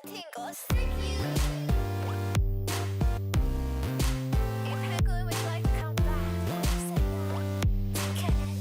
tingles stick you. If Haggle would like to come back, can it?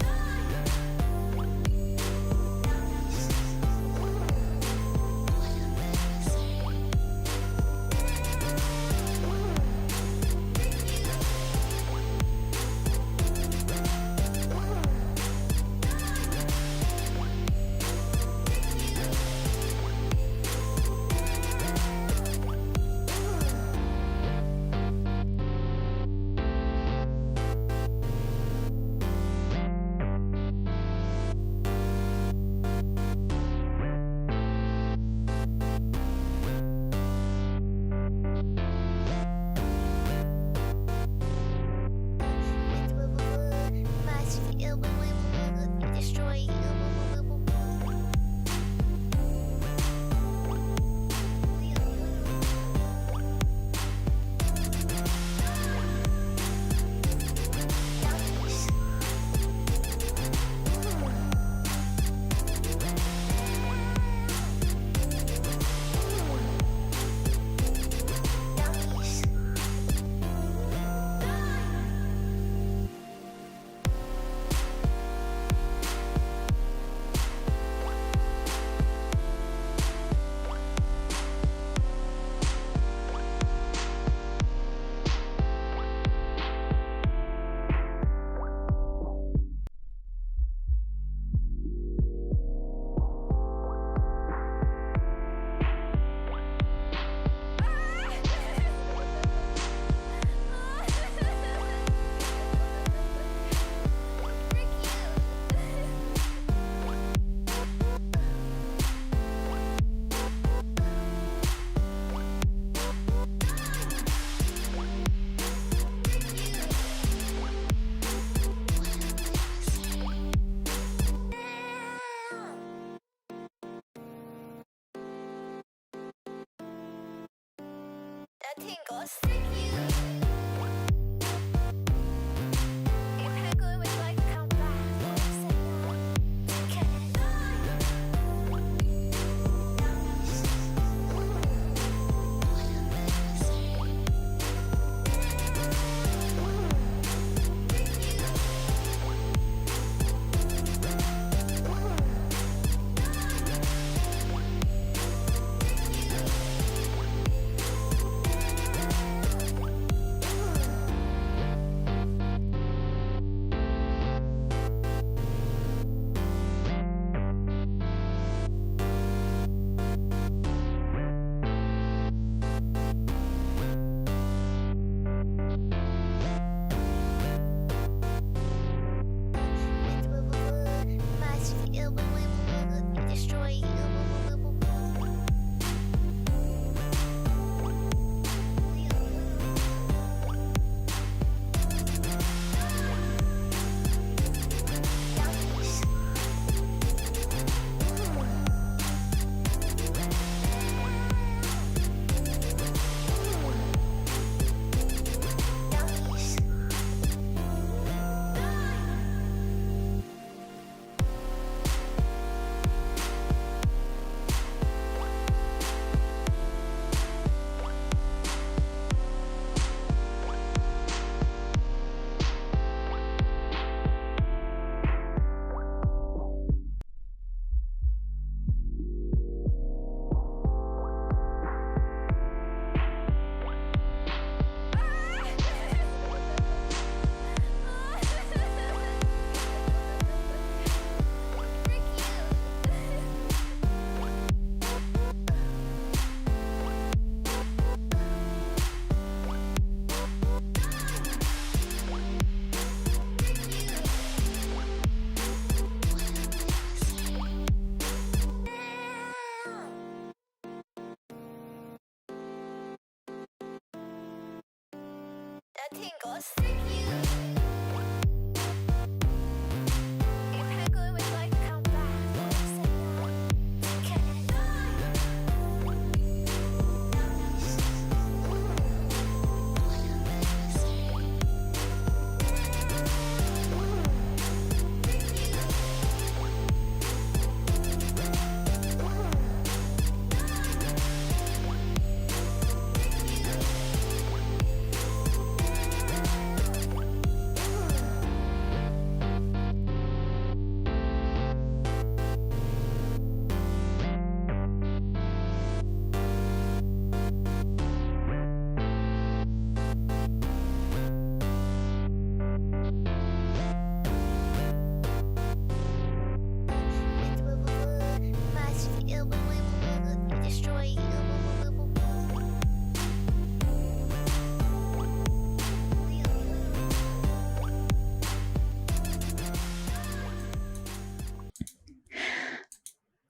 The tingles stick you. If Haggle would like to come back, can it? The tingles stick you. If Haggle would like to come back, can it?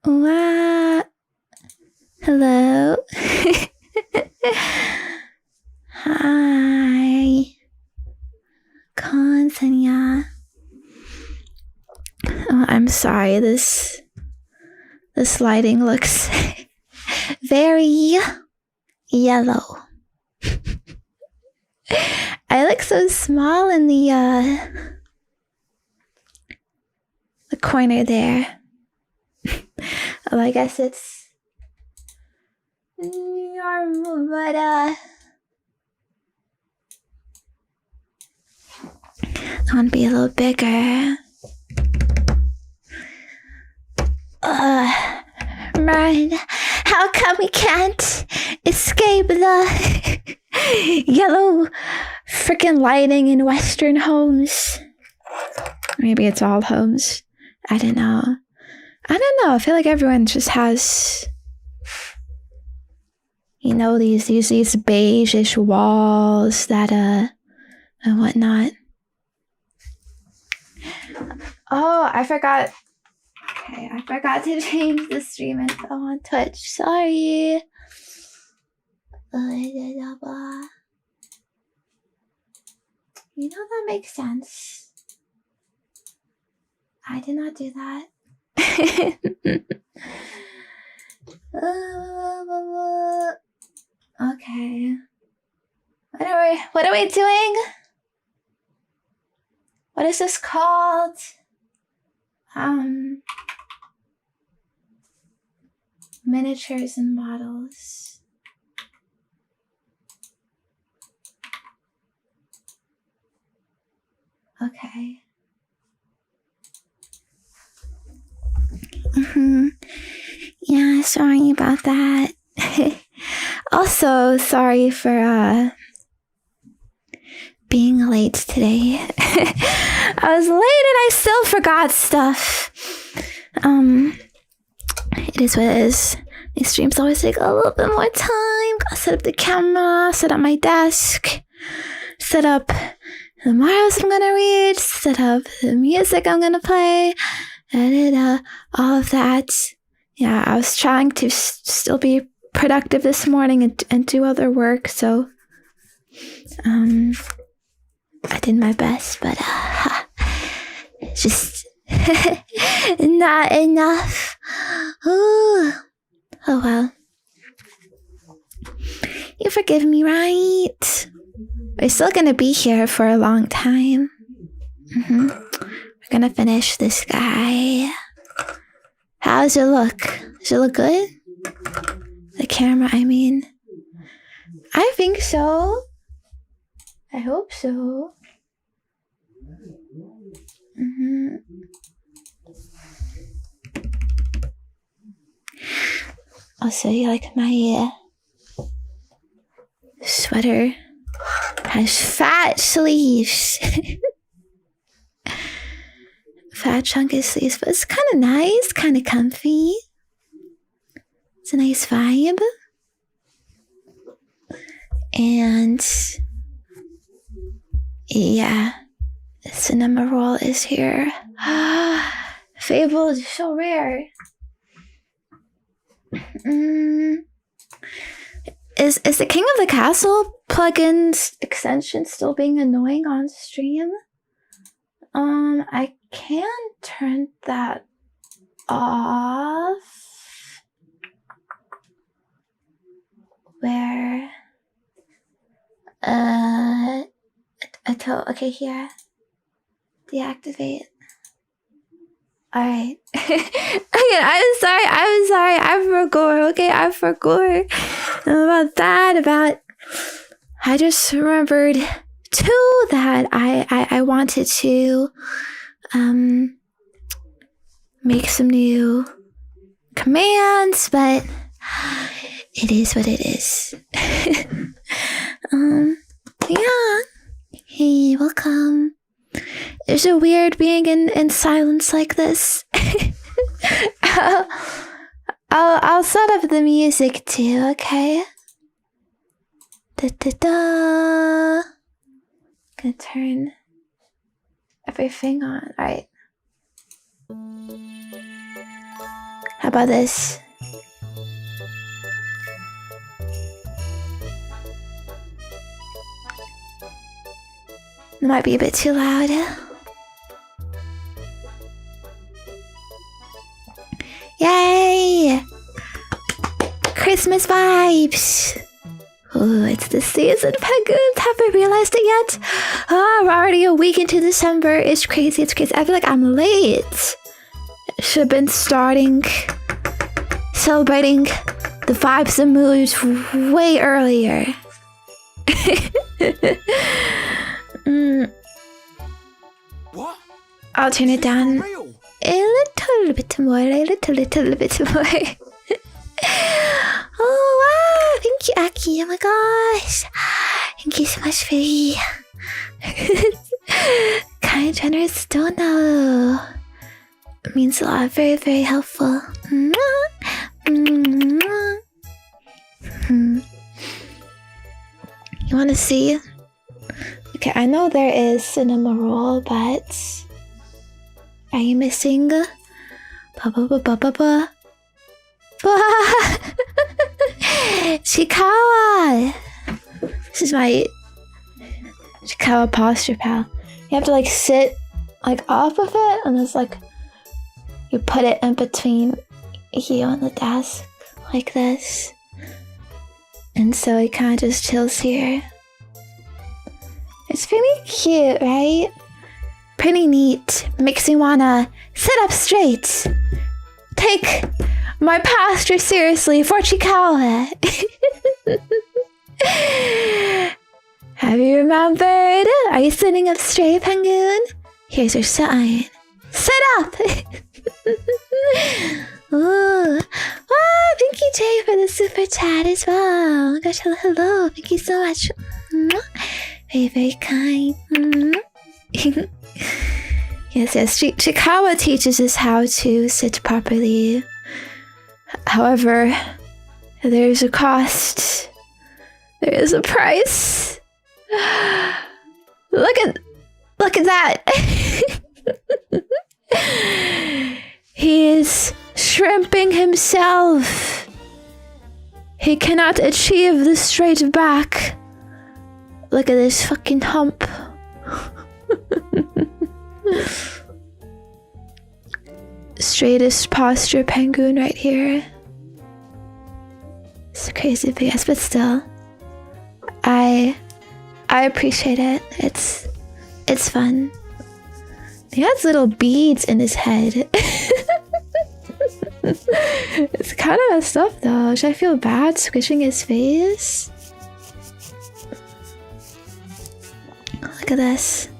What? Hello? Hi. Zenya. Oh, I'm sorry, this lighting looks very yellow. I look so small in the corner there. Well, I guess it's normal, but I want to be a little bigger. Man, how come we can't escape the yellow freaking lighting in Western homes? Maybe it's all homes. I don't know. I feel like everyone just has, you know, these beige-ish walls that and whatnot. Oh, I forgot. Okay, I forgot to change the stream info on Twitch. Sorry. You know, that makes sense. I did not do that. Okay. What are we doing? What is this called? Miniatures and models. Okay. Yeah, sorry about that. Also, sorry for being late today. I was late and I still forgot stuff. It is what it is. These streams always take a little bit more time. Gotta set up the camera, set up my desk, set up the maros I'm gonna read, set up the music I'm gonna play, edit all of that. Yeah, I was trying to still be productive this morning and do other work, so I did my best, but just not enough. Ooh. Oh well. You forgive me, right? We're still gonna be here for a long time. We're gonna finish this guy. How's it look? Does it look good? The camera, I mean. I think so. I hope so. Also, you like my sweater has fat sleeves. Fat chunky sleeves, but it's kind of nice, kind of comfy. It's a nice vibe. And yeah, Cinnamoroll is here. Fable is so rare. Is the King of the Castle plugins extension still being annoying on stream? I can turn that off. Where? Okay, here. Deactivate. Alright. I'm sorry. I forgot. Okay, I forgot about that. I just remembered too that I wanted to make some new commands, but it is what it is. Yeah. Hey, welcome. It's so weird being in silence like this. I'll set up the music too, okay? Da-da-da. Gonna turn everything on. Alright. How about this? It might be a bit too loud. Yay! Christmas vibes! Oh, it's the season, penguins! Have I realized it yet? Oh, we're already a week into December. It's crazy, it's crazy. I feel like I'm late. Should have been starting celebrating the vibes and moods way earlier. What? I'll turn it down Real? a little bit more, a little bit more. Oh wow, thank you, Aki. Oh my gosh. Thank you so much for the kind, generous dono. It means a lot. Very, very helpful. You want to see? Okay, I know there is Cinnamoroll, but are you missing? Chiikawa! This is my Chiikawa posture pal. You have to like sit like off of it, and it's like you put it in between you and the desk like this, and so it kind of just chills here. It's pretty cute, right? Pretty neat. Makes me wanna sit up straight. Take my posture seriously for Chiikawa. Have you remembered? Are you sitting up straight, penguin? Here's your sign. Sit up! Ooh. Oh, thank you, Jay, for the super chat as well. Oh my gosh, hello. Thank you so much. Very, very kind. Yes, Chiikawa teaches us how to sit properly. However, there's a cost. There is a price. Look at that. He is shrimping himself. He cannot achieve the straight back. Look at this fucking hump. Straightest posture penguin right here. It's crazy BS, but still, I appreciate it. It's fun. He has little beads in his head. It's kind of messed up though. Should I feel bad squishing his face? Look at this.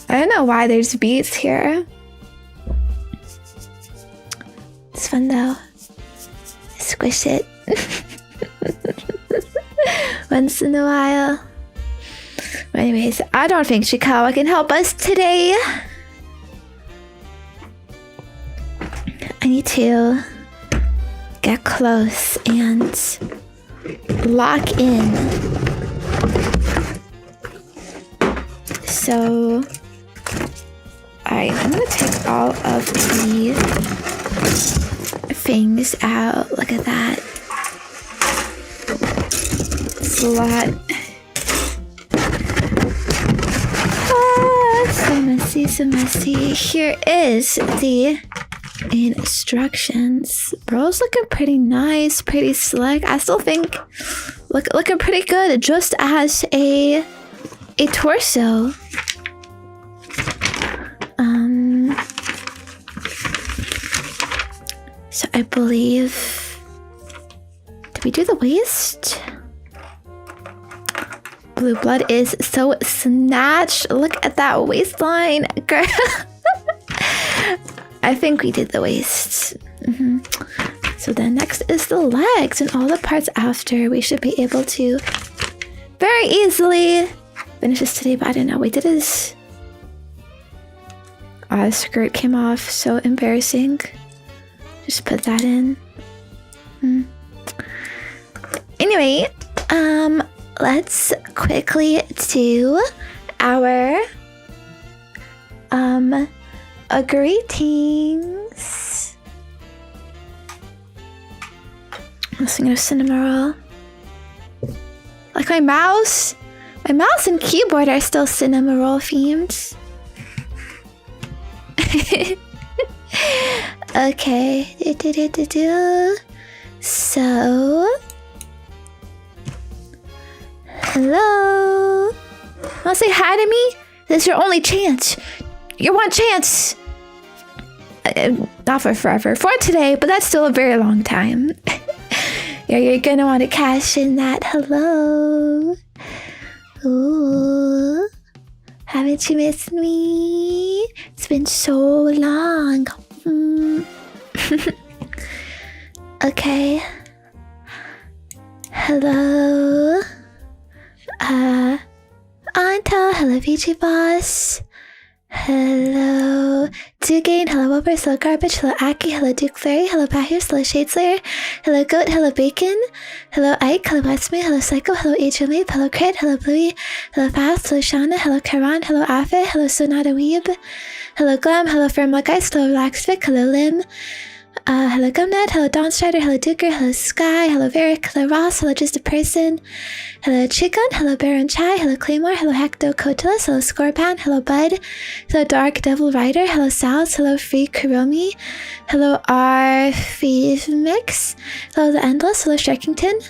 I don't know why there's beads here. It's fun though. Squish it. Once in a while. But anyways, I don't think Chiikawa can help us today. I need to get close and lock in. So, alright, I'm gonna take all of the things out. Look at that. It's a lot. So messy, so messy. Here is the instructions. Bro's looking pretty nice, pretty slick. I still think looking pretty good just as a torso. So I believe, did we do the waist? Blue blood is so snatched. Look at that waistline, girl. I think we did the waist. So then next is the legs and all the parts after. We should be able to very easily finish this today, but I don't know. Wait, did his skirt came off? So embarrassing. Just put that in. Anyway, let's quickly do our greetings. I'm thinking of Cinnamoroll. Like my mouse and keyboard are still Cinnamoroll themed. Okay. So, hello. Wanna say hi to me? This is your only chance. Your one chance. Not for forever. For today, but that's still a very long time. You're gonna want to cash in that hello. Ooh. Haven't you missed me? It's been so long. Okay. Hello. Anta. Hello, VG Boss. Hello, Dugain, hello, Whoppers, hello, Garbage, hello, Aki, hello, Duke Fairy, hello, Bahir, hello, Shadeslayer, hello, Goat, hello, Bacon, hello, Ike, hello, Westman, hello, Psycho, hello, Angel Mape, hello, Crit, hello, Bluey, hello, Fast, hello, Shauna, hello, Karan, hello, Afe, hello, Sonata Weeb, hello, Glam, hello, Firmlageist, hello, Relaxvic, hello, Lim, hello, Gumnut, hello, Dawnstrider, hello, Duker, hello, Sky, hello, Varick, hello, Ross, hello, Just a Person, hello, Chicken, hello, Baron Chai, hello, Claymore, hello, Hecto Kotilus, hello, Scorpan, hello, Bud, hello, Dark Devil Rider, hello, Salz, hello, Free Kuromi, hello, R. Feeve Mix, hello, The Endless, hello, Sharkington,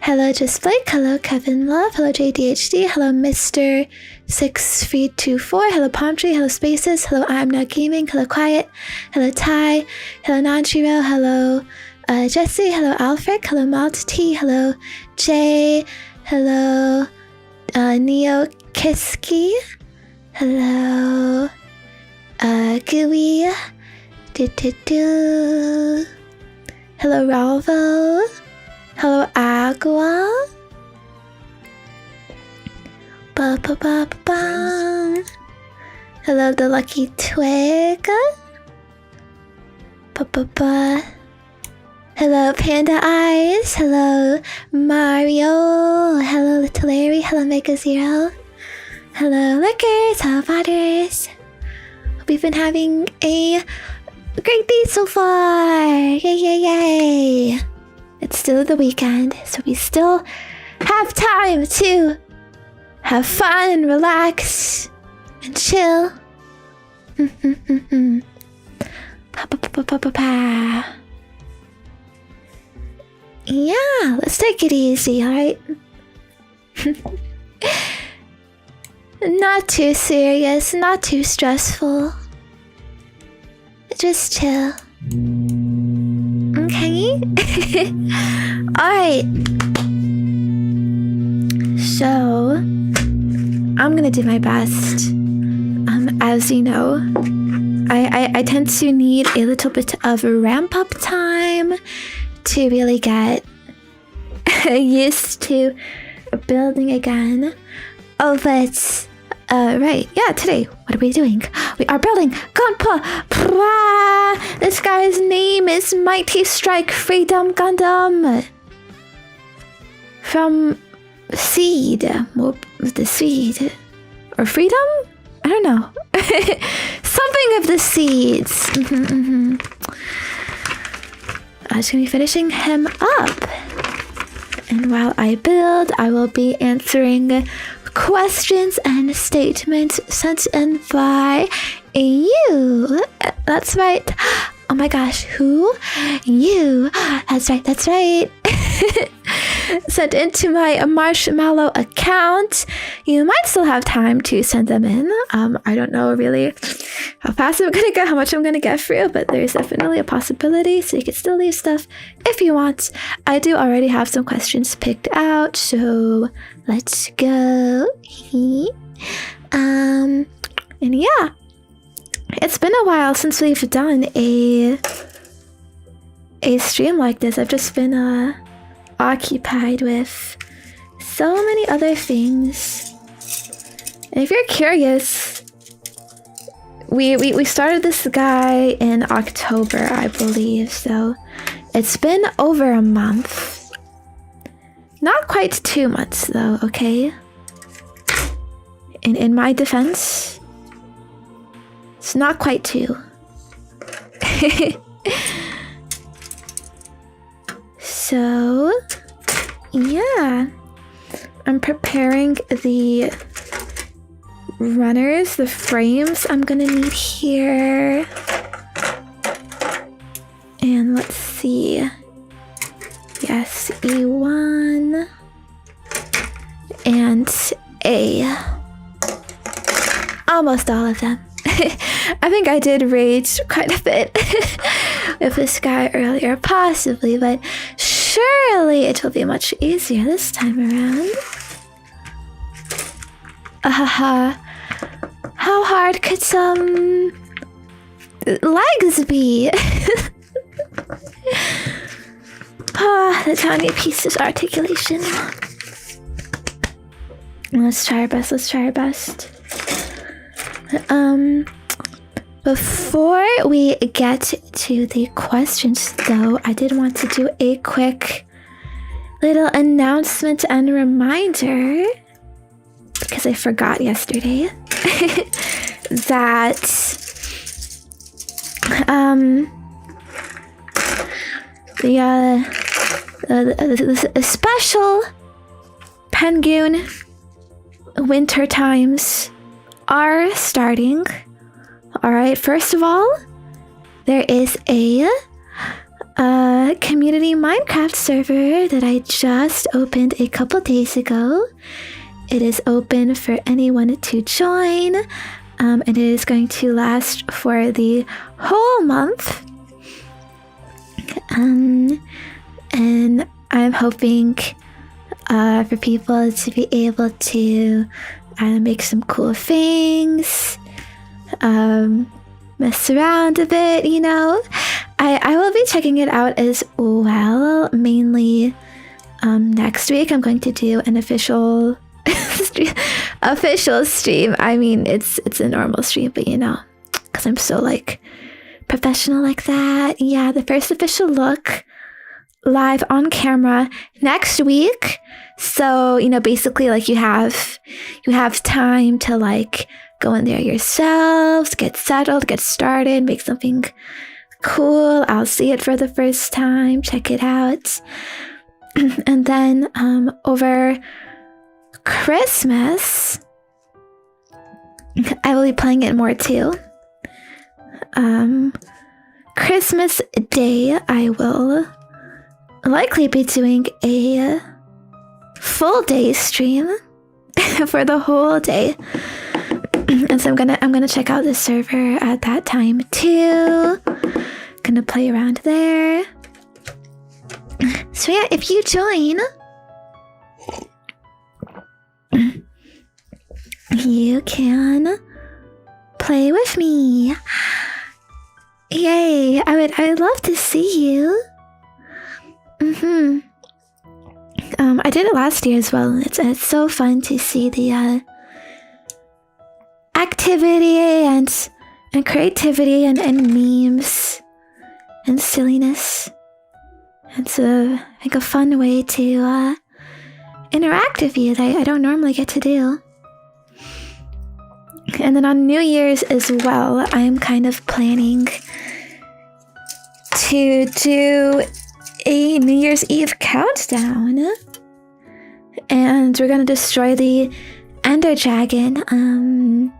hello, Just Blake, hello, Kevin Love, hello, JDHD, hello, Mr. 6 Feet 24, hello, Palm Tree, hello, Spaces, hello, I'm Not Gaming, hello, Quiet, hello, Ty, hello, Nanshiro, hello, Jesse, hello, Alfred, hello, Malt T, hello, Jay, hello, Neo Kiski, hello, Gooey, hello, Ralvo, hello, Agua, hello, The Lucky Twig, hello, Panda Eyes, hello, Mario, hello, Little Larry, hello, Mega Zero, hello, Lickers, hello, Potters. Hope you've been having a great day so far. Yay. It's still the weekend, so we still have time to have fun and relax and chill. Yeah, let's take it easy, alright? Not too serious, not too stressful. Just chill. Okay? Alright. So, I'm gonna do my best. As you know, I tend to need a little bit of a ramp-up time to really get used to building again. Oh, but right, yeah, today, what are we doing? We are building Gunpla! This guy's name is Mighty Strike Freedom Gundam. From Seed. Well, the Seed. Or Freedom? I don't know. Something of the seeds. I'm just gonna be finishing him up. And while I build, I will be answering questions and statements sent in by you. That's right. Oh my gosh, who? You. That's right. Sent into my Marshmallow account. You might still have time to send them in. I don't know really how fast I'm gonna get, how much I'm gonna get through, but there's definitely a possibility, so you can still leave stuff if you want. I do already have some questions picked out, so let's go. And yeah, it's been a while since we've done a stream like this. I've just been occupied with so many other things. And if you're curious, we started this guy in October, I believe, so it's been over a month. Not quite 2 months though, okay? In my defense, it's not quite 2. So, yeah. I'm preparing the runners, the frames I'm gonna need here. And let's see. Yes, E1 and A. Almost all of them. I think I did rage quite a bit with this guy earlier, possibly, but surely it will be much easier this time around. How hard could some legs be? The tiny pieces articulation. Let's try our best. Before we get to the questions, though, I did want to do a quick little announcement and reminder, because I forgot yesterday, that the special Penguin winter times are starting. Alright, first of all, there is a community Minecraft server that I just opened a couple days ago. It is open for anyone to join, and it is going to last for the whole month. And I'm hoping for people to be able to make some cool things, mess around a bit, you know. I will be checking it out as well. Mainly next week I'm going to do an official stream. I mean, it's a normal stream, but you know, because I'm so like professional like that. Yeah, the first official look live on camera next week. So, you know, basically like you have time to like go in there yourselves, get settled, get started, make something cool. I'll see it for the first time, check it out. And then over Christmas, I will be playing it more too. Christmas Day, I will likely be doing a full day stream for the whole day. And so I'm gonna check out the server at that time too. Gonna play around there. So yeah, if you join, you can play with me. Yay! I would love to see you. I did it last year as well. It's so fun to see the activity and creativity and memes and silliness. It's I think a fun way to interact with you that I don't normally get to do. And then on New Year's as well, I'm kind of planning to do a New Year's Eve countdown. And we're gonna destroy the Ender Dragon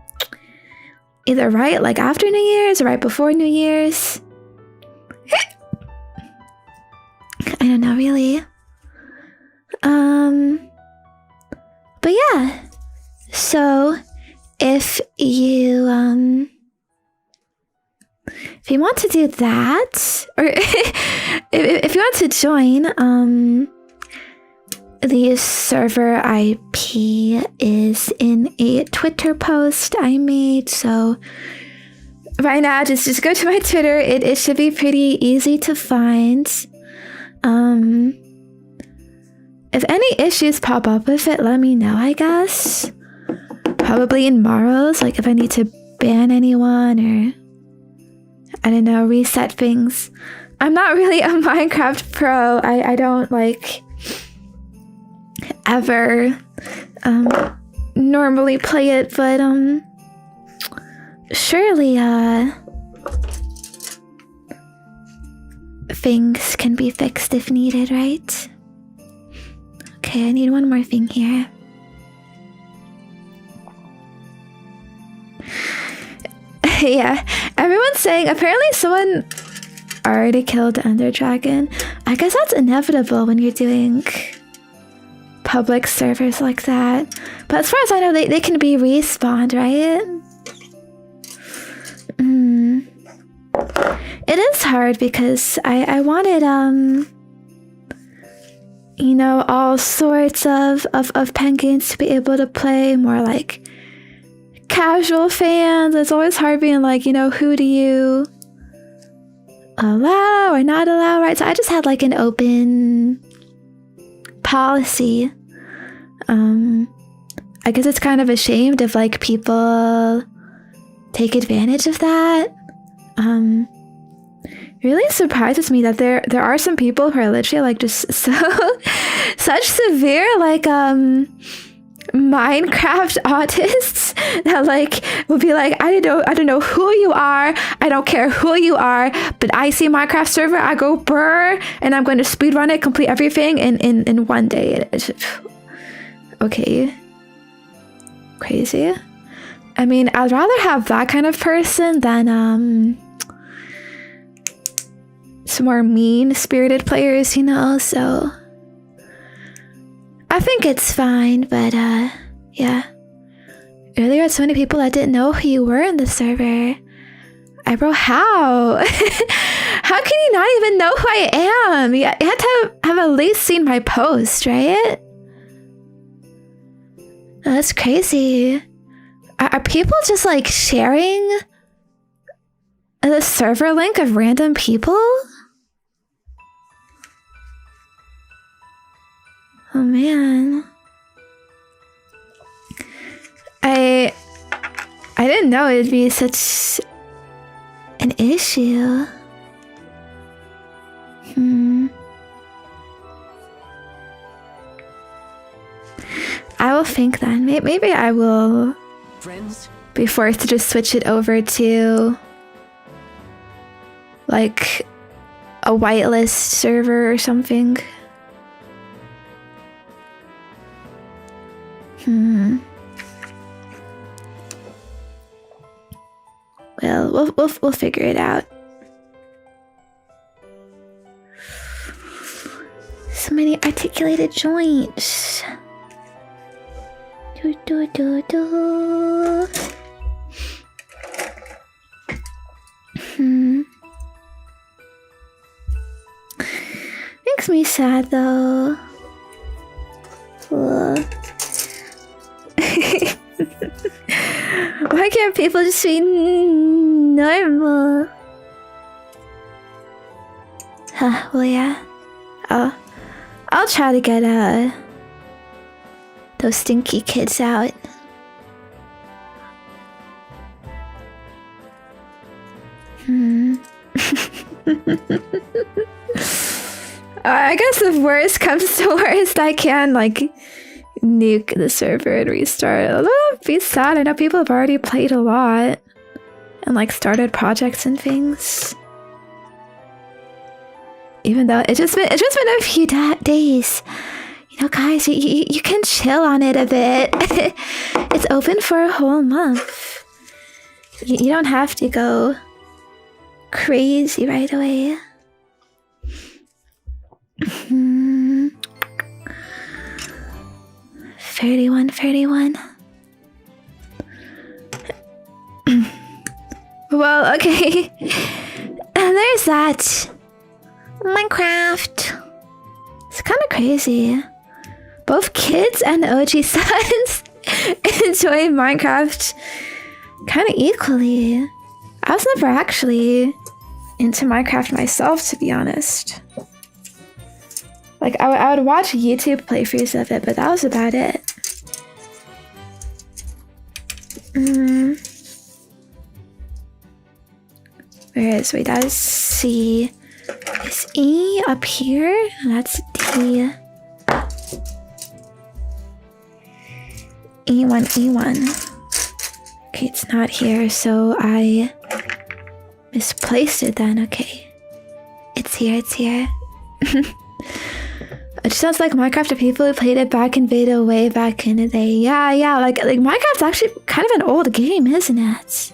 either right like after New Year's or right before New Year's. I don't know really. But yeah. So if you want to do that, or if you want to join, the server IP is in a Twitter post I made. So right now, just go to my Twitter. It should be pretty easy to find. If any issues pop up with it, let me know, I guess. Probably in maros, like if I need to ban anyone or I don't know, reset things. I'm not really a Minecraft pro. I don't like ever normally play it, but things can be fixed if needed, right? Okay, I need one more thing here. Yeah, everyone's saying apparently someone already killed the Ender Dragon. I guess that's inevitable when you're doing public servers like that. But as far as I know, they can be respawned, right? It is hard because I wanted you know, all sorts of penguins to be able to play more like casual fans. It's always hard being like, you know, who do you allow or not allow, right? So I just had like an open policy. I guess it's kind of ashamed if like people take advantage of that. Really surprises me that there are some people who are literally like just so such severe like Minecraft autists that like will be like, I don't know who you are, I don't care who you are, but I see Minecraft server, I go brr, and I'm going to speedrun it, complete everything in one day. Okay, crazy. I mean, I'd rather have that kind of person than some more mean-spirited players, you know, so I think it's fine, but yeah. Earlier had so many people that didn't know who you were in the server. Bro, how? How can you not even know who I am? You had to have at least seen my post, right? That's crazy. Are people just like sharing the server link of random people? Oh man. I didn't know it'd be such an issue. I will think then. Maybe I will be forced to just switch it over to like a whitelist server or something. Well, we'll figure it out. So many articulated joints. Makes me sad though. Why can't people just be normal? Well, yeah. I'll try to get those stinky kids out. I guess if worst comes to worst, I can like nuke the server and restart. Although that'd be sad. I know people have already played a lot and like started projects and things. Even though it's just been a few days. You know, guys, you can chill on it a bit. It's open for a whole month. You don't have to go crazy right away. 31. Well, okay. There's that. Minecraft. It's kind of crazy. Both kids and OG sons enjoy Minecraft kind of equally. I was never actually into Minecraft myself, to be honest. Like, I would watch YouTube playthroughs of it, but that was about it. Wait, that is C. Is E up here? That's D. E1. Okay, it's not here, so I misplaced it then. Okay. It's here. It sounds like Minecraft to people who played it back in beta way back in the day. Yeah, like Minecraft's actually kind of an old game, isn't it?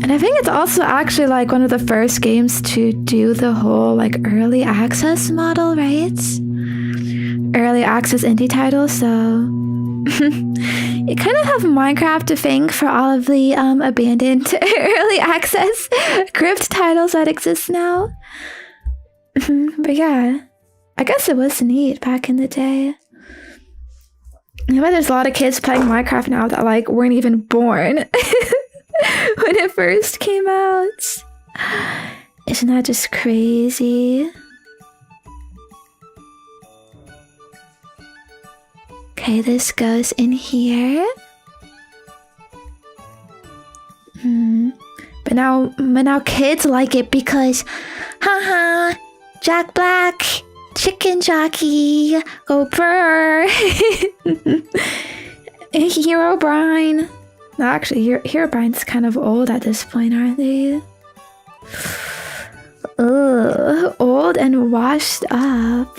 And I think it's also actually like one of the first games to do the whole like early access model, right? Early access indie titles, so you kind of have Minecraft to thank for all of the abandoned early access crypt titles that exist now. But yeah, I guess it was neat back in the day. I bet there's a lot of kids playing Minecraft now that like weren't even born when it first came out. Isn't that just crazy? Okay, this goes in here. But now kids like it because, haha, Jack Black, Chicken Jockey, go purr. Hero Brine. No, actually, Hero Brine's kind of old at this point, aren't they? Ugh, old and washed up.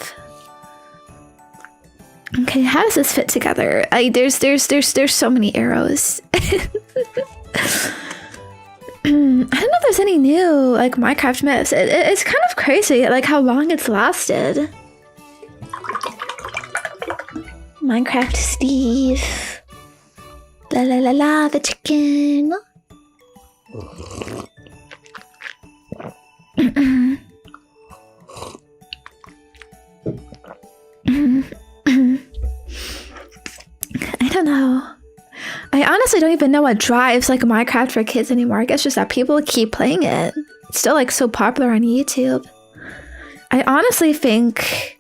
Okay, how does this fit together? There's so many arrows. I don't know if there's any new like Minecraft myths. It's kind of crazy like how long it's lasted. Minecraft Steve. La la la la, the chicken. I don't know. I honestly don't even know what drives like Minecraft for kids anymore. I guess just that people keep playing it. It's still like so popular on YouTube. I honestly think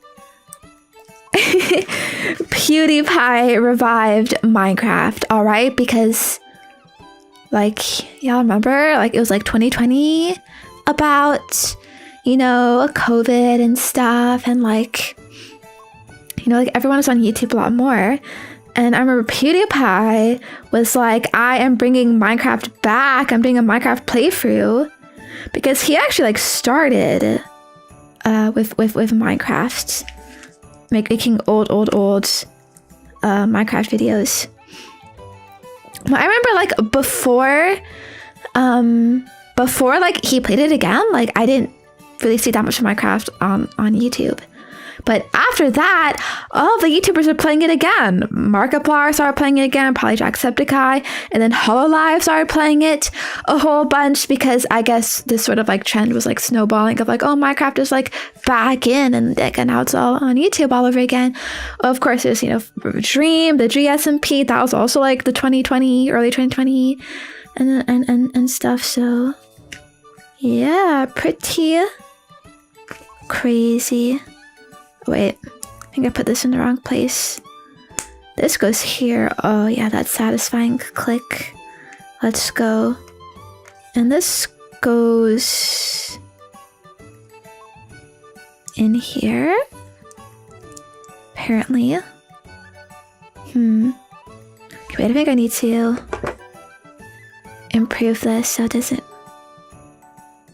PewDiePie revived Minecraft, alright? Because like y'all remember like it was like 2020 about, you know, COVID and stuff, and like, you know, like everyone was on YouTube a lot more. And I remember PewDiePie was like, I am bringing Minecraft back. I'm doing a Minecraft playthrough, because he actually like started with Minecraft, making old Minecraft videos. But I remember like before like he played it again, like I didn't really see that much of Minecraft on YouTube. But after that, all the YouTubers are playing it again. Markiplier started playing it again, probably Jacksepticeye, and then HoloLive started playing it a whole bunch, because I guess this sort of like trend was like snowballing of like, oh, Minecraft is like back in, and now it's all on YouTube all over again. Of course, there's, you know, Dream, the GSMP, that was also like the 2020, early 2020, and stuff. So yeah, pretty crazy. Wait, I think I put this in the wrong place. This goes here. Oh yeah, that's satisfying. Click. Let's go. And this goes in here. Apparently. Wait, I think I need to improve this so it doesn't...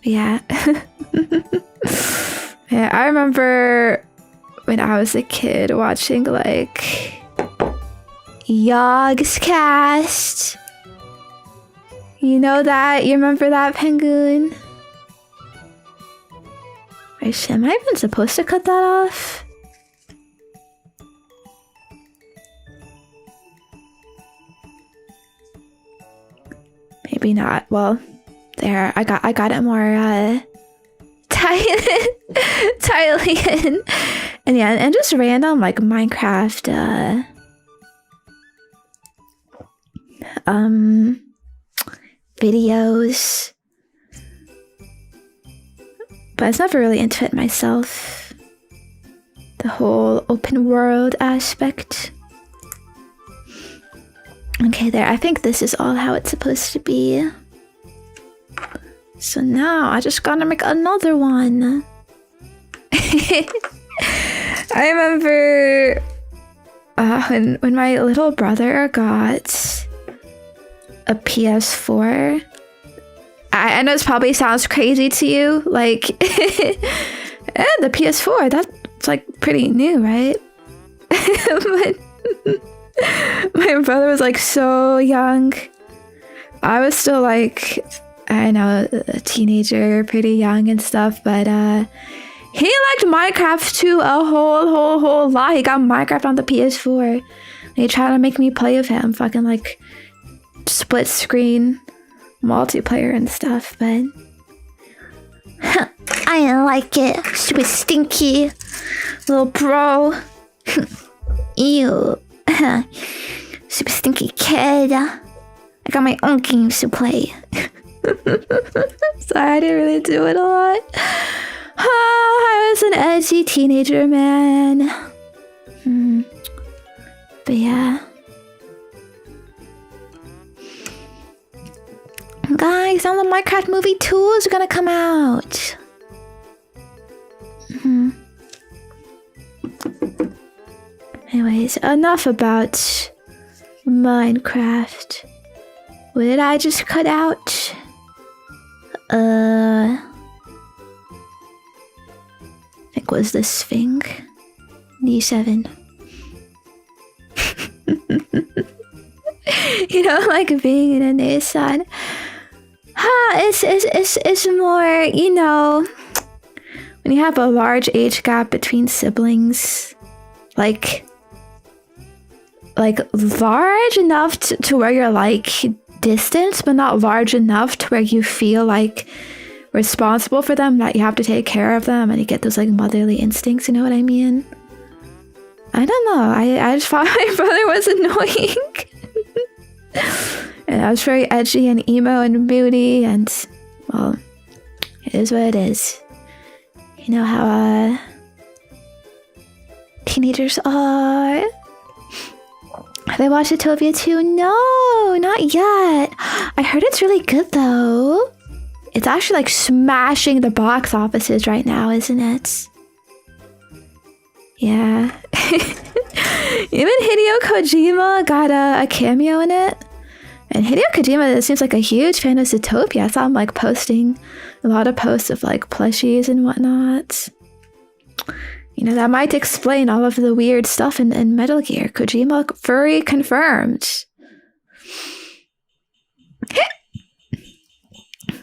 Yeah. Yeah, I remember when I was a kid watching like Yogscast. You know that? You remember that, Penguin? Wait, shit, am I even supposed to cut that off? Maybe not. Well, there, I got it more tightly in. And yeah, and just random like Minecraft videos. But I was never really into it myself. The whole open world aspect. Okay, there. I think this is all how it's supposed to be. So now I just gotta make another one. I remember when my little brother got a PS4. I I know this probably sounds crazy to you. Like, the PS4, that's like pretty new, right? But my brother was like so young. I was still like, I know, a teenager, pretty young and stuff, but he liked Minecraft too a whole lot. He got Minecraft on the PS4. And he tried to make me play with him, fucking like split screen multiplayer and stuff, but I didn't like it. She was stinky. Little bro. Ew. Super stinky kid. I got my own games to play. Sorry, I didn't really do it a lot. I was an edgy teenager, man. But yeah. Guys, now the Minecraft movie 2 is gonna come out. Anyways, enough about Minecraft. What did I just cut out? I think was this thing. D7. You know, like being in a Nissan. It's more, you know, when you have a large age gap between siblings, like large enough to where you're like distant, but not large enough to where you feel like responsible for them, that you have to take care of them and you get those like motherly instincts, you know what I mean? I don't know, I just thought my brother was annoying. And I was very edgy and emo and moody, and well, it is what it is. You know how teenagers are. Have I watched Zootopia 2? No, not yet. I heard it's really good though. It's actually like smashing the box offices right now, isn't it? Yeah. Even Hideo Kojima got a cameo in it. And Hideo Kojima seems like a huge fan of Zootopia. I saw him like posting a lot of posts of like plushies and whatnot. You know, that might explain all of the weird stuff in Metal Gear. Kojima furry confirmed.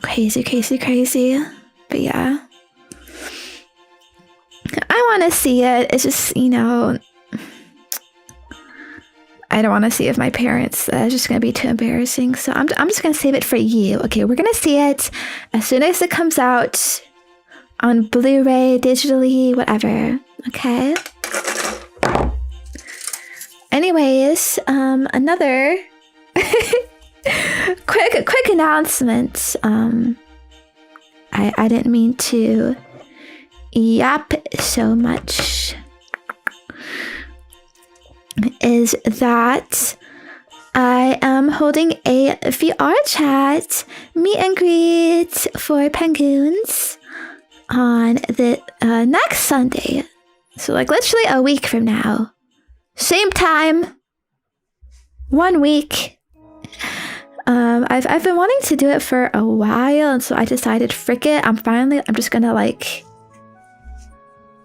Crazy. But yeah. I want to see it. It's just, you know, I don't want to see it with my parents. It's just going to be too embarrassing. So I'm just going to save it for you. Okay, we're going to see it as soon as it comes out on Blu-ray, digitally, whatever. Okay? Anyways, another quick announcement. I didn't mean to yap so much. Is that I am holding a VR chat meet and greet for Penguins on the next Sunday. So like literally a week from now. Same time. 1 week. I've been wanting to do it for a while, and so I decided, frick it, I'm just gonna like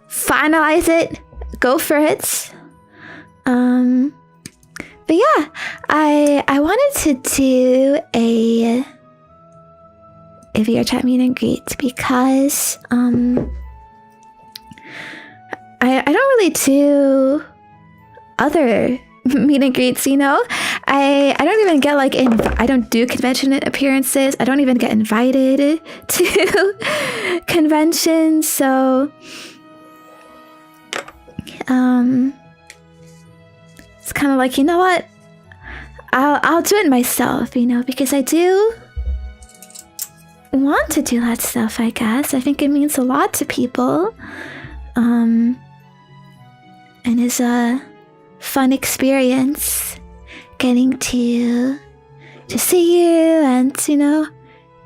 finalize it, go for it. But yeah, I wanted to do a VR chat meet and greet because I don't really do other meet and greets, you know. I don't even get like I don't do convention appearances. I don't even get invited to conventions, so it's kind of like, you know what, I'll do it myself, you know, because I do want to do that stuff, I guess. I think it means a lot to people, and is a fun experience getting to see you, and you know,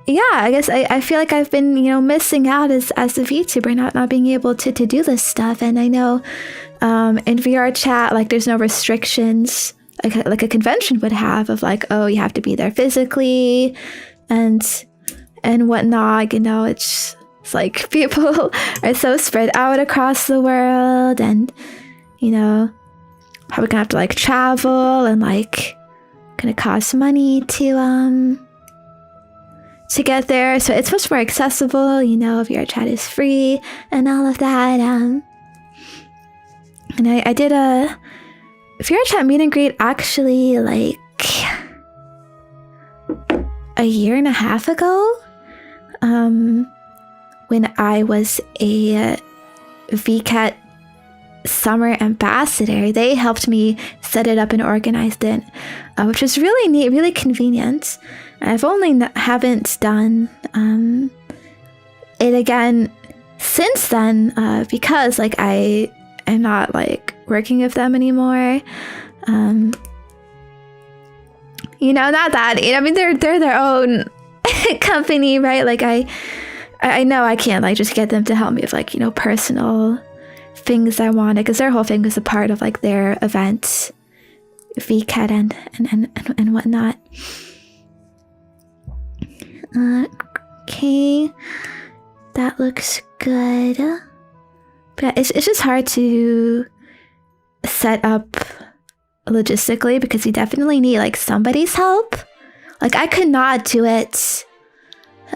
yeah, I guess I feel like I've been, you know, missing out as a VTuber, not being able to do this stuff. And I know in VR chat, like there's no restrictions like a convention would have of like, oh, you have to be there physically, and and whatnot. It's like people are so spread out across the world, and probably gonna have to like travel, and like gonna cost money to get there. So it's much more accessible, VR chat is free and all of that. And I did a VR chat meet and greet actually like a year and a half ago, when I was a VCAT summer ambassador. They helped me set it up and organized it, which was really neat, really convenient. I've only haven't done it again since then, because like I am not like working with them anymore. Not that, I mean, they're their own company, right? Like I know I can't like just get them to help me with like, personal things I wanted, because their whole thing was a part of like their event, VCAT and whatnot. Okay, that looks good. But it's just hard to set up logistically, because you definitely need like somebody's help. Like I could not do it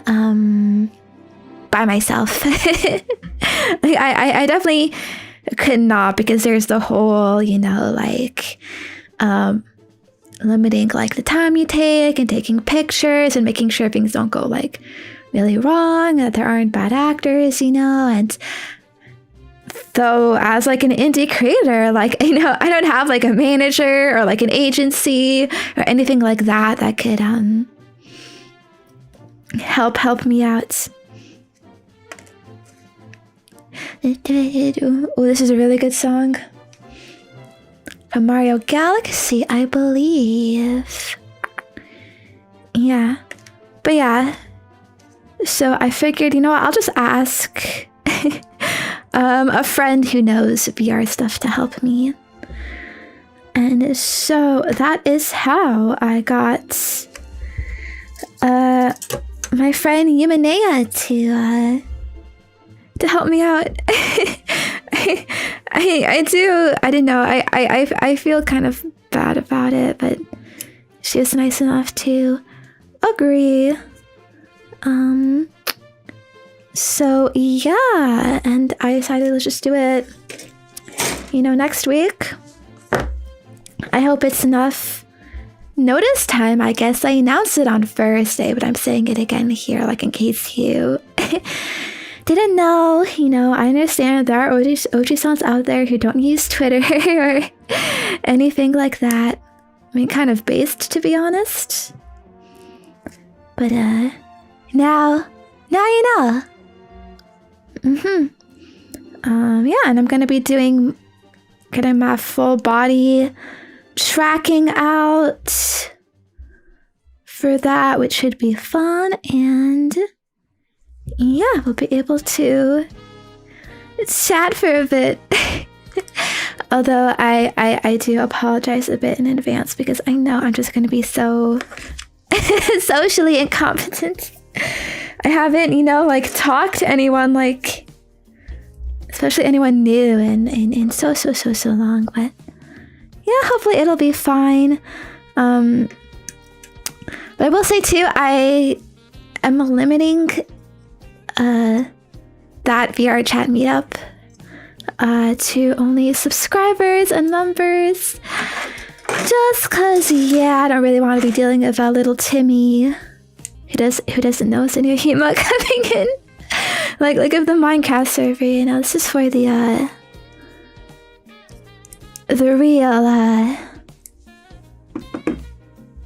by myself. Like I definitely could not, because there's the whole like limiting like the time you take and taking pictures and making sure things don't go like really wrong, that there aren't bad actors, and though as like an indie creator, like I don't have like a manager or like an agency or anything like that could help me out. Oh, this is a really good song from Mario Galaxy, I believe. Yeah, but yeah, so I figured, what, I'll just ask a friend who knows VR stuff to help me. And so that is how I got my friend Yumanea to help me out. I don't know, I feel kind of bad about it, but she was nice enough to agree. So yeah, and I decided let's just do it, next week. I hope it's enough notice time. I guess I announced it on Thursday, but I'm saying it again here, like in case you didn't know. I understand there are OG songs out there who don't use Twitter or anything like that. I mean, kind of based, to be honest. But now you know. Yeah, and I'm gonna be getting my full body tracking out for that, which should be fun. And yeah, we'll be able to chat for a bit. Although I do apologize a bit in advance, because I know I'm just gonna be so socially incompetent. I haven't, like talked to anyone, like especially anyone new in so long, but yeah, hopefully it'll be fine. But I will say too, I am limiting that VR chat meetup to only subscribers and members, just cause I don't really want to be dealing with little Timmy who doesn't know it's a new Hima coming in. like of the Minecraft server, this is for the real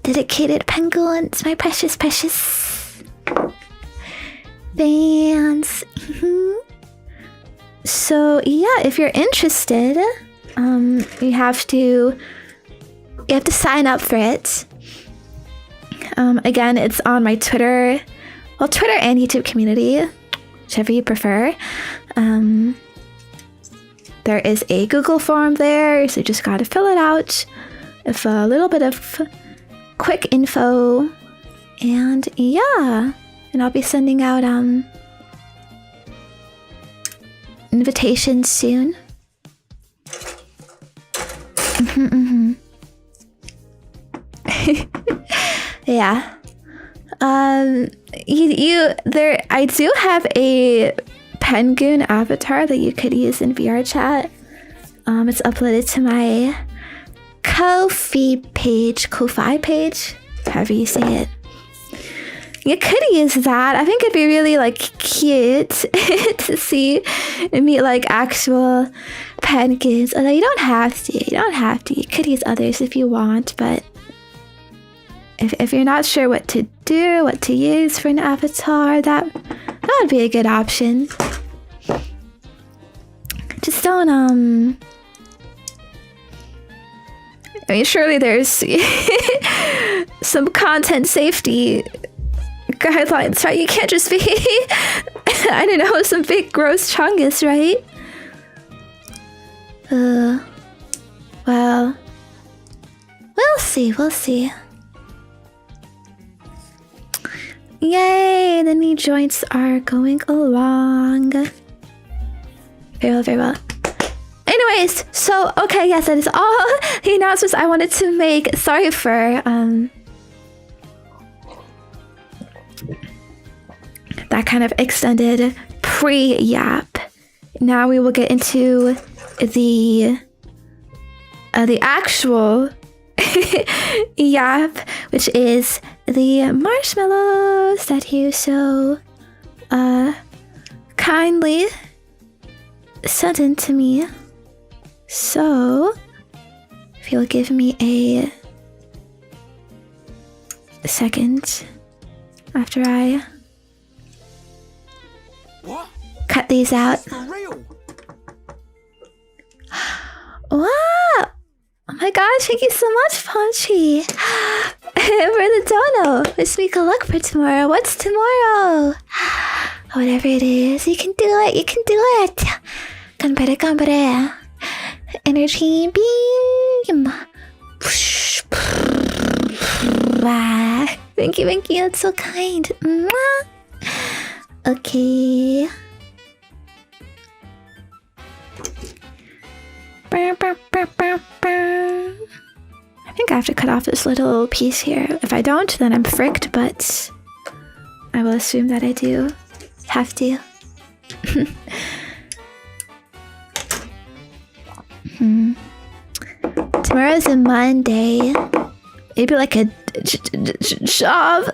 dedicated penguins, my precious fans. So yeah, if you're interested, you have to sign up for it. Again, it's on my Twitter and YouTube community, whichever you prefer. There is a Google form there, so you just gotta fill it out with a little bit of quick info. And yeah, And I'll be sending out invitations soon. Yeah. I do have a Penguin avatar that you could use in VR chat. It's uploaded to my Ko-fi page, however you say it. You could use that. I think it'd be really like cute to see and meet like actual penguins. Although you don't have to. You could use others if you want, but if you're not sure what to do, what to use for an avatar, that would be a good option. Just don't I mean, surely there's some content safety guidelines, right? You can't just be I don't know, some big gross chungus, right? Well, we'll see. Yay, the new joints are going along. Very well. Anyways, so, okay, yes, that is all the announcements I wanted to make. Sorry for, that kind of extended pre-yap. Now we will get into the actual yap, which is the marshmallows that you so kindly sent in to me. So if you'll give me a second after I cut these out. For real? Wow! Oh my gosh, thank you so much, Punchy! For the dono! Wish me good luck for tomorrow. What's tomorrow? Whatever it is, you can do it! Ganbare. Energy beam! Thank you, that's so kind. Mwah. Okay. I think I have to cut off this little piece here. If I don't, then I'm fricked, but I will assume that I do have to. Tomorrow's a Monday. Maybe like a job.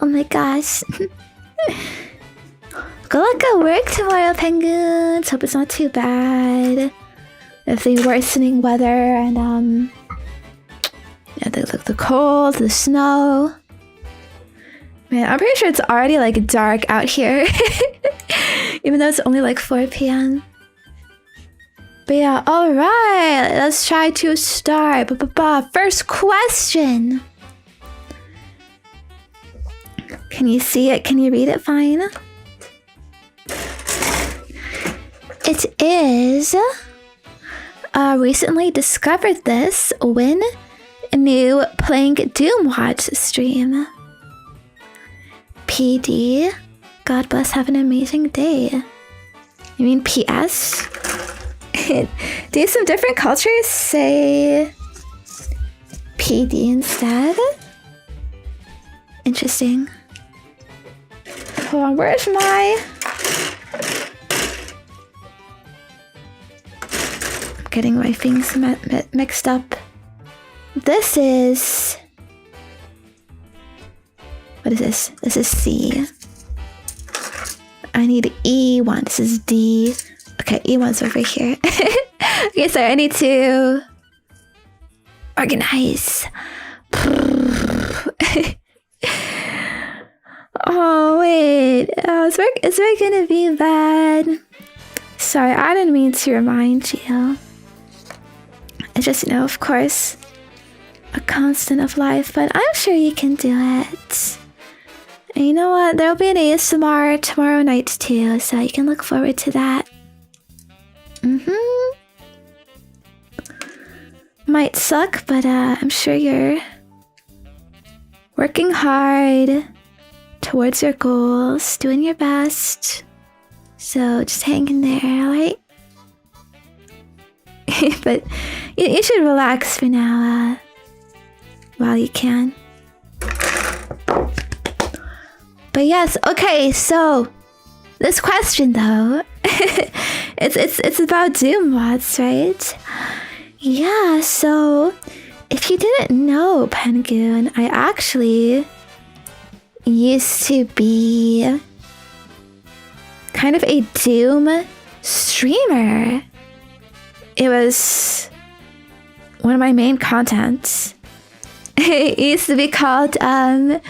Oh my gosh. Good luck at work tomorrow, penguins. Hope it's not too bad. If the worsening weather and the cold, the snow. Man, I'm pretty sure it's already like dark out here. Even though it's only like 4 p.m. But yeah, alright, let's try to start. First question. Can you see it? Can you read it fine? It is recently discovered this when a new playing Doom Watch stream. PD, God bless, have an amazing day. You mean PS? Do some different cultures say PD instead? Interesting. Hold on, where's my... I'm getting my things mixed up. This is... What is this? This is C. I need E1. This is D. Okay, E1's over here. Okay, so I need to organize. Oh, wait. Is it gonna be bad? Sorry, I didn't mean to remind you. It's just, you know, of course, a constant of life, but I'm sure you can do it. And you know what? There'll be an ASMR tomorrow night too, so you can look forward to that. Might suck, but I'm sure you're working hard, towards your goals, doing your best. So just hang in there, alright? But you should relax for now, while you can. But yes, okay, so this question though, it's about Doom mods, right? Yeah, so if you didn't know, Penguin, I actually used to be kind of a Doom streamer. It was one of my main contents. It used to be called Doomer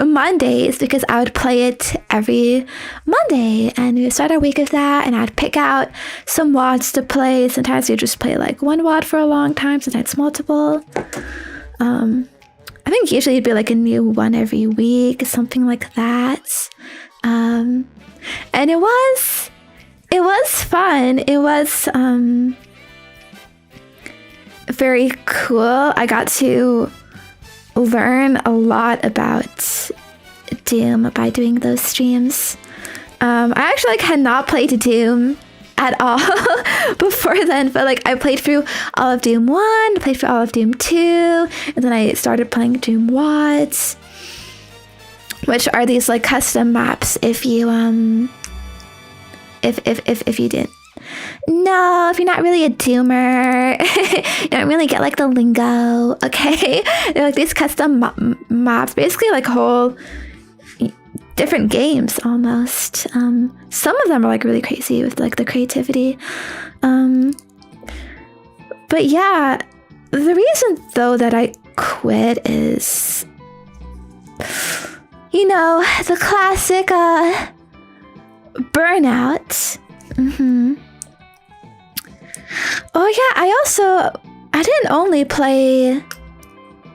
Mondays because I would play it every Monday, and we would start our week with that, and I'd pick out some WODs to play. Sometimes you'd just play like one WOD for a long time, sometimes multiple. I think usually it'd be like a new one every week, something like that. And it was fun. It was very cool. I got to learn a lot about Doom by doing those streams. I actually had not played Doom at all before then, but like I played through all of Doom 1, played through all of Doom 2, and then I started playing Doom WODs, which are these like custom maps if you if you didn't. No, if you're not really a Doomer, you don't really get like the lingo, okay? They're like these custom maps, basically like whole different games almost. Some of them are like really crazy with like the creativity. But yeah, the reason though that I quit is, you know, the classic burnout. Oh yeah, I didn't only play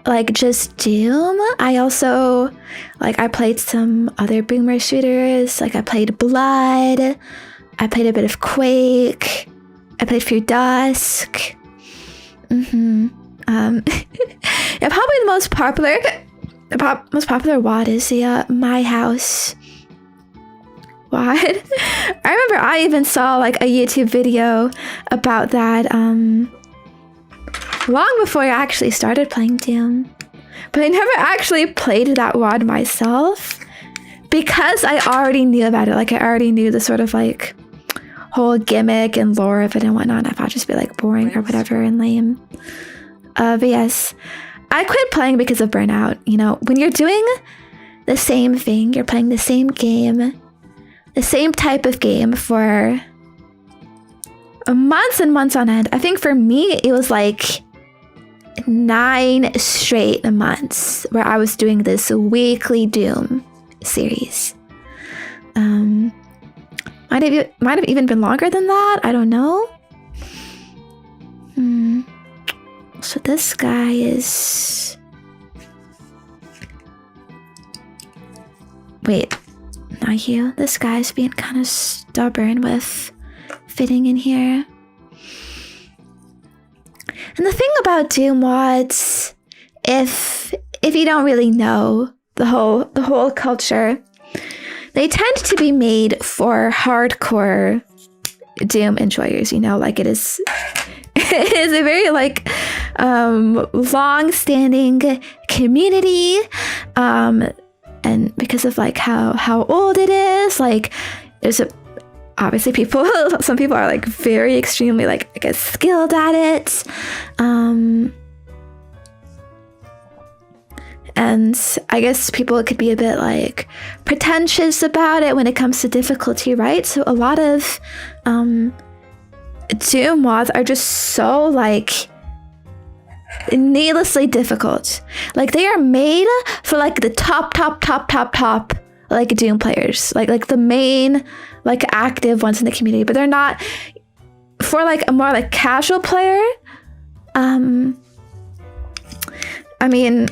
like just Doom. I also I played some other boomer shooters. Like I played Blood. I played a bit of Quake. I played through Dusk. Yeah, probably the most popular WOD is the My House WOD. I remember I even saw like a YouTube video about that long before I actually started playing Doom. But I never actually played that WOD myself because I already knew about it. Like I already knew the sort of like whole gimmick and lore of it and whatnot. And I thought it'd just be like boring or whatever and lame. But yes, I quit playing because of burnout. You know, when you're doing the same thing, you're playing the same game, the same type of game for months and months on end. I think for me, it was like 9 straight months where I was doing this weekly Doom series. Might have even been longer than that. I don't know. So this guy is... Wait, not you. This guy's being kind of stubborn with fitting in here. And the thing about Doom WODs, if you don't really know the whole culture, they tend to be made for hardcore Doom enjoyers. You know, like it is a very like long-standing community, and because of like how old it is, like there's obviously some people are like very extremely like I guess skilled at it, and I guess people could be a bit like pretentious about it when it comes to difficulty, right? So a lot of Doom mods are just so like needlessly difficult. Like they are made for like the top like Doom players, like the main like active ones in the community, but they're not for like a more like casual player. I mean,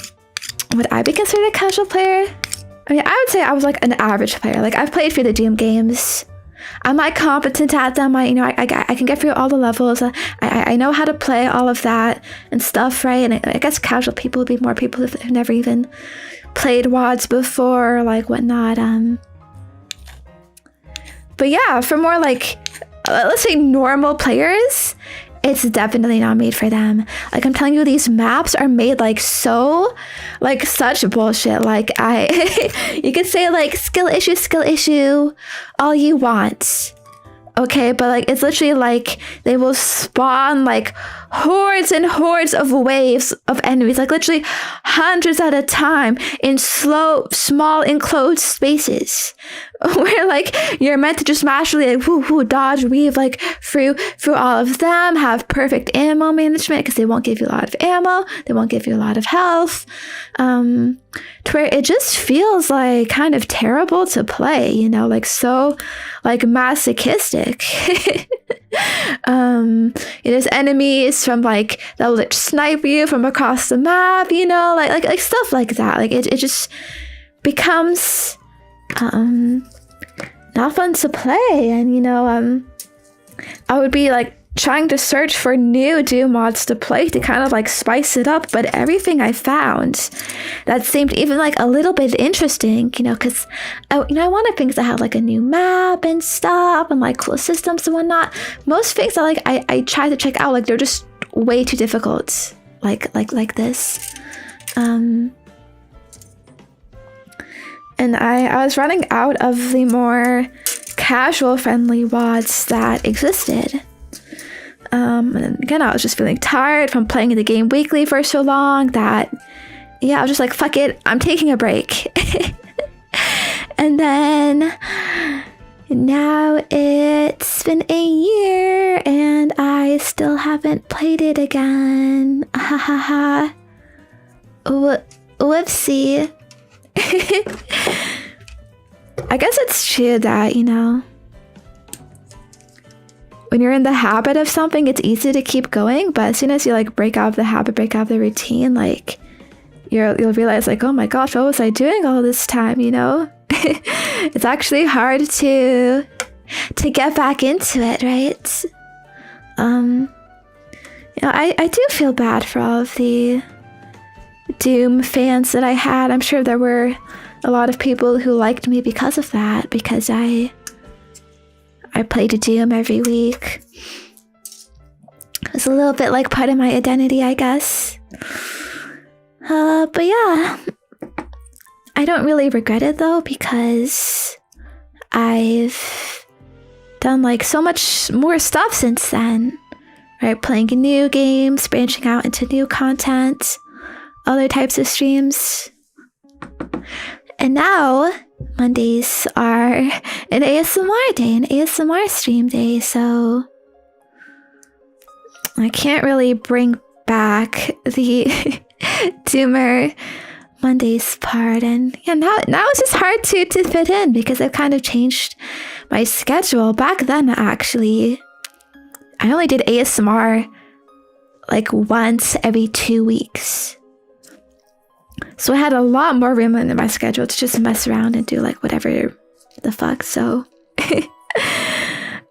would I be considered a casual player? I mean, I would say I was like an average player. Like I've played through the Doom games. I'm like competent at them. I can get through all the levels. I know how to play all of that and stuff, right? And I guess casual people would be more people who've never even played WODs before, like whatnot. But yeah, for more like, let's say normal players, it's definitely not made for them. Like, I'm telling you, these maps are made like so, like such bullshit. Like you could say like skill issue, all you want. Okay, but like it's literally like they will spawn like hordes and hordes of waves of enemies, like literally hundreds at a time in small enclosed spaces, where like you're meant to just masterly like dodge, weave like through all of them, have perfect ammo management because they won't give you a lot of ammo, they won't give you a lot of health, to where it just feels like kind of terrible to play, you know, like so like masochistic. There's enemies from like they'll like snipe you from across the map, you know, like stuff like that. Like it just becomes not fun to play. And you know, I would be like trying to search for new Doom mods to play to kind of like spice it up, but everything I found that seemed even like a little bit interesting, you know, because I wanted things that had like a new map and stuff and like cool systems and whatnot. Most things that like I tried to check out, like they're just way too difficult, like this. And I was running out of the more casual friendly WODs that existed. And again, I was just feeling tired from playing the game weekly for so long that, yeah, I was just like, fuck it, I'm taking a break. And then now it's been a year and I still haven't played it again. Ha ha ha. Whoopsie. I guess it's true that, you know, when you're in the habit of something, it's easy to keep going, but as soon as you like break out of the habit, break out of the routine, like you'll realize like, oh my gosh, what was I doing all this time, you know? It's actually hard to get back into it, right? You know, I do feel bad for all of the Doom fans that I had. I'm sure there were a lot of people who liked me because of that, because I played Doom every week. It's a little bit like part of my identity, I guess. But yeah, I don't really regret it though, because I've done like so much more stuff since then, right? Playing new games, branching out into new content, other types of streams. And now Mondays are an ASMR day, an ASMR stream day, so I can't really bring back the Doomer Mondays part. And yeah, now it's just hard to fit in because I've kind of changed my schedule. Back then, actually, I only did ASMR like once every 2 weeks. So I had a lot more room in my schedule to just mess around and do like whatever the fuck. So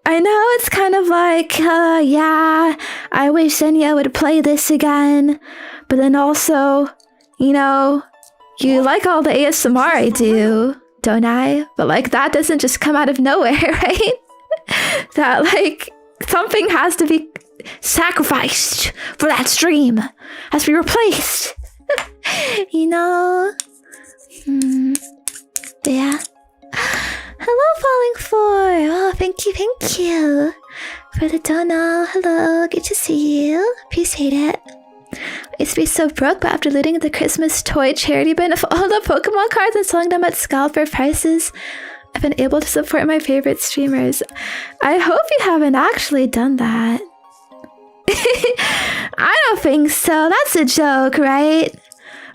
I know it's kind of like, yeah, I wish Zenya would play this again. But then also, you know, you like all the ASMR I do, don't I? But like that doesn't just come out of nowhere, right? That like something has to be sacrificed for that stream, has to be replaced. You know? Yeah. Hello, Falling 4. Oh, thank you for the dono. Hello, good to see you. Appreciate it. I used to be so broke, but after looting the Christmas toy charity bin of all the Pokemon cards and selling them at scalper prices, I've been able to support my favorite streamers. I hope you haven't actually done that. I don't think so. That's a joke, right?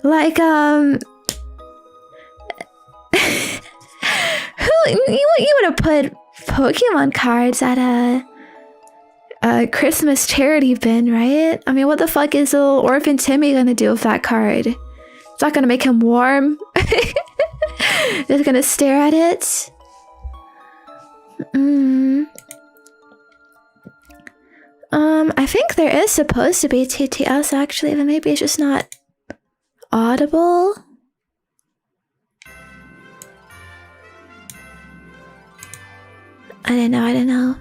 Like, who you would have put Pokemon cards at a Christmas charity bin, right? I mean, what the fuck is little orphan Timmy gonna do with that card? It's not gonna make him warm. Just gonna stare at it. I think there is supposed to be TTS actually, but maybe it's just not audible. I don't know.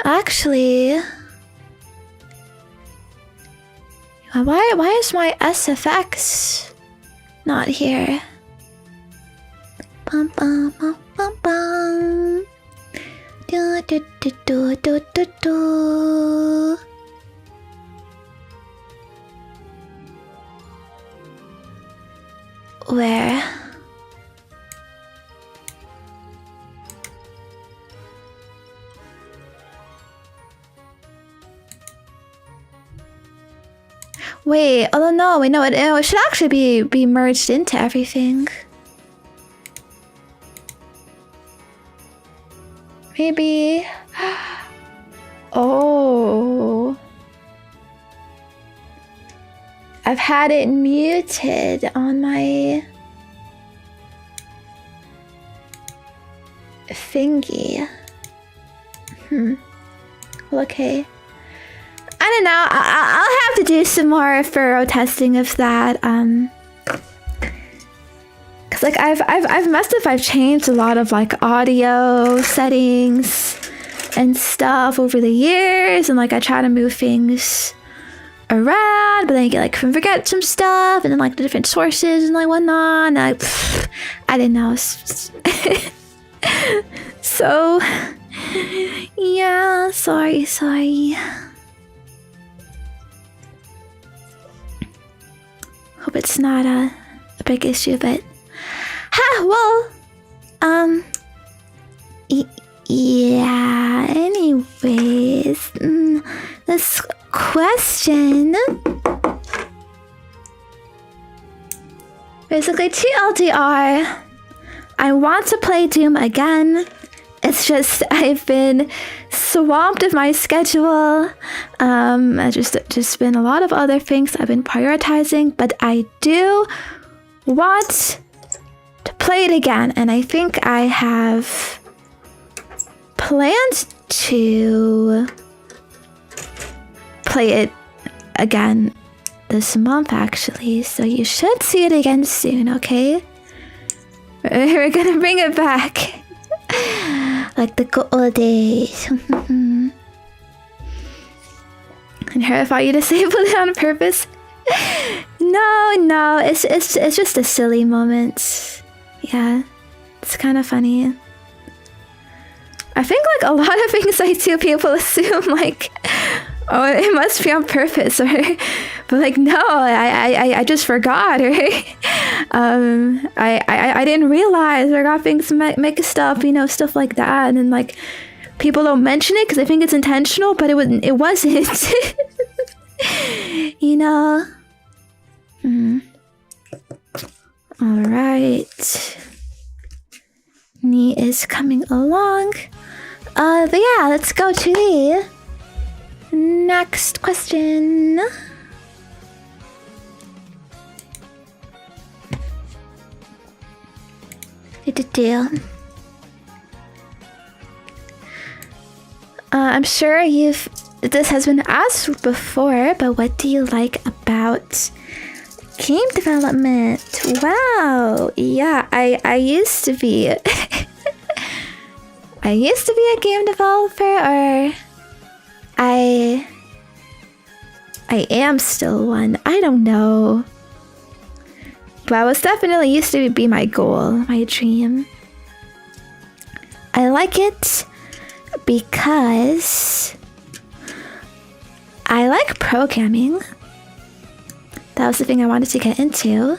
Actually, why is my SFX not here? Bum bum bum bum bum. Do do do do do do do. Where? Wait, oh no, wait, no, it should actually be merged into everything. Maybe. Oh. I've had it muted on my thingy. Well, okay. I don't know. I'll have to do some more thorough testing of that. Cause like I've messed up. I've changed a lot of like audio settings and stuff over the years, and like I try to move things around, but then you get like forget some stuff, and then like the different sources and like whatnot. And I didn't know. So yeah, sorry. Hope it's not a big issue, but yeah, anyways, this question, basically TLDR, I want to play Doom again. It's just I've been swamped with my schedule. Just been a lot of other things I've been prioritizing, but I do want to play it again, and I think I have planned to play it again this month actually, so you should see it again soon, okay? We're gonna bring it back. Like the good old days. And her, if you disabled it on purpose. No, it's just a silly moment. Yeah, it's kind of funny. I think like a lot of things I do, people assume like, oh, it must be on purpose, or but like no, I just forgot, or I didn't realize, or got things make stuff, stuff like that, and then like people don't mention it because they think it's intentional, but it wasn't. All right, Ni is coming along. But yeah, let's go to the next question. I'm sure this has been asked before, but what do you like about game development? Wow, yeah, I used to be I used to be a game developer, or I am still one. I don't know. But it was definitely used to be my goal, my dream. I like it because I like programming. That was the thing I wanted to get into.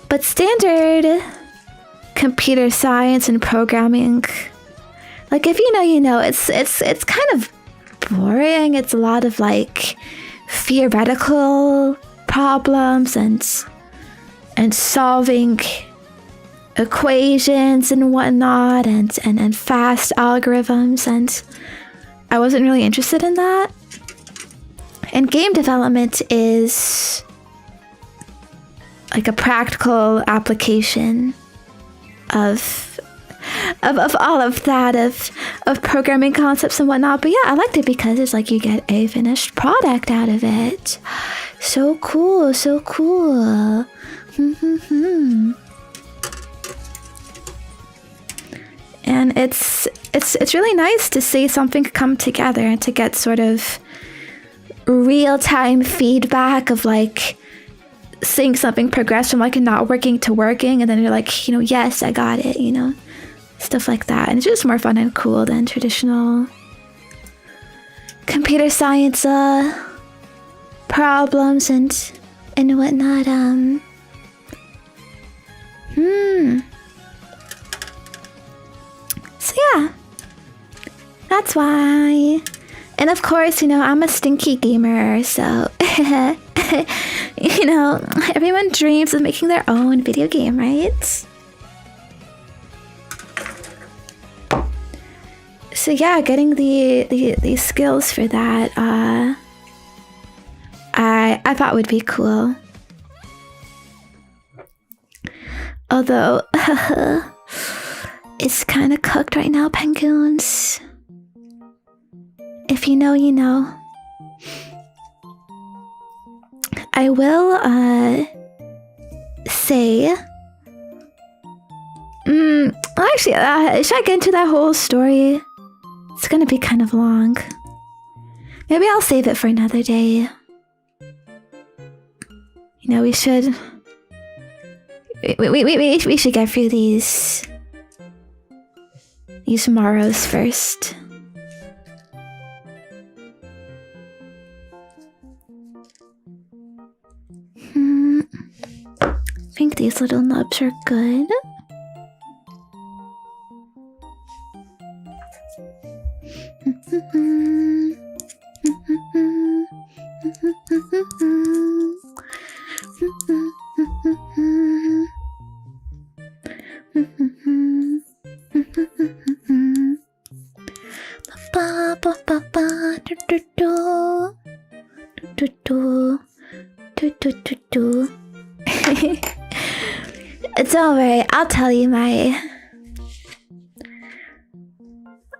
But standard computer science and programming, like if you know, it's kind of boring. It's a lot of like theoretical problems and solving equations and whatnot, and fast algorithms, and I wasn't really interested in that. And game development is like a practical application of all of that, of programming concepts and whatnot. But yeah, I liked it because it's like you get a finished product out of it. So cool. And it's really nice to see something come together and to get sort of real-time feedback of like seeing something progress from like not working to working, and then you're like, you know, yes, I got it, you know, stuff like that. And it's just more fun and cool than traditional computer science problems and whatnot. So yeah, that's why. And of course, you know, I'm a stinky gamer, so you know, everyone dreams of making their own video game, right? So yeah, getting the skills for that, I thought would be cool. Although it's kind of cooked right now, penguins. If you know, you know. I will say actually, should I get into that whole story? It's gonna be kind of long. Maybe I'll save it for another day. You know, we should we should get through these maros first. I think these little nubs are good. It's alright, I'll tell you my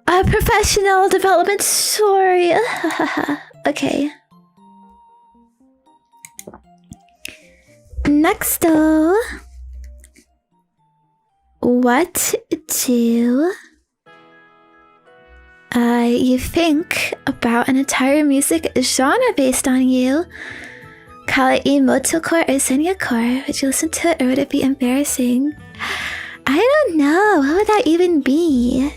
professional development story. Okay. Next though, what do you think about an entire music genre based on you? Call it emotocore or Zenya-core. Would you listen to it or would it be embarrassing? I don't know. What would that even be?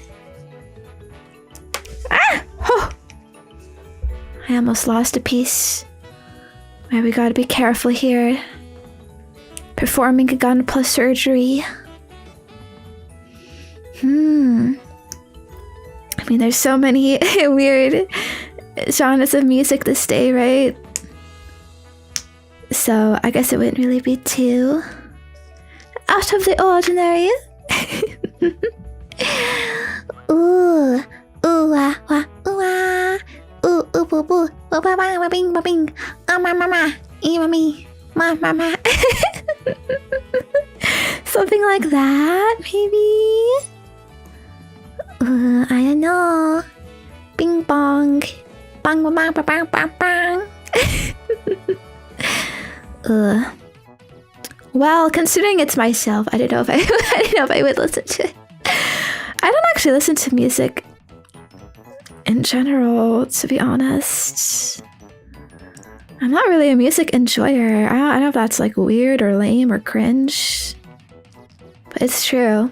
Ah! Oh! I almost lost a piece. Well, we gotta be careful here. Performing a Gunpla surgery. I mean, there's so many weird genres of music this day, right? So I guess it wouldn't really be too out of the ordinary. Ooh, ooh, wah, wah, ooh, wah. Ooh, ooh, boo, boo, boo, ba, ba, ba, bing, ba, bing. Ma, ma, ma, me, ma, ma, ma. Something like that, maybe. I don't know. Bing bong, bang, bang, bang, bang, bang, bang. Well, considering it's myself, I don't know if I would listen to it. I don't actually listen to music in general, to be honest. I'm not really a music enjoyer. I don't know if that's like weird or lame or cringe, but it's true.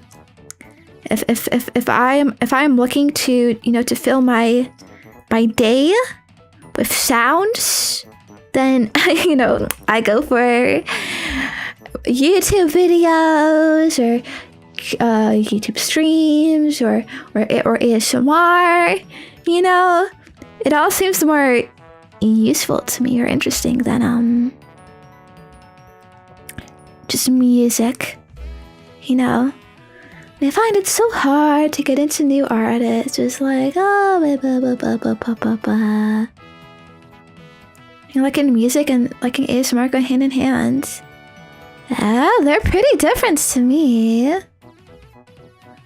If I'm looking to, you know, to fill my day with sounds, then you know, I go for YouTube videos or YouTube streams or ASMR. You know, it all seems more useful to me or interesting than just music. You know, I find it so hard to get into new artists. Just like You know, like in music and like in ASMR go hand in hand. Yeah, they're pretty different to me.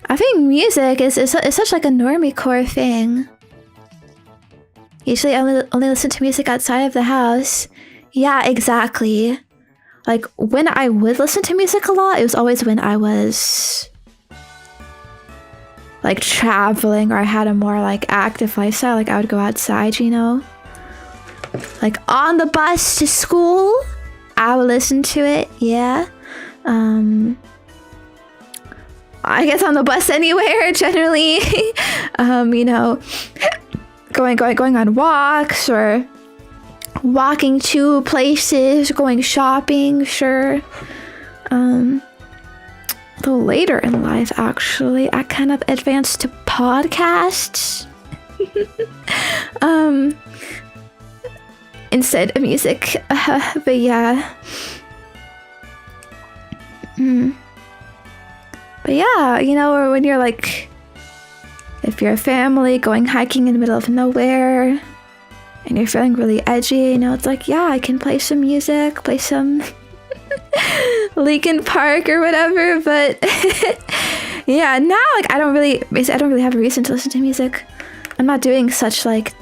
I think music is such like a normie core thing. Usually I only listen to music outside of the house. Yeah, exactly. like when I would listen to music a lot, it was always when I was like traveling or I had a more like active lifestyle. Like I would go outside, you know, like on the bus to school, I would listen to it. Yeah. I guess on the bus anywhere generally. You know, going on walks or walking to places, going shopping, sure. A little later in life, actually, I kind of advanced to podcasts. Instead of music. But yeah. But yeah, you know, or when you're like, if you're a family going hiking in the middle of nowhere and you're feeling really edgy, you know, it's like, yeah, I can play some music, play some Linkin Park or whatever. But yeah, now like I don't really have a reason to listen to music. I'm not doing such like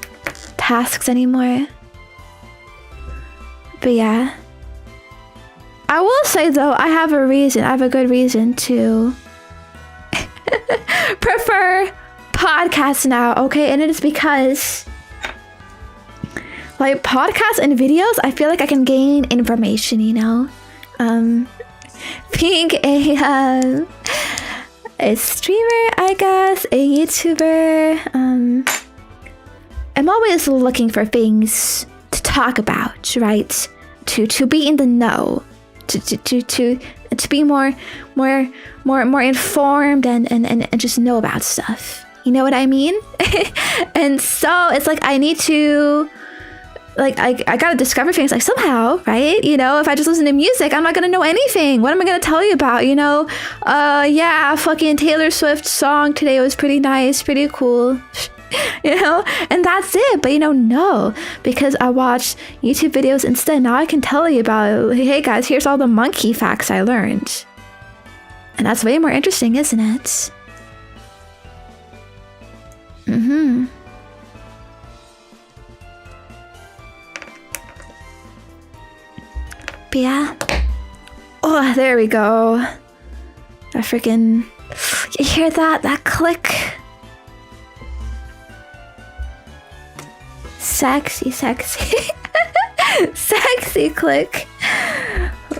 tasks anymore. But yeah, I will say though, I have a good reason to prefer podcasts now, okay? And it is because like podcasts and videos, I feel like I can gain information, you know? Being a streamer, I guess, a YouTuber, I'm always looking for things to talk about, right? To be in the know, to be more informed and just know about stuff. You know what I mean? And so it's like I need to, like, I gotta discover things like somehow, right? You know, if I just listen to music, I'm not gonna know anything. What am I gonna tell you about? You know, yeah, fucking Taylor Swift song today was pretty nice, pretty cool. You know, and that's it. But you know, no, because I watched YouTube videos instead. Now I can tell you about, hey guys, here's all the monkey facts I learned. And that's way more interesting, isn't it? But yeah. Oh, there we go. That freaking, you hear that? That click? Sexy. Sexy click.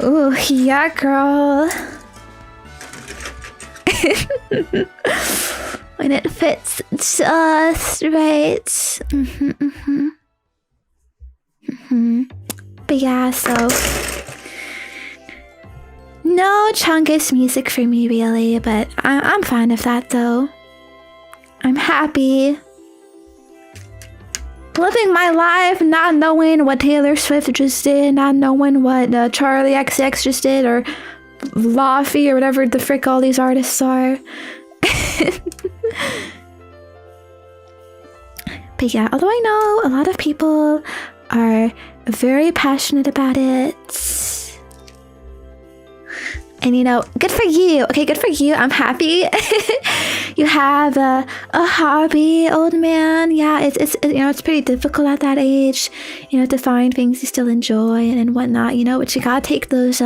Ooh, yeah, girl. When it fits just right. But yeah, so no Chungus music for me really, but I'm fine with that though. I'm happy living my life, not knowing what Taylor Swift just did, not knowing what Charlie XX just did, or Laffy, or whatever the frick all these artists are. But yeah, although I know a lot of people are very passionate about it. And you know, good for you. Okay, good for you. I'm happy. You have a hobby, old man. Yeah, it's you know, it's pretty difficult at that age, you know, to find things you still enjoy and whatnot, you know, but you gotta take those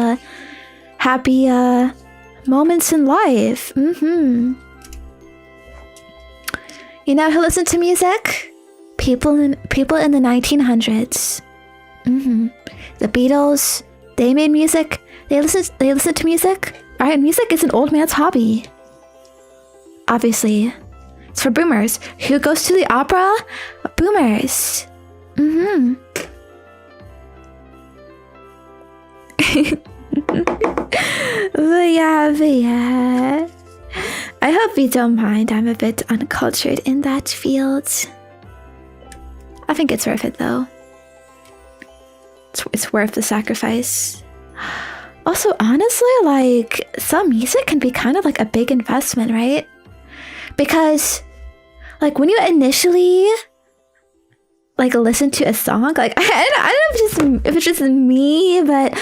happy moments in life. You know who listened to music? People in the 1900s. The Beatles, they made music. They listen to music. Alright, music is an old man's hobby. Obviously. It's for boomers. Who goes to the opera? Boomers. But yeah. I hope you don't mind. I'm a bit uncultured in that field. I think it's worth it though. It's worth the sacrifice. Also, honestly, like, some music can be kind of like a big investment, right? Because, like, when you initially, like, listen to a song, like, I don't know if it's just me, but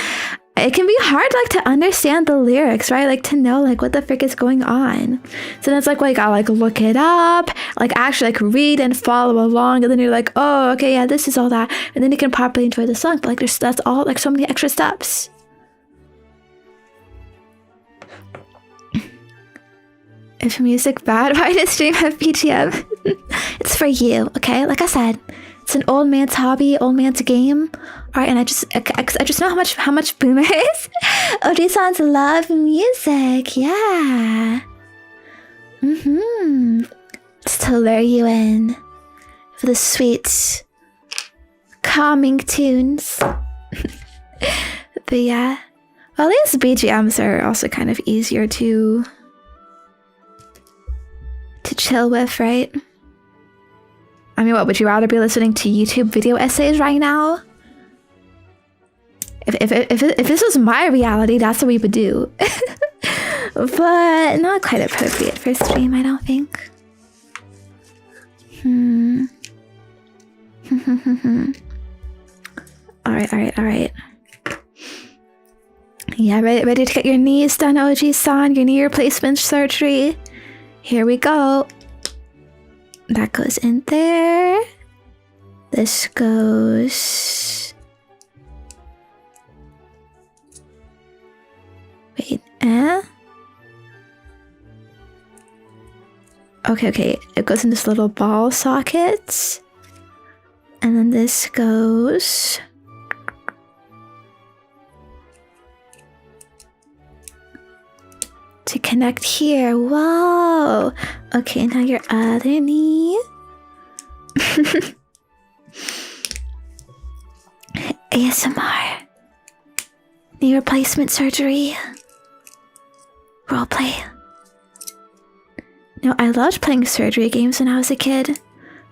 it can be hard, like, to understand the lyrics, right? Like, to know, like, what the frick is going on. So then it's like, I like look it up, like, actually, like, read and follow along, and then you're like, oh, okay, yeah, this is all that, and then you can properly enjoy the song. But, like, that's all, like, so many extra steps. If music bad, why does stream have BGM? It's for you, okay? Like I said, it's an old man's hobby, old man's game. All right, and I just know how much boomers OG-sans love music. Yeah. Just to lure you in for the sweet, calming tunes. But yeah, well, at least BGMs are also kind of easier to chill with, right? I mean, what would you rather be listening to YouTube video essays right now? If this was my reality, that's what we would do. But not quite appropriate for stream, I don't think. All right. Yeah, ready to get your knees done, OG-san, your knee replacement surgery. Here we go. That goes in there. This goes... Wait, Okay. It goes in this little ball socket. And then this goes... to connect here. Whoa! Okay, now your other knee. ASMR. Knee replacement surgery. Roleplay. No, I loved playing surgery games when I was a kid.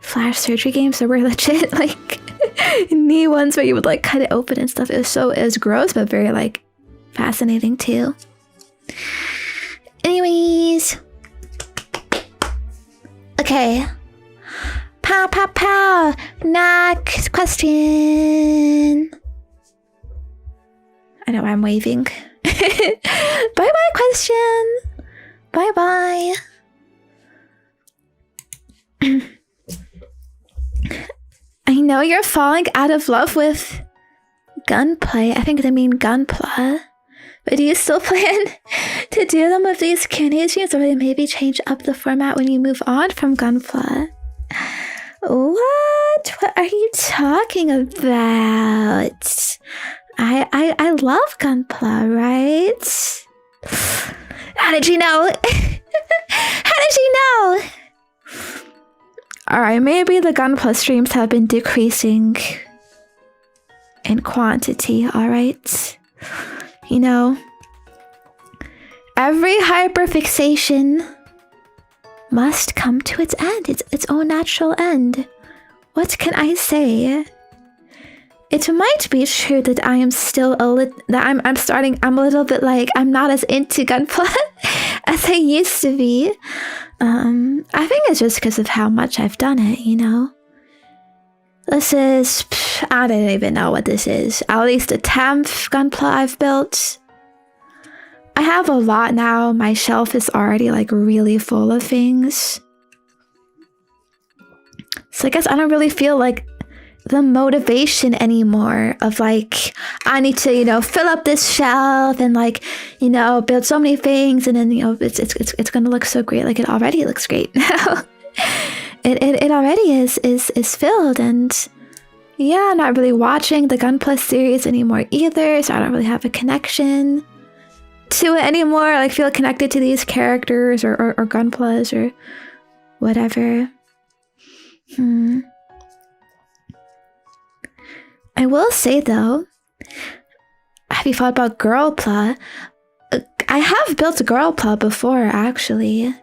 Flash surgery games that were legit, like, knee ones where you would, like, cut it open and stuff. It was gross, but very, like, fascinating, too. Anyways. Okay. Pow. Next question. I know I'm waving. Bye-bye, question. Bye-bye. I know you're falling out of love with Gunplay. I think they mean Gunpla. But do you still plan to do them with these Q&A streams, or maybe change up the format when you move on from Gunpla? What? What are you talking about? I love Gunpla, right? How did you know? How did you know? Alright, maybe the Gunpla streams have been decreasing in quantity, alright? You know, every hyperfixation must come to its end, its own natural end. What can I say? It might be true that I am still I'm a little bit like, I'm not as into Gunpla as I used to be. I think it's just because of how much I've done it, you know? This is, I don't even know what this is. At least the 10th Gunpla I've built. I have a lot now. My shelf is already like really full of things. So I guess I don't really feel like the motivation anymore of like, I need to, you know, fill up this shelf and like, you know, build so many things, and then, you know, it's gonna look so great. Like, it already looks great now. It already is filled, and yeah, I'm not really watching the Gunpla series anymore either, so I don't really have a connection to it anymore. Like, feel connected to these characters or Gunplas or whatever. I will say though, have you thought about Girlpla? I have built Girlpla before, actually.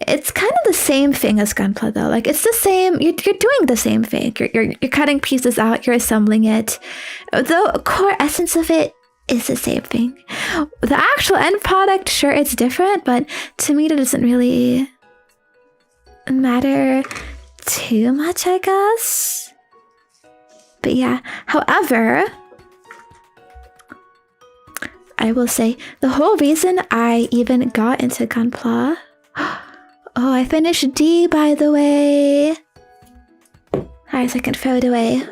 It's kind of the same thing as Gunpla though. Like, it's the same, you're doing the same thing. You're cutting pieces out, you're assembling it. The core essence of it is the same thing. The actual end product, sure, it's different, but to me it doesn't really matter too much, I guess. But yeah, however, I will say the whole reason I even got into Gunpla. Oh, I finished D, by the way. Alright, so I can throw it away.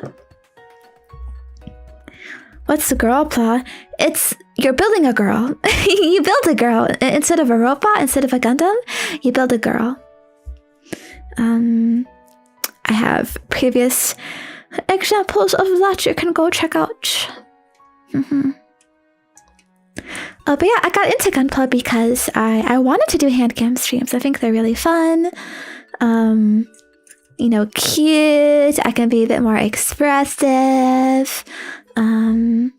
What's the Girlpla? It's, you're building a girl. You build a girl. Instead of a robot, instead of a Gundam, you build a girl. I have previous examples of that you can go check out. But yeah, I got into Gunpla because I wanted to do handcam streams. I think they're really fun. You know, cute. I can be a bit more expressive. I'm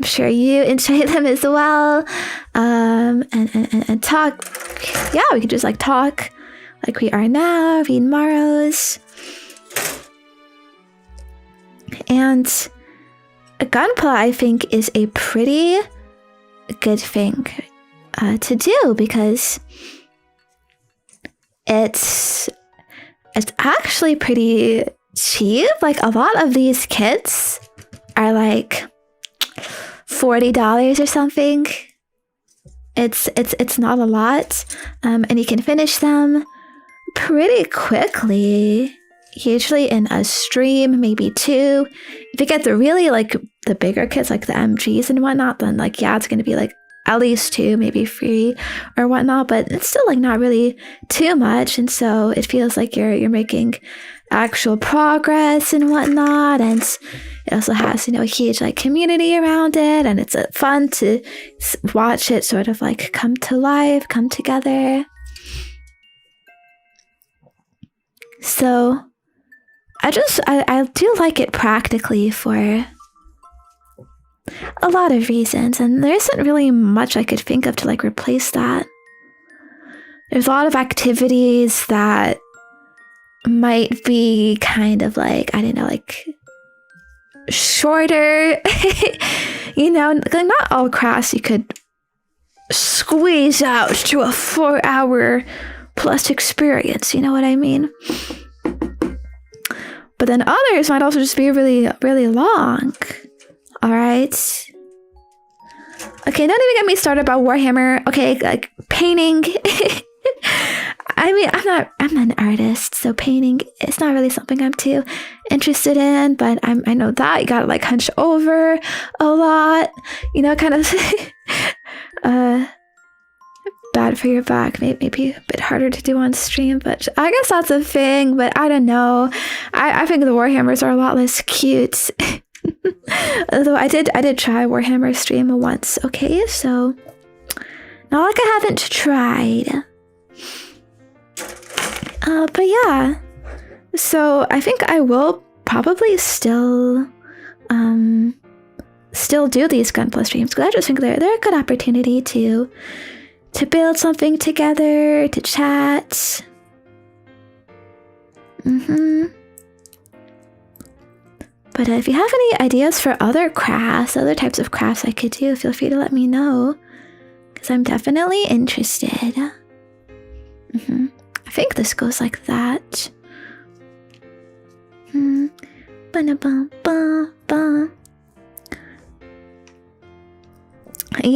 sure you enjoy them as well. And talk. Yeah, we can just like talk like we are now, read maros. And Gunpla, I think, is a pretty good thing to do because it's actually pretty cheap. Like a lot of these kits are like $40 or something. It's not a lot, and you can finish them pretty quickly. Usually in a stream, maybe 2. If you get the really like the bigger kits, like the MGs and whatnot, then like yeah, it's gonna be like at least 2, maybe 3 or whatnot. But it's still like not really too much, and so it feels like you're making actual progress and whatnot. And it also has, you know, a huge like community around it, and it's fun to watch it sort of like come to life, come together. So I do like it practically for a lot of reasons, and there isn't really much I could think of to like replace that. There's a lot of activities that might be kind of like, I don't know, like shorter. You know, like not all crafts you could squeeze out to a 4-hour plus experience, you know what I mean? But then others might also just be really, really long. All right. Okay, don't even get me started about Warhammer. Okay, like painting. I mean, I'm not an artist, so painting is not really something I'm too interested in. But I know that you gotta like hunch over a lot. You know, kind of bad for your back, maybe a bit harder to do on stream, but I guess that's a thing. But I don't know. I think the Warhammers are a lot less cute. Although I did try Warhammer stream once. Okay, so not like I haven't tried. But yeah, so I think I will probably still do these Gunpla streams because I just think they're a good opportunity to build something together, to chat. But if you have any ideas for other crafts, other types of crafts I could do, feel free to let me know, because I'm definitely interested. I think this goes like that. You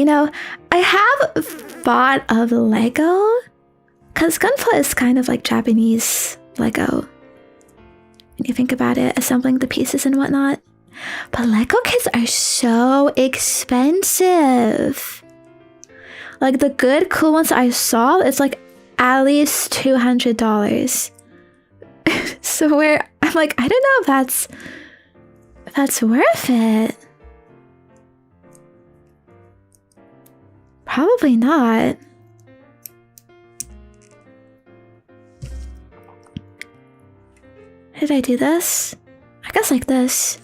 know, I have thought of Lego, because Gunpla is kind of like Japanese Lego. When you think about it, assembling the pieces and whatnot. But Lego kits are so expensive. Like the good, cool ones I saw, it's like at least $200. So where I'm like, I don't know if that's worth it. Probably not. How did I do this? I guess like this.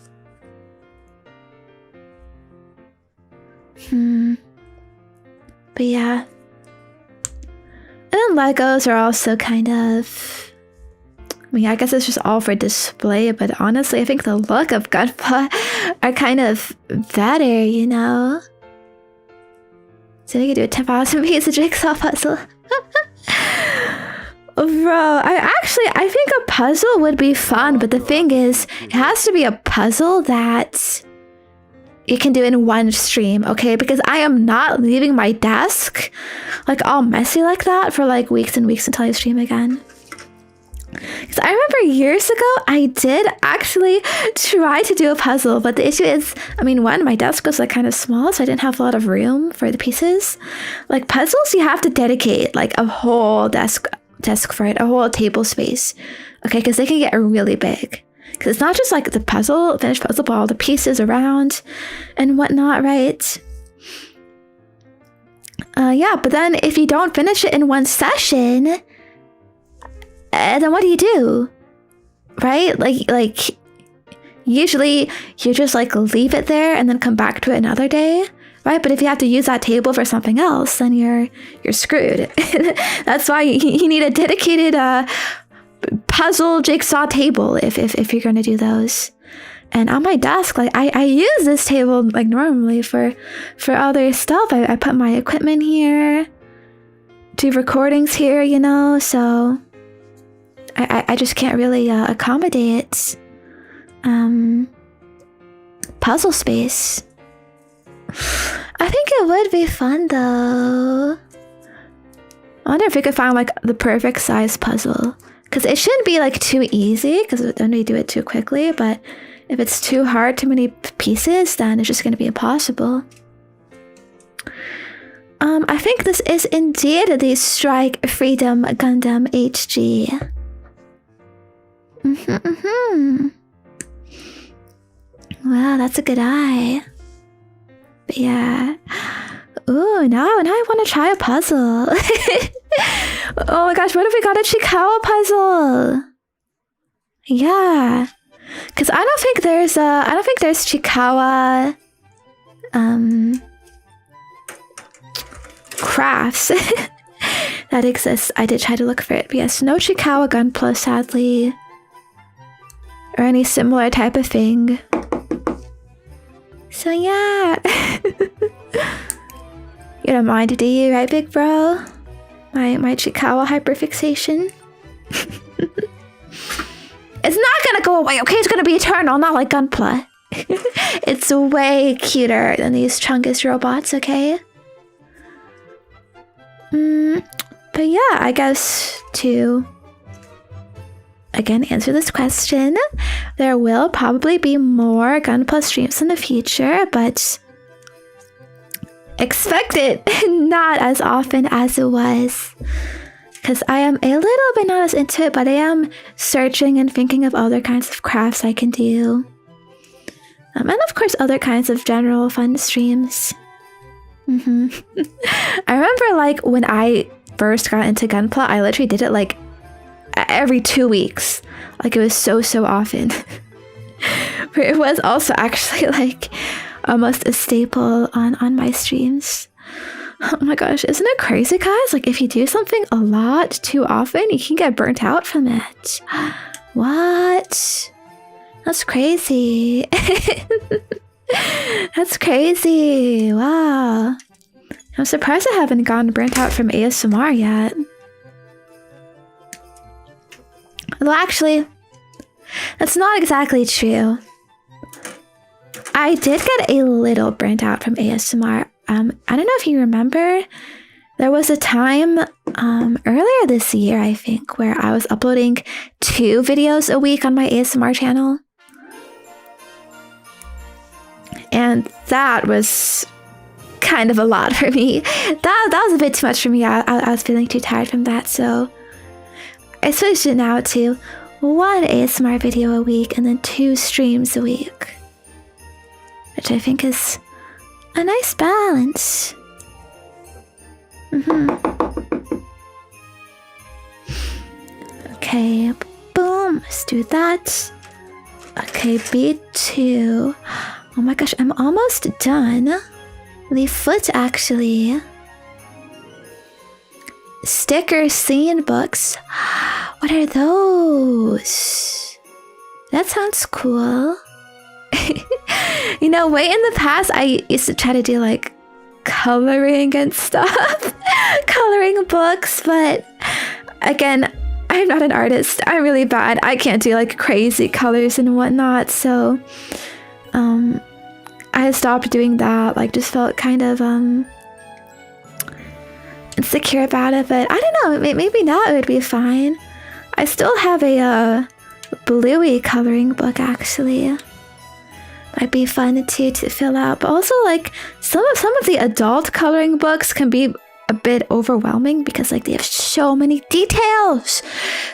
But yeah. And then Legos are also kind of... I mean, I guess it's just all for display, but honestly, I think the look of Gunpla are kind of better, you know? So we could do a 10,000 piece of jigsaw puzzle. Bro, I think a puzzle would be fun, but the thing is, it has to be a puzzle that you can do in one stream, okay? Because I am not leaving my desk like all messy like that for like weeks and weeks until I stream again. Because I remember years ago, I did actually try to do a puzzle, but the issue is, I mean, one, my desk was like kind of small, so I didn't have a lot of room for the pieces. Like puzzles, you have to dedicate like a whole desk for it, a whole table space. Okay, because they can get really big. Because it's not just like the finished puzzle, but all the pieces around and whatnot, right? Yeah, but then if you don't finish it in one session, then what do you do? Right? Like usually you just like leave it there and then come back to it another day, right? But if you have to use that table for something else, then you're screwed. That's why you need a dedicated puzzle jigsaw table if you're gonna do those. And on my desk, like I use this table like normally for other stuff. I put my equipment here, do recordings here, you know, so I just can't really accommodate puzzle space. I think it would be fun though. I wonder if we could find like the perfect size puzzle. Because it shouldn't be like too easy, because then we do it too quickly, but if it's too hard, too many pieces, then it's just going to be impossible. I think this is indeed the Strike Freedom Gundam HG. Wow, that's a good eye. But yeah. Ooh, now I want to try a puzzle. Oh my gosh, what if we got a Chiikawa puzzle? Yeah. Because I don't think there's Chiikawa crafts that exists. I did try to look for it, but yes, no Chiikawa Gunpla, sadly. Or any similar type of thing. So yeah. You don't mind, do you, right, big bro? My Chiikawa hyperfixation. It's not gonna go away, okay? It's gonna be eternal, not like Gunpla. It's way cuter than these Chungus robots, okay? But yeah, I guess to again answer this question, there will probably be more Gunpla streams in the future, but expect it not as often as it was. Because I am a little bit not as into it, but I am searching and thinking of other kinds of crafts I can do. And of course other kinds of general fun streams. I remember like when I first got into Gunpla, I literally did it like every 2 weeks. Like it was so often. But it was also actually like almost a staple on my streams. Oh my gosh, isn't it crazy, guys? Like if you do something a lot too often, you can get burnt out from it. What? That's crazy. That's crazy. Wow. I'm surprised I haven't gotten burnt out from ASMR yet. Well, actually, that's not exactly true. I did get a little burnt out from ASMR. I don't know if you remember, there was a time earlier this year, I think, where I was uploading 2 videos a week on my ASMR channel. And that was kind of a lot for me. That was a bit too much for me. I was feeling too tired from that, so I switched it now to 1 ASMR video a week and then 2 streams a week, which I think is a nice balance. Okay, boom, let's do that. Okay, B2. Oh my gosh, I'm almost done. The foot, actually. Sticker scene books. What are those? That sounds cool. You know, way in the past, I used to try to do like coloring and stuff. Coloring books, but again, I'm not an artist. I'm really bad. I can't do like crazy colors and whatnot, so I stopped doing that. Like, just felt kind of insecure about it, but I don't know, maybe now it would be fine. I still have a bluey coloring book actually. Might be fun to fill out, but also like some of the adult coloring books can be a bit overwhelming because like they have so many details,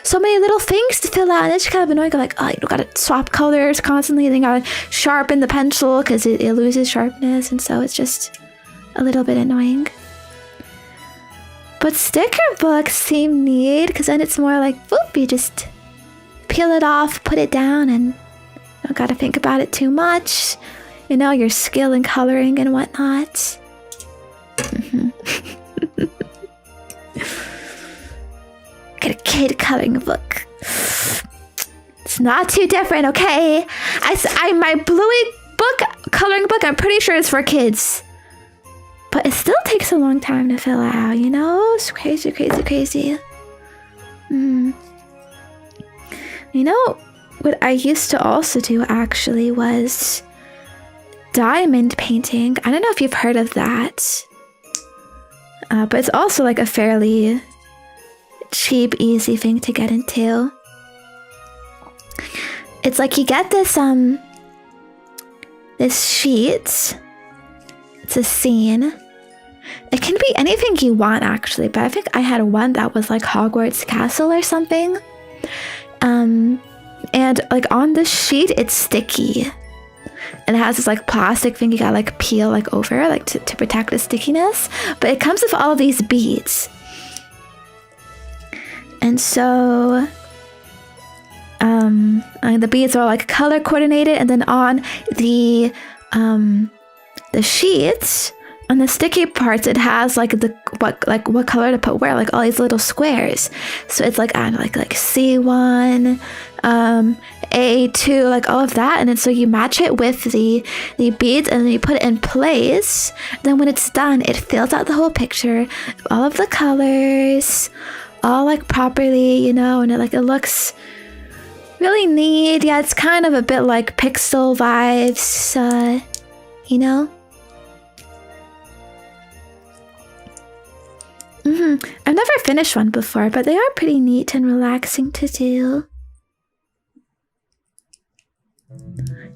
so many little things to fill out, and it's kind of annoying. Like, oh, you gotta swap colors constantly, then gotta sharpen the pencil because it loses sharpness, and so it's just a little bit annoying. But sticker books seem neat because then it's more like, whoop, you just peel it off, put it down, and don't gotta think about it too much. You know, your skill in coloring and whatnot. Get a kid coloring book. It's not too different, okay? My bluey book, coloring book, I'm pretty sure it's for kids. But it still takes a long time to fill out, you know? It's crazy, crazy, crazy. You know, what I used to also do actually was diamond painting. I don't know if you've heard of that. But it's also like a fairly cheap, easy thing to get into. It's like you get this sheet. It's a scene. It can be anything you want actually, but I think I had one that was like Hogwarts Castle or something. And like on the sheet, it's sticky. And it has this like plastic thing you gotta like peel like over like to protect the stickiness. But it comes with all these beads. And so the beads are like color coordinated, and then on the sheets, on the sticky parts, it has like what color to put where, like all these little squares. So it's like like C1, A2, like all of that, and then so you match it with the beads, and then you put it in place. Then when it's done, it fills out the whole picture, all of the colors, all like properly, you know, and it looks really neat. Yeah, it's kind of a bit like pixel vibes, you know. I've never finished one before, but they are pretty neat and relaxing to do.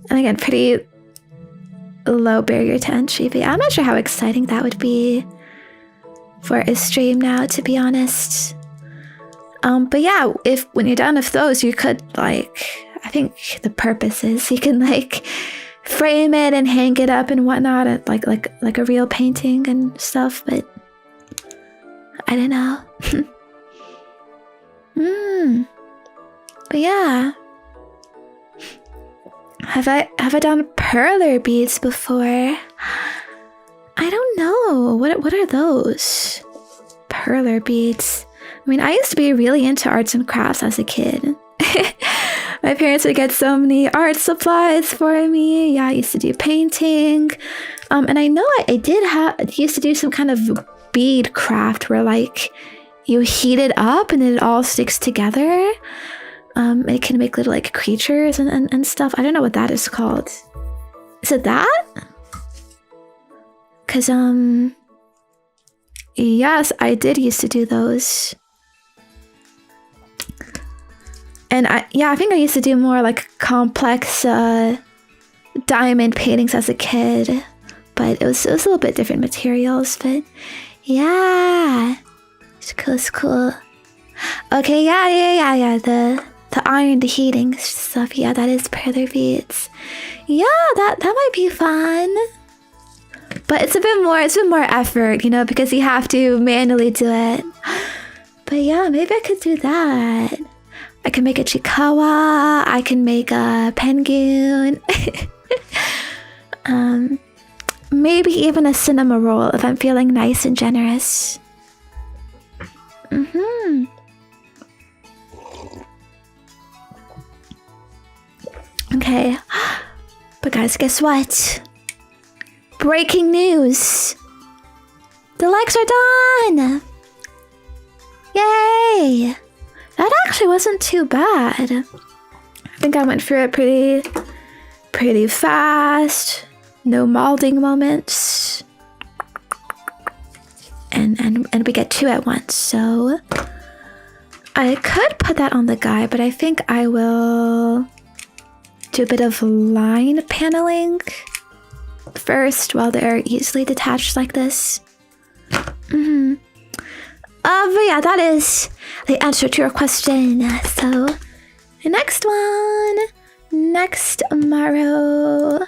And again, pretty low barrier to entry, but I'm not sure how exciting that would be for a stream now, to be honest. But yeah, when you're done with those, you could like, I think the purpose is you can like frame it and hang it up and whatnot, at like a real painting and stuff, but I don't know. But yeah. Have I done perler beads before? I don't know. What are those? Perler beads. I mean, I used to be really into arts and crafts as a kid. My parents would get so many art supplies for me. Yeah, I used to do painting. And I know I used to do some kind of bead craft where like you heat it up and then it all sticks together. It can make little like creatures and stuff. I don't know what that is called. Is it that? Cause yes, I did used to do those. And I think I used to do more like complex diamond paintings as a kid, but it was a little bit different materials. But yeah, it's cool. Okay, yeah. The iron, the heating stuff. Yeah, that is perler beads. Yeah, that might be fun. But it's a bit more effort, you know, because you have to manually do it. But yeah, maybe I could do that. I can make a Chiikawa. I can make a penguin. Maybe even a Cinnamoroll if I'm feeling nice and generous. Okay. But guys, guess what? Breaking news! The likes are done! Yay! That actually wasn't too bad. I think I went through it pretty fast. No molding moments. And we get two at once, so I could put that on the guy, but I think I will do a bit of line paneling first while they're easily detached like this. But yeah, that is the answer to your question. So, the next one. Next Maro.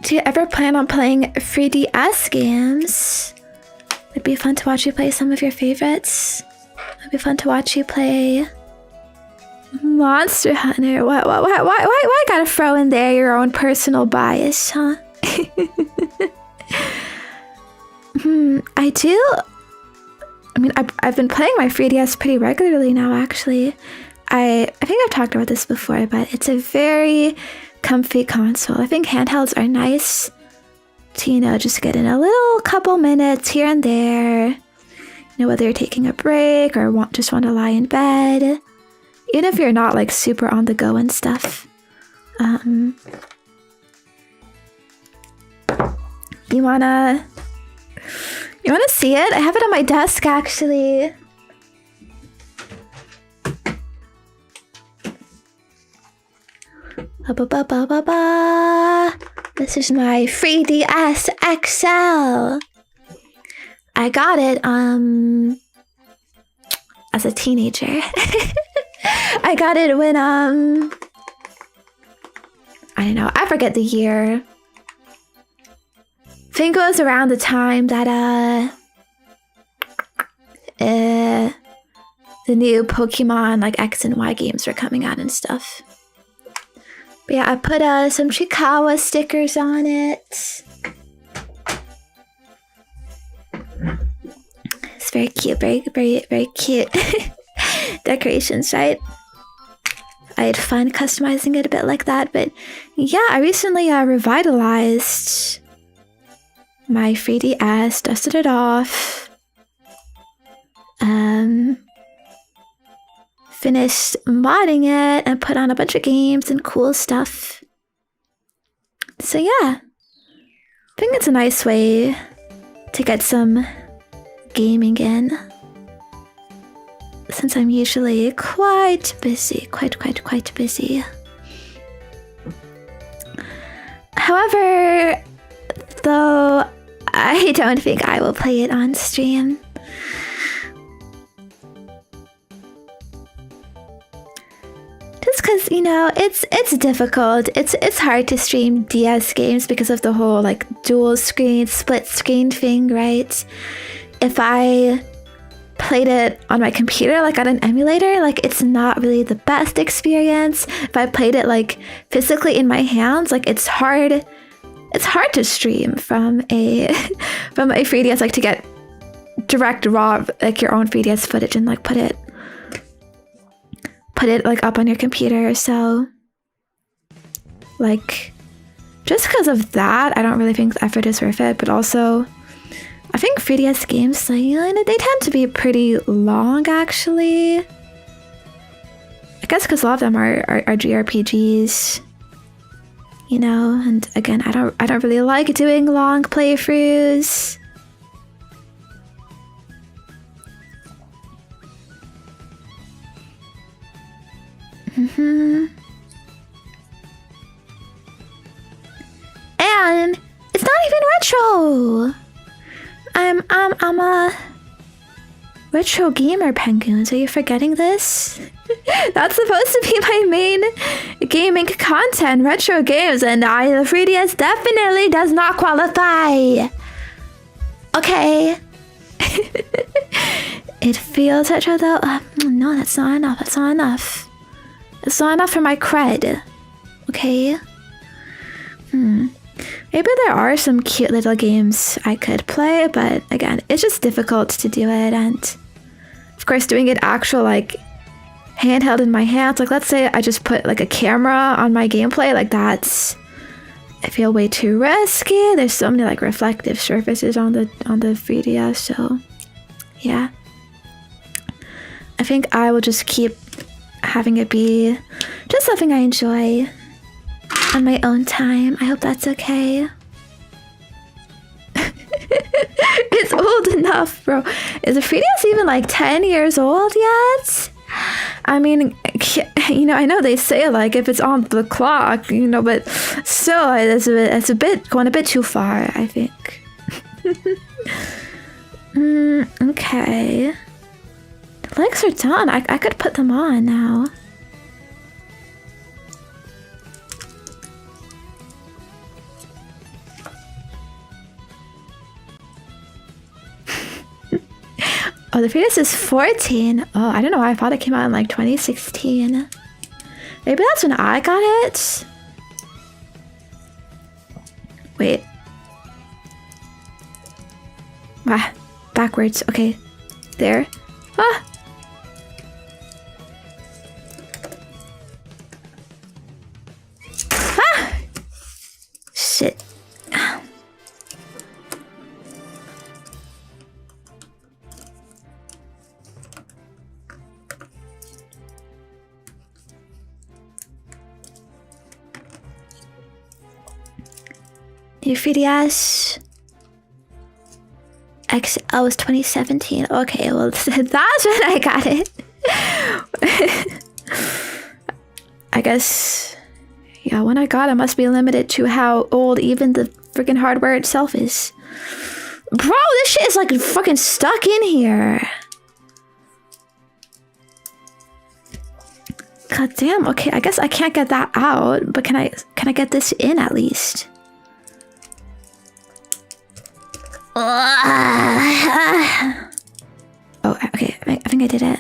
Do you ever plan on playing 3DS games? It'd be fun to watch you play some of your favorites. It'd be fun to watch you play Monster Hunter. Why gotta throw in there your own personal bias, huh? I do. I mean, I've been playing my 3DS pretty regularly now, actually. I think I've talked about this before, but it's a very comfy console. I think handhelds are nice to, you know, just get in a little couple minutes here and there. You know, whether you're taking a break or just want to lie in bed. Even if you're not, like, super on the go and stuff. You wanna see it? I have it on my desk, actually. This is my 3DS XL. I got it as a teenager. I got it when I don't know, I forget the year. I think it was around the time that the new Pokemon like X and Y games were coming out and stuff. But yeah, I put some Chiikawa stickers on it. It's very cute, very cute decorations, right? I had fun customizing it a bit like that, but yeah, I recently revitalized my 3DS, dusted it off, finished modding it, and put on a bunch of games and cool stuff. So yeah, I think it's a nice way to get some gaming in, since I'm usually quite busy, quite busy. However, though, I don't think I will play it on stream. Just because, you know, it's difficult. It's hard to stream DS games because of the whole like dual screen, split screen thing, right? If I played it on my computer, like on an emulator, like it's not really the best experience. If I played it like physically in my hands, like it's hard to stream from a 3DS, like to get direct raw, like your own 3DS footage and like put it like up on your computer. So like just because of that, I don't really think the effort is worth it. But also I think 3DS games, like, you know, they tend to be pretty long, actually. I guess because a lot of them are JRPGs, you know. And again, I don't really like doing long playthroughs. And it's not even retro. I'm a retro gamer, Penguins. Are you forgetting this? That's supposed to be my main gaming content, retro games, and the 3DS definitely does not qualify. Okay. It feels retro though. No, that's not enough. That's not enough. It's not enough for my cred. Okay. Maybe there are some cute little games I could play, but again, it's just difficult to do it. And of course, doing it actual like handheld in my hands, like let's say I just put like a camera on my gameplay, like I feel way too risky. There's so many like reflective surfaces on the 3DS, so yeah. I think I will just keep having it be just something I enjoy on my own time. I hope that's okay. It it's old enough, bro. Is the 3DS even like 10 years old yet? I mean, you know, I know they say like if it's on the clock, you know, but still, it's a bit going a bit too far, I think. Okay. The legs are done. I could put them on now. Oh, the 3DS is 14. Oh, I don't know why I thought it came out in like 2016. Maybe that's when I got it? Wait. Ah, backwards. Okay. There. Ah! Ah! Shit. New 3DS XL was 2017. Okay, well, that's when I got it. I guess, yeah, when I got it must be limited to how old even the freaking hardware itself is. Bro, this shit is like fucking stuck in here. God damn. Okay, I guess I can't get that out, but can I get this in at least? Oh, okay. I think I did it.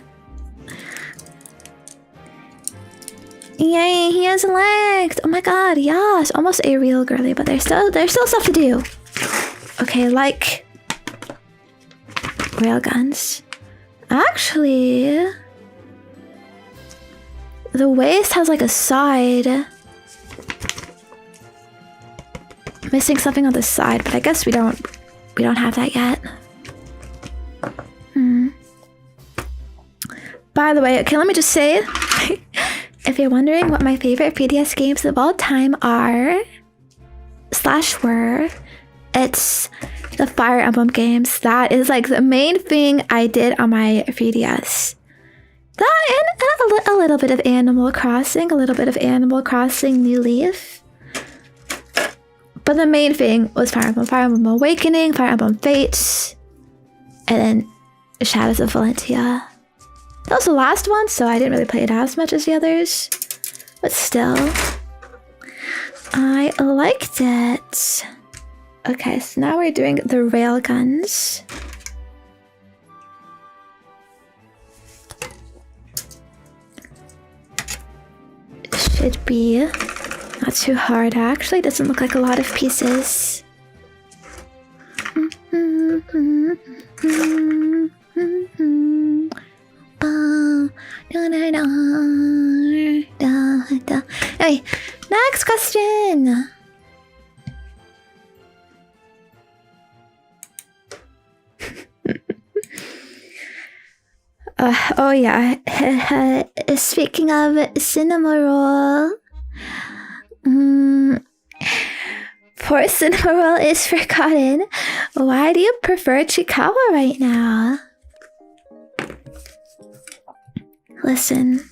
Yay, he has legs. Oh my god, yes. Almost a real girly, but there's still stuff to do. Okay, like railguns. Actually, the waist has like a side. Missing something on the side, but I guess we don't have that yet. By the way, okay, let me just say, if you're wondering what my favorite 3DS games of all time are, / were, it's the Fire Emblem games. That is like the main thing I did on my 3DS. That and a little bit of Animal Crossing, New Leaf. But the main thing was Fire Emblem Awakening, Fire Emblem Fates, and then Shadows of Valentia. That was the last one, so I didn't really play it as much as the others. But still, I liked it. Okay, so now we're doing the railguns. Should be not too hard, actually. Doesn't look like a lot of pieces. Anyway, next question. Oh yeah. Speaking of Cinnamoroll, poor Cinnamoroll is forgotten. Why do you prefer Chiikawa right now? Listen,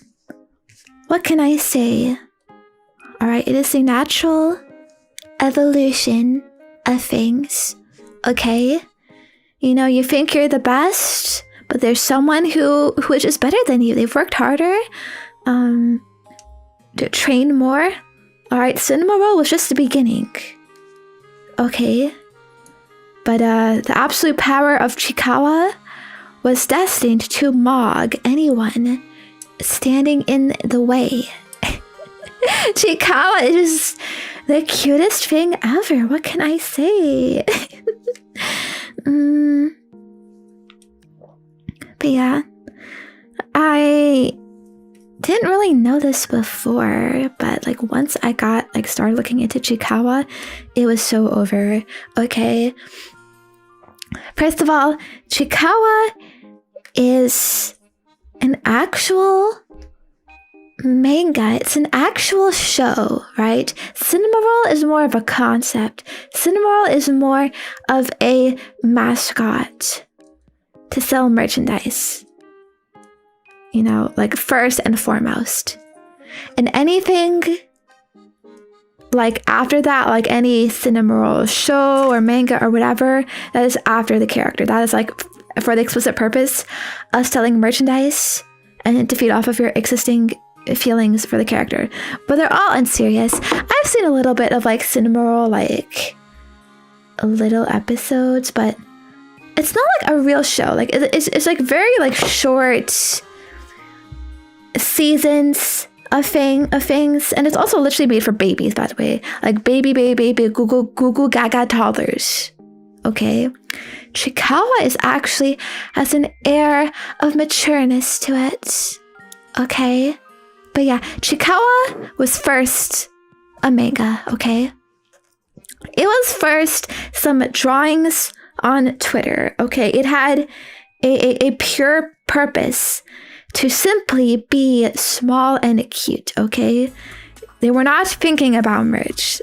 what can I say? Alright, it is the natural evolution of things, okay? You know, you think you're the best, but there's someone who is just better than you. They've worked harder, to train more. Alright, Cinnamoroll was just the beginning. Okay? But the absolute power of Chiikawa was destined to mog anyone standing in the way. Chiikawa is just the cutest thing ever. What can I say? But yeah, I didn't really know this before, but like once I got started looking into Chiikawa, it was so over. Okay, first of all, Chiikawa is an actual manga. It's an actual show, right? Cinnamoroll is more of a concept. Cinnamoroll is more of a mascot to sell merchandise. You know, like first and foremost. And anything like after that, like any Cinnamoroll show or manga or whatever, that is after the character. That is like for the explicit purpose of selling merchandise and to feed off of your existing feelings for the character. But they're all unserious. I've seen a little bit of like Cinnamoroll, like little episodes, but it's not like a real show. Like it's like very like short seasons of things, and it's also literally made for babies, by the way, like baby Google Gaga toddlers. Okay, Chiikawa is actually has an air of matureness to it. Okay, but yeah, Chiikawa was first a manga. Okay, it was first some drawings on Twitter. Okay, it had a pure purpose to simply be small and cute, okay? They were not thinking about merch.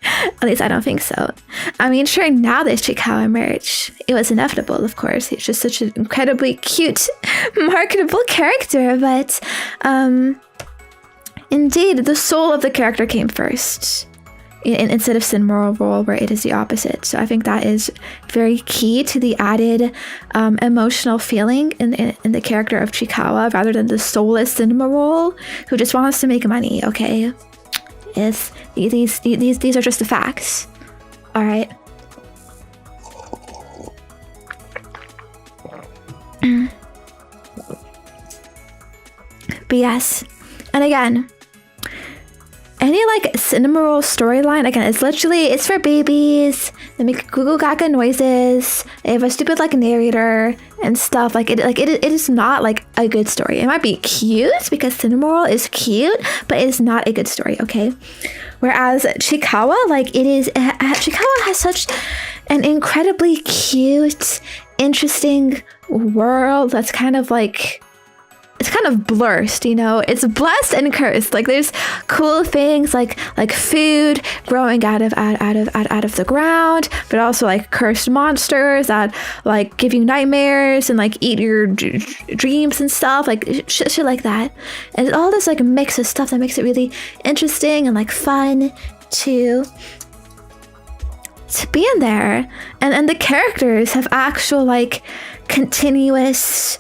At least I don't think so. I mean, sure, now there's Chiikawa merch. It was inevitable, of course. He's just such an incredibly cute, marketable character, but indeed, the soul of the character came first. Instead of Cinnamoroll, where it is the opposite. So I think that is very key to the added emotional feeling in the character of Chiikawa, rather than the soulless Cinnamoroll who just wants to make money. Okay, these are just the facts. All right. But yes, and again, any like Cinnamoroll storyline, again, it's for babies. They make Google Gaga noises. They have a stupid like narrator and stuff. It is not like a good story. It might be cute because Cinnamoroll is cute, but it is not a good story. Okay, whereas Chiikawa, Chiikawa has such an incredibly cute, interesting world that's kind of like. It's kind of blurred, you know. It's blessed and cursed. Like there's cool things like food growing out of the ground, but also like cursed monsters that like give you nightmares and like eat your dreams and stuff, like shit like that. And it's all this like mix of stuff that makes it really interesting and like fun to be in there. And the characters have actual like continuous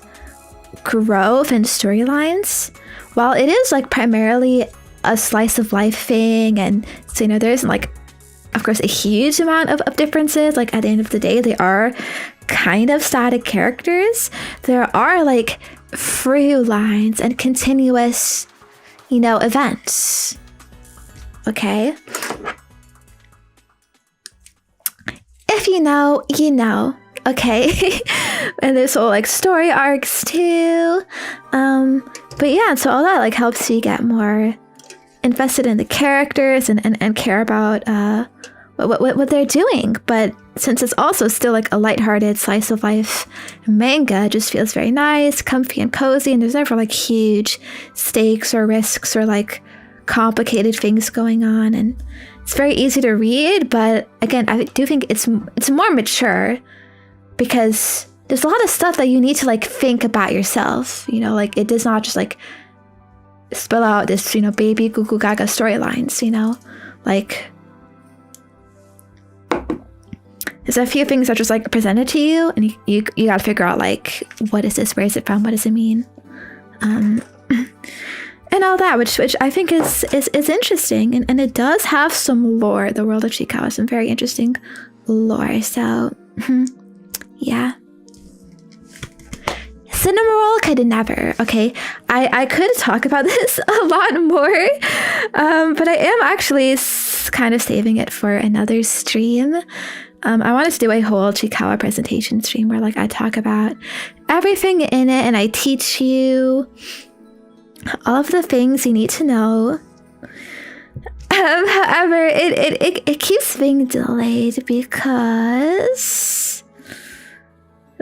growth and storylines. While it is like primarily a slice of life thing, and so, you know, there isn't like, of course, a huge amount of differences. Like at the end of the day, they are kind of static characters. There are like through lines and continuous, you know, events. Okay, if you know, you know. Okay. And there's all like story arcs too, but yeah, so all that like helps you get more invested in the characters and care about what they're doing. But since it's also still like a lighthearted slice of life manga, it just feels very nice, comfy and cozy, and there's never like huge stakes or risks or like complicated things going on, and it's very easy to read. But again, I do think it's more mature, because there's a lot of stuff that you need to like think about yourself, you know, like it does not just like spill out this, you know, baby Google Gaga storylines, you know, like there's a few things that just like presented to you, and you gotta figure out like, what is this, where is it from, what does it mean, and all that, which I think is interesting, and it does have some lore. The world of Chiikawa, some very interesting lore. So yeah. Cinnamoroll could never, okay? I could talk about this a lot more, but I am actually kind of saving it for another stream. I wanted to do a whole Chiikawa presentation stream where like I talk about everything in it and I teach you all of the things you need to know. However, it keeps being delayed because,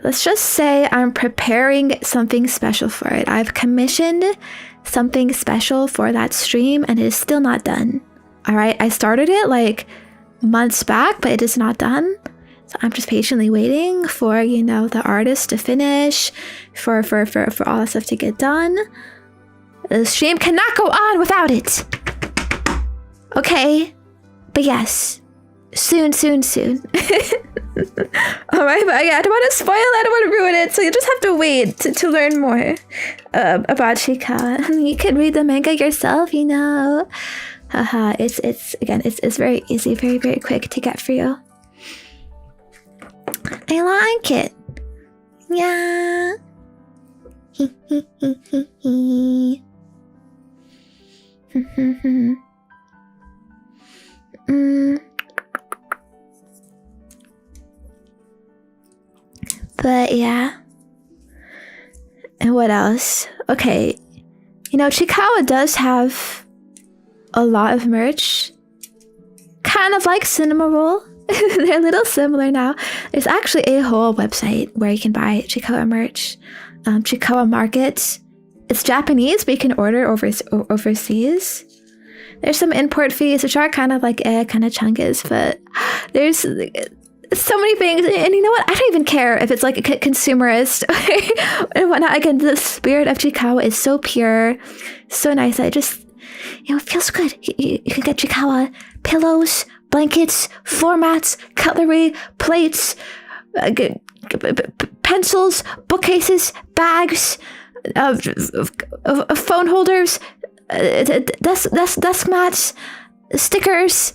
let's just say I'm preparing something special for it. I've commissioned something special for that stream, and it is still not done. All right, I started it like months back, but it is not done. So I'm just patiently waiting for, you know, the artist to finish, for all the stuff to get done. The stream cannot go on without it. Okay, but yes, soon. All right, but I don't want to spoil it. I don't want to ruin it. So you just have to wait to learn more about Chiikawa. You can read the manga yourself, you know. It's very easy, very quick to get for you. I like it. Yeah. But yeah. And what else? Okay. You know, Chiikawa does have a lot of merch. Kind of like Cinnamoroll. They're a little similar now. There's actually a whole website where you can buy Chiikawa merch. Chiikawa Market. It's Japanese, but you can order overseas. There's some import fees, which are kind of like kind of chungus, but there's so many things. And you know what? I don't even care if it's like a consumerist and whatnot. Again, the spirit of Chiikawa is so pure, so nice. I just, you know, it feels good. You can get Chiikawa pillows, blankets, floor mats, cutlery, plates, pencils, bookcases, bags, phone holders, desk mats, stickers.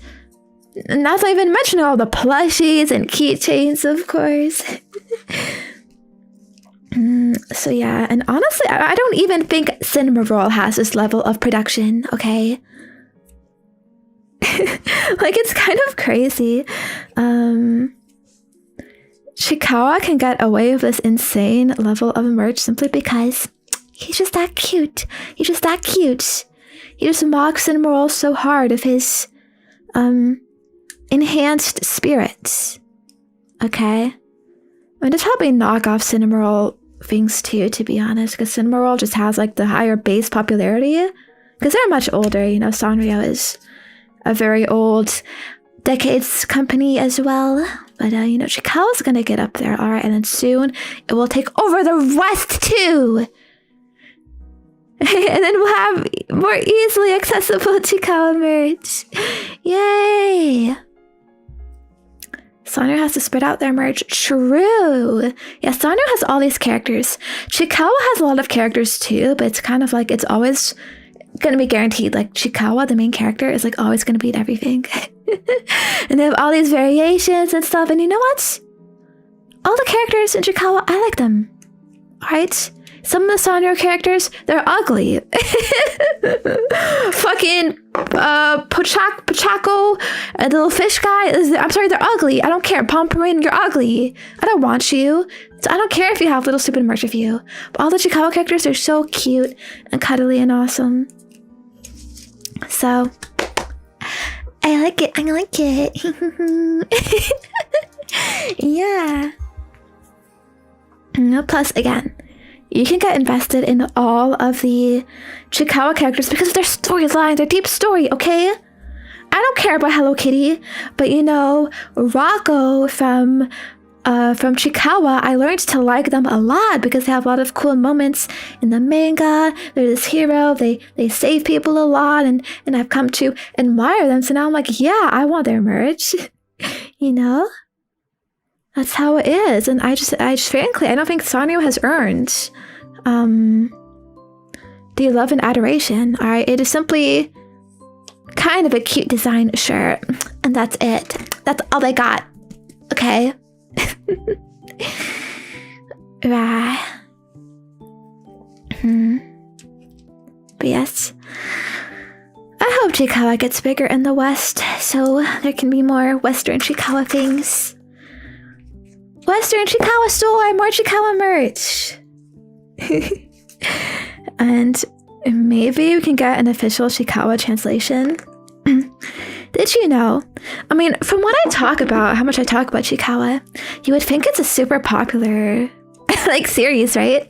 Not to even mention all the plushies and keychains, of course. So yeah, and honestly, I don't even think Cinnamoroll has this level of production, okay? Like, it's kind of crazy. Chiikawa can get away with this insane level of merch simply because he's just that cute. He just mocks Cinnamoroll so hard of his enhanced spirits. Okay? I mean, there's probably knockoff Cinnamoroll things too, to be honest, because Cinnamoroll just has like the higher base popularity because they're much older. You know, Sanrio is a very old decades company as well. But, you know, Chiikawa's gonna get up there, alright? And then soon it will take over the West too! And then we'll have more easily accessible Chiikawa merch. Yay! Sanrio has to spread out their merch. True! Yeah, Sanrio has all these characters. Chiikawa has a lot of characters too, but it's kind of like it's always gonna be guaranteed. Like, Chiikawa, the main character, is like always gonna beat everything. And they have all these variations and stuff, and you know what? All the characters in Chiikawa, I like them. Alright? Some of the Sanrio characters, they're ugly. Fucking Pochaco, a little fish guy. I'm sorry, they're ugly. I don't care. Pomporin, you're ugly. I don't want you. So I don't care if you have little stupid merch of you. But all the Chiikawa characters are so cute and cuddly and awesome. So I like it. Yeah. Plus, again, you can get invested in all of the Chiikawa characters because of their storyline, their deep story, okay? I don't care about Hello Kitty, but you know, Rocco from Chiikawa, I learned to like them a lot because they have a lot of cool moments in the manga. They're this hero, they save people a lot, and I've come to admire them. So now I'm like, yeah, I want their merch. You know? That's how it is. And I just frankly, I don't think Sanrio has earned the love and adoration. Alright, it is simply kind of a cute design shirt, and that's it. That's all they got. Okay. Right. But yes, I hope Chiikawa gets bigger in the West so there can be more Western Chiikawa things. Western Chiikawa store, more Chiikawa merch. And maybe we can get an official Chiikawa translation. Did you know? I mean, from what I talk about, how much I talk about Chiikawa, you would think it's a super popular like series, right?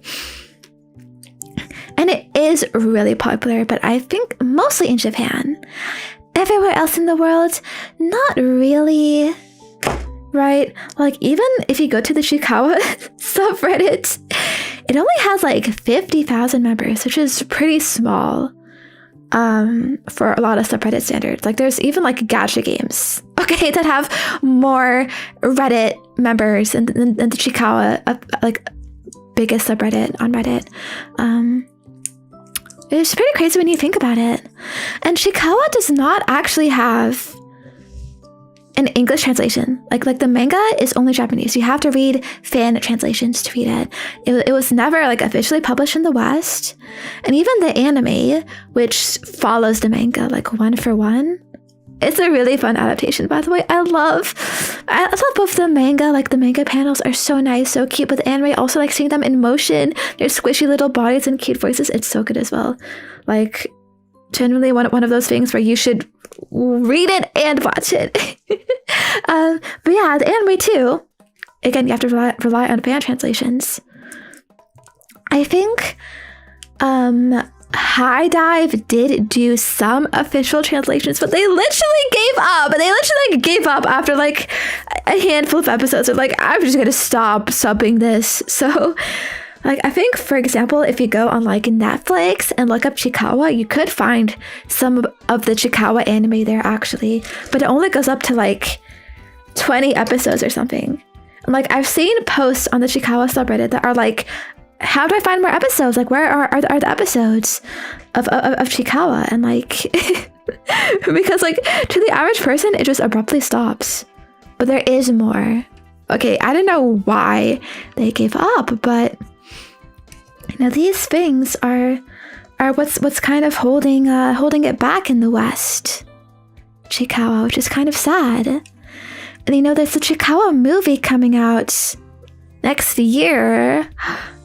And it is really popular, but I think mostly in Japan. Everywhere else in the world, not really. Right? Like, even if you go to the Chiikawa subreddit, it only has like 50,000 members, which is pretty small for a lot of subreddit standards. Like, there's even like gacha games, okay, that have more Reddit members than the Chiikawa, like biggest subreddit on Reddit. It's pretty crazy when you think about it. And Chiikawa does not actually have an English translation. Like the manga is only Japanese. You have to read fan translations to read it. It was never like officially published in the West. And even the anime, which follows the manga like one for one, it's a really fun adaptation, by the way. I love both the manga, like the manga panels are so nice, so cute, but the anime also, like seeing them in motion, their squishy little bodies and cute voices, it's so good as well. Like, generally one of those things where you should read it and watch it. But yeah, the anime too. Again, you have to rely on fan translations. I think High Dive did do some official translations, but they literally gave up. They literally gave up after like a handful of episodes. They're like, I'm just gonna stop subbing this. So like, I think, for example, if you go on like Netflix and look up Chiikawa, you could find some of the Chiikawa anime there actually, but it only goes up to like 20 episodes or something. And like, I've seen posts on the Chiikawa subreddit that are like, how do I find more episodes? Like, where are the episodes of Chiikawa? And like, because like to the average person, it just abruptly stops. But there is more. Okay, I don't know why they gave up, but you know, these things are what's kind of holding it back in the West. Chiikawa, which is kind of sad. And you know, there's a Chiikawa movie coming out next year,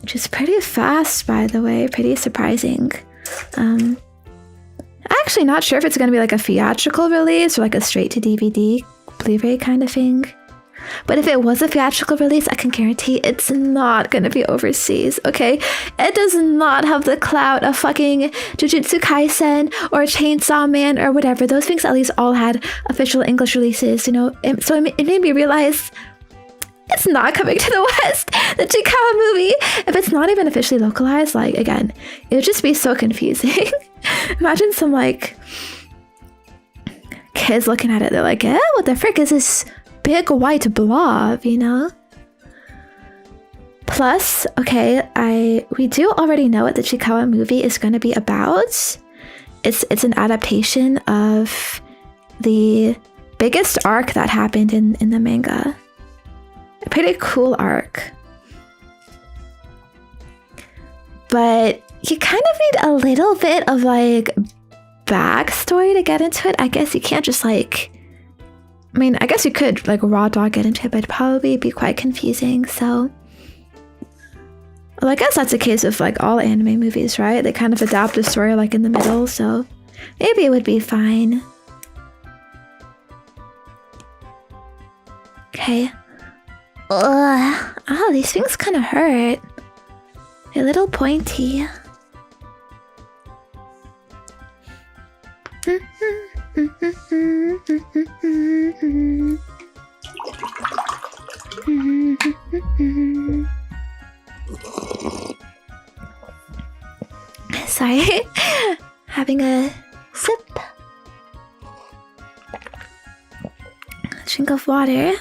which is pretty fast, by the way, pretty surprising. I'm actually not sure if it's going to be like a theatrical release or like a straight to DVD Blu-ray kind of thing. But if it was a theatrical release, I can guarantee it's not going to be overseas, okay? It does not have the clout of fucking Jujutsu Kaisen or Chainsaw Man or whatever. Those things at least all had official English releases, you know? So it made me realize it's not coming to the West. The Chiikawa movie, if it's not even officially localized, like, again, it would just be so confusing. Imagine some, like, kids looking at it. They're like, what the frick is this big white blob, you know? Plus, okay, we do already know what the Chiikawa movie is going to be about. It's an adaptation of the biggest arc that happened in the manga. A pretty cool arc. But you kind of need a little bit of like backstory to get into it. I guess you can't just like, I mean, I guess you could like raw dog get into it, but it'd probably be quite confusing. So, well, I guess that's the case with like all anime movies, right? They kind of adapt the story like in the middle, so maybe it would be fine. Okay. Oh, these things kind of hurt. They're a little pointy. Sorry. Having a sip. Drink of water.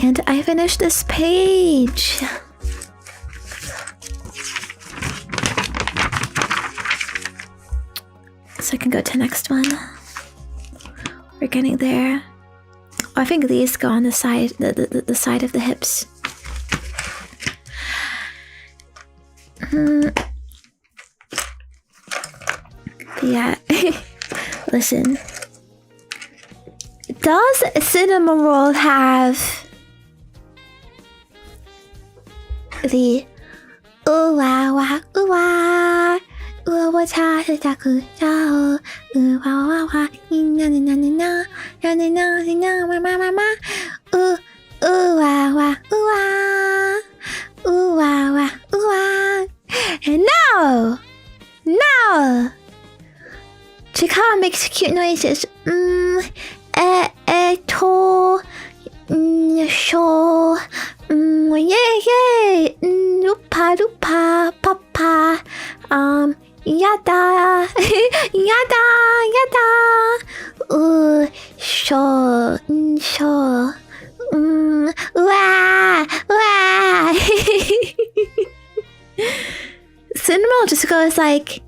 And I finished this page. So I can go to the next one. We're getting there. Oh, I think these go on the side, the side of the hips. Yeah. Listen. Does Cinnamoroll have the ooh wah wah ooh wah ooh wah cha cha ku cha ooh wah wah wah na na na na na na na na ma ma ma ma ooh wah wah ooh wah ooh wah wah ooh wah. And now makes cute noises. To, show, yay, yay, lupa, lupa, papa, yada, yada, yada, show, show, wah, wah. Cinnamoroll just goes like,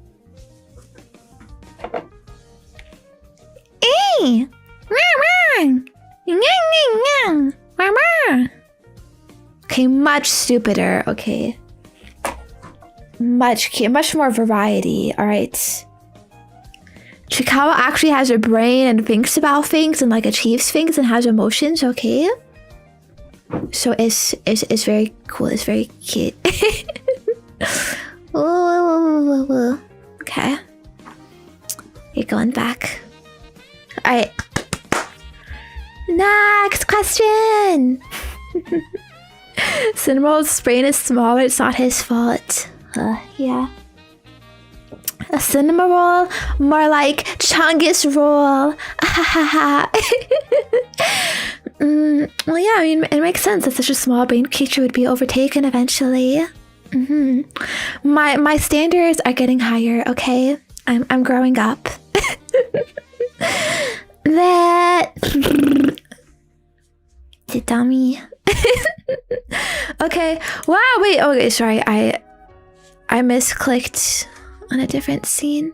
"Hey, okay, much stupider. Okay, much more variety. All right." Chiikawa actually has a brain and thinks about things and like achieves things and has emotions. Okay, so it's very cool. It's very cute. Ooh. Okay, you're going back. All right. Next question. Cinnamoroll's brain is smaller. It's not his fault. Yeah. A Cinnamoroll, more like Chungus roll. Well, yeah. I mean, it makes sense that such a small brain creature would be overtaken eventually. My standards are getting higher. Okay, I'm growing up. That the dummy. Okay. Wow. Wait. Okay. Sorry. I misclicked on a different scene.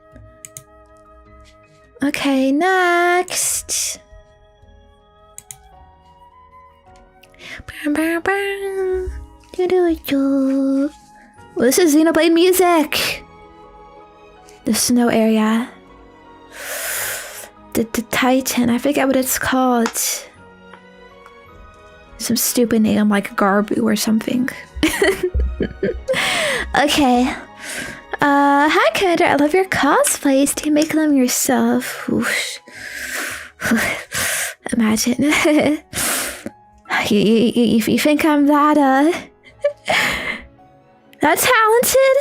Okay. Next. Well, this is Xenoblade music. The snow area. The Titan, I forget what it's called. Some stupid name like Garbu or something. Okay. Hi Commander, I love your cosplays. Do you make them yourself? Oof. Imagine. you think I'm that talented?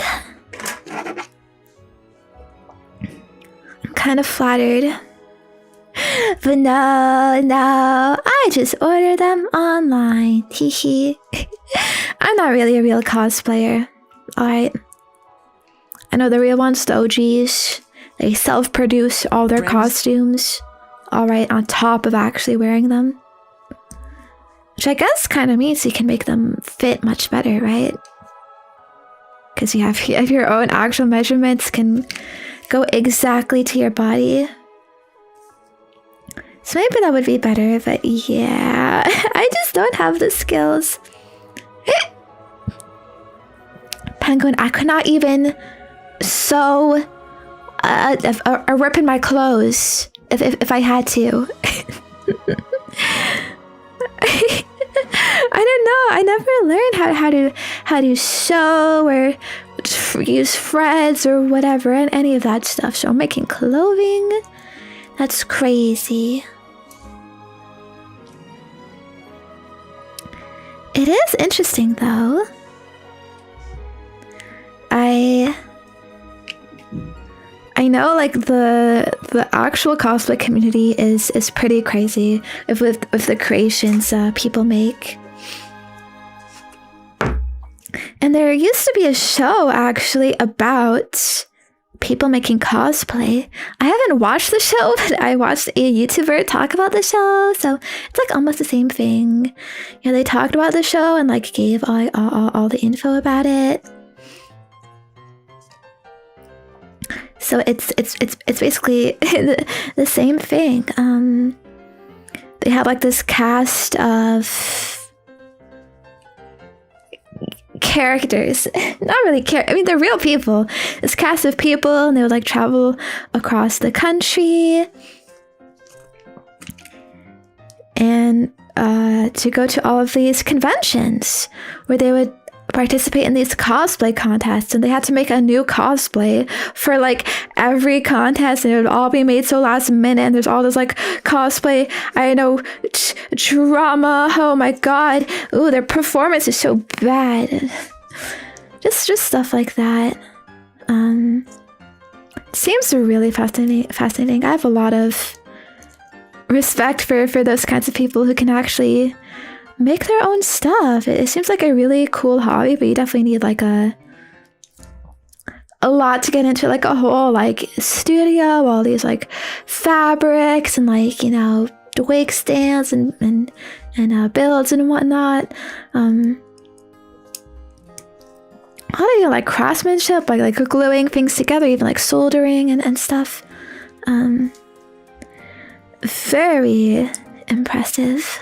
I'm kind of flattered. But no, I just order them online. Hehe. I'm not really a real cosplayer. Alright. I know the real ones, the OGs. They self-produce all their costumes. Alright, on top of actually wearing them. Which I guess kind of means you can make them fit much better, right? Because you have your own actual measurements, can go exactly to your body. So maybe that would be better, but yeah, I just don't have the skills. Penguin, I could not even sew a rip in my clothes if I had to. I don't know. I never learned how to sew or use threads or whatever and any of that stuff. So I'm making clothing. That's crazy. It is interesting though. I know like the actual cosplay community is pretty crazy with the creations people make. And there used to be a show actually about people making cosplay. I haven't watched the show, but I watched a YouTuber talk about the show, so it's like almost the same thing. Yeah, they talked about the show and like gave all the info about it. So it's basically the same thing. They have like this cast of characters, not really I mean, they're real people. This cast of people, and they would like travel across the country and to go to all of these conventions where they would participate in these cosplay contests, and they had to make a new cosplay for like every contest, and it would all be made so last minute, and there's all this like cosplay, I know, drama. Oh my god. Ooh, their performance is so bad. Just stuff like that. seems really fascinating. I have a lot of respect for those kinds of people who can actually make their own stuff. It seems like a really cool hobby, but you definitely need like a lot to get into, like a whole like studio, all these like fabrics and like, you know, wig stands and builds and whatnot. A lot of, you know, like craftsmanship, like gluing things together, even like soldering and stuff. Very impressive.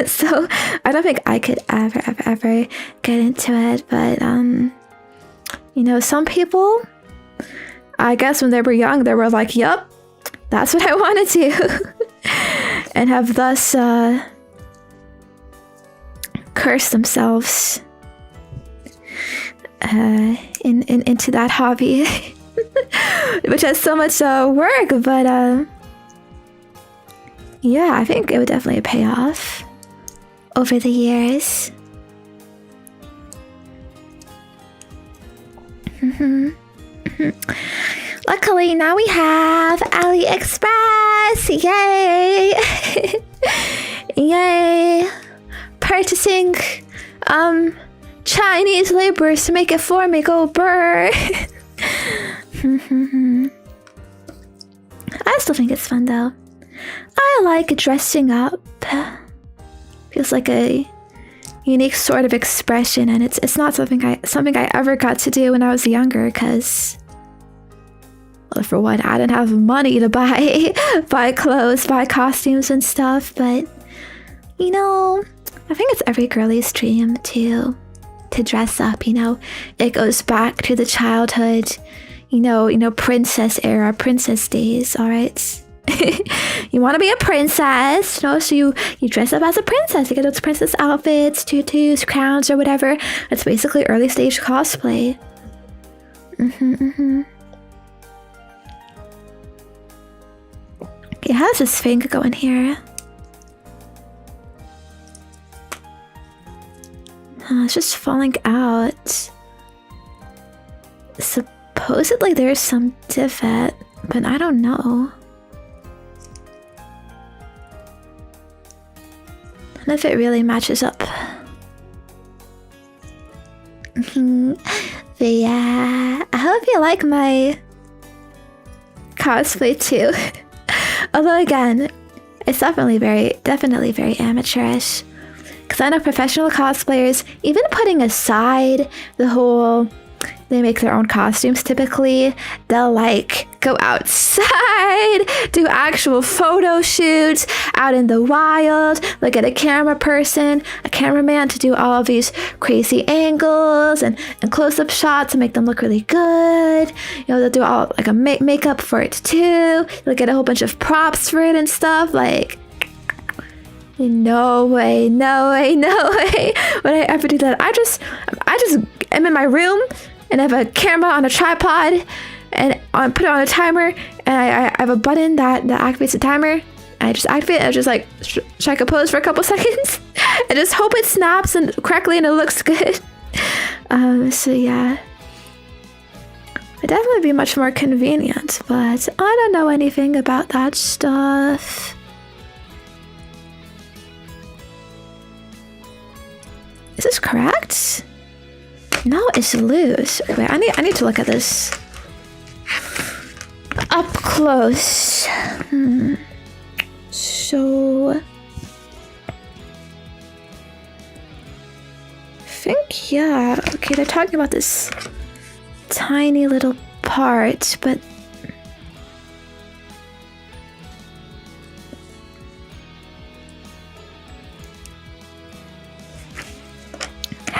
So I don't think I could ever get into it, but you know, some people, I guess when they were young, they were like, yup, that's what I want to do. And have thus cursed themselves into that hobby. Which has so much work, but yeah, I think it would definitely pay off over the years. Luckily, now we have AliExpress. Yay! Yay! Purchasing Chinese laborers to make it for me. Go burr! I still think it's fun though. I like dressing up. Feels like a unique sort of expression, and it's not something I ever got to do when I was younger, because, well, for one, I didn't have money to buy clothes, buy costumes and stuff. But you know, I think it's every girlie's dream to dress up. You know, it goes back to the childhood, you know, princess era, princess days. All right. You want to be a princess, you know, so you dress up as a princess. You get those princess outfits, tutus, crowns, or whatever. It's basically early stage cosplay. Okay, how's this thing going here? It's just falling out. Supposedly there's some divot, but I don't know. And if it really matches up. But yeah, I hope you like my cosplay too. Although again, it's definitely very amateurish. Because I know professional cosplayers, even putting aside the whole, they make their own costumes typically, they'll like go outside, do actual photo shoots out in the wild, they'll get a cameraman to do all of these crazy angles and close-up shots to make them look really good. You know, they'll do all like a makeup for it too. They'll get a whole bunch of props for it and stuff. Like, no way would I ever do that. I just am in my room and I have a camera on a tripod and I put it on a timer, and I have a button that activates the timer. I just activate it and I just like strike a pose for a couple seconds and just hope it snaps and correctly and it looks good. So yeah, it'd definitely be much more convenient, but I don't know anything about that stuff. Is this correct? No, it's loose. Wait, I need to look at this up close. So I think, yeah, okay, they're talking about this tiny little part, but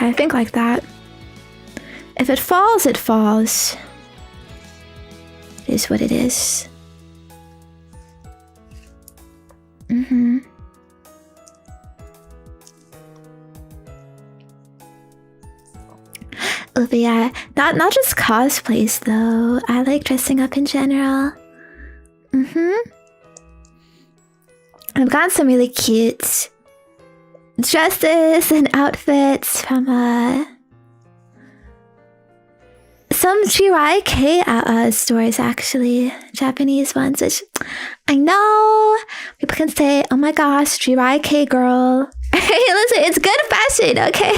I think like that. If it falls, it falls. It is what it is. Oh, but yeah, not just cosplays though. I like dressing up in general. I've got some really cute dresses and outfits from some GYK stores actually, Japanese ones, which I know people can say, oh my gosh, GYK girl. Hey, listen, it's good fashion, okay?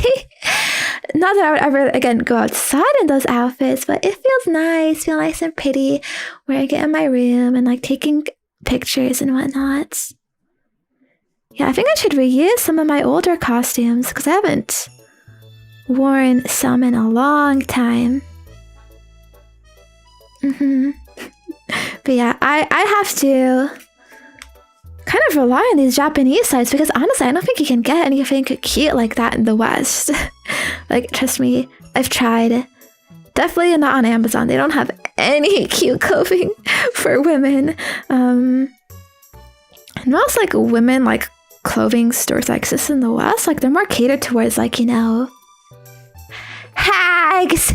Not that I would ever, again, go outside in those outfits, but it feel nice and pretty wearing it in my room and like taking pictures and whatnot. Yeah, I think I should reuse some of my older costumes because I haven't worn some in a long time. But yeah, I have to kind of rely on these Japanese sites because honestly, I don't think you can get anything cute like that in the West. Like, trust me, I've tried. Definitely not on Amazon. They don't have any cute clothing for women. And most like women like clothing stores like this in the West, like they're more catered towards like, you know, hags,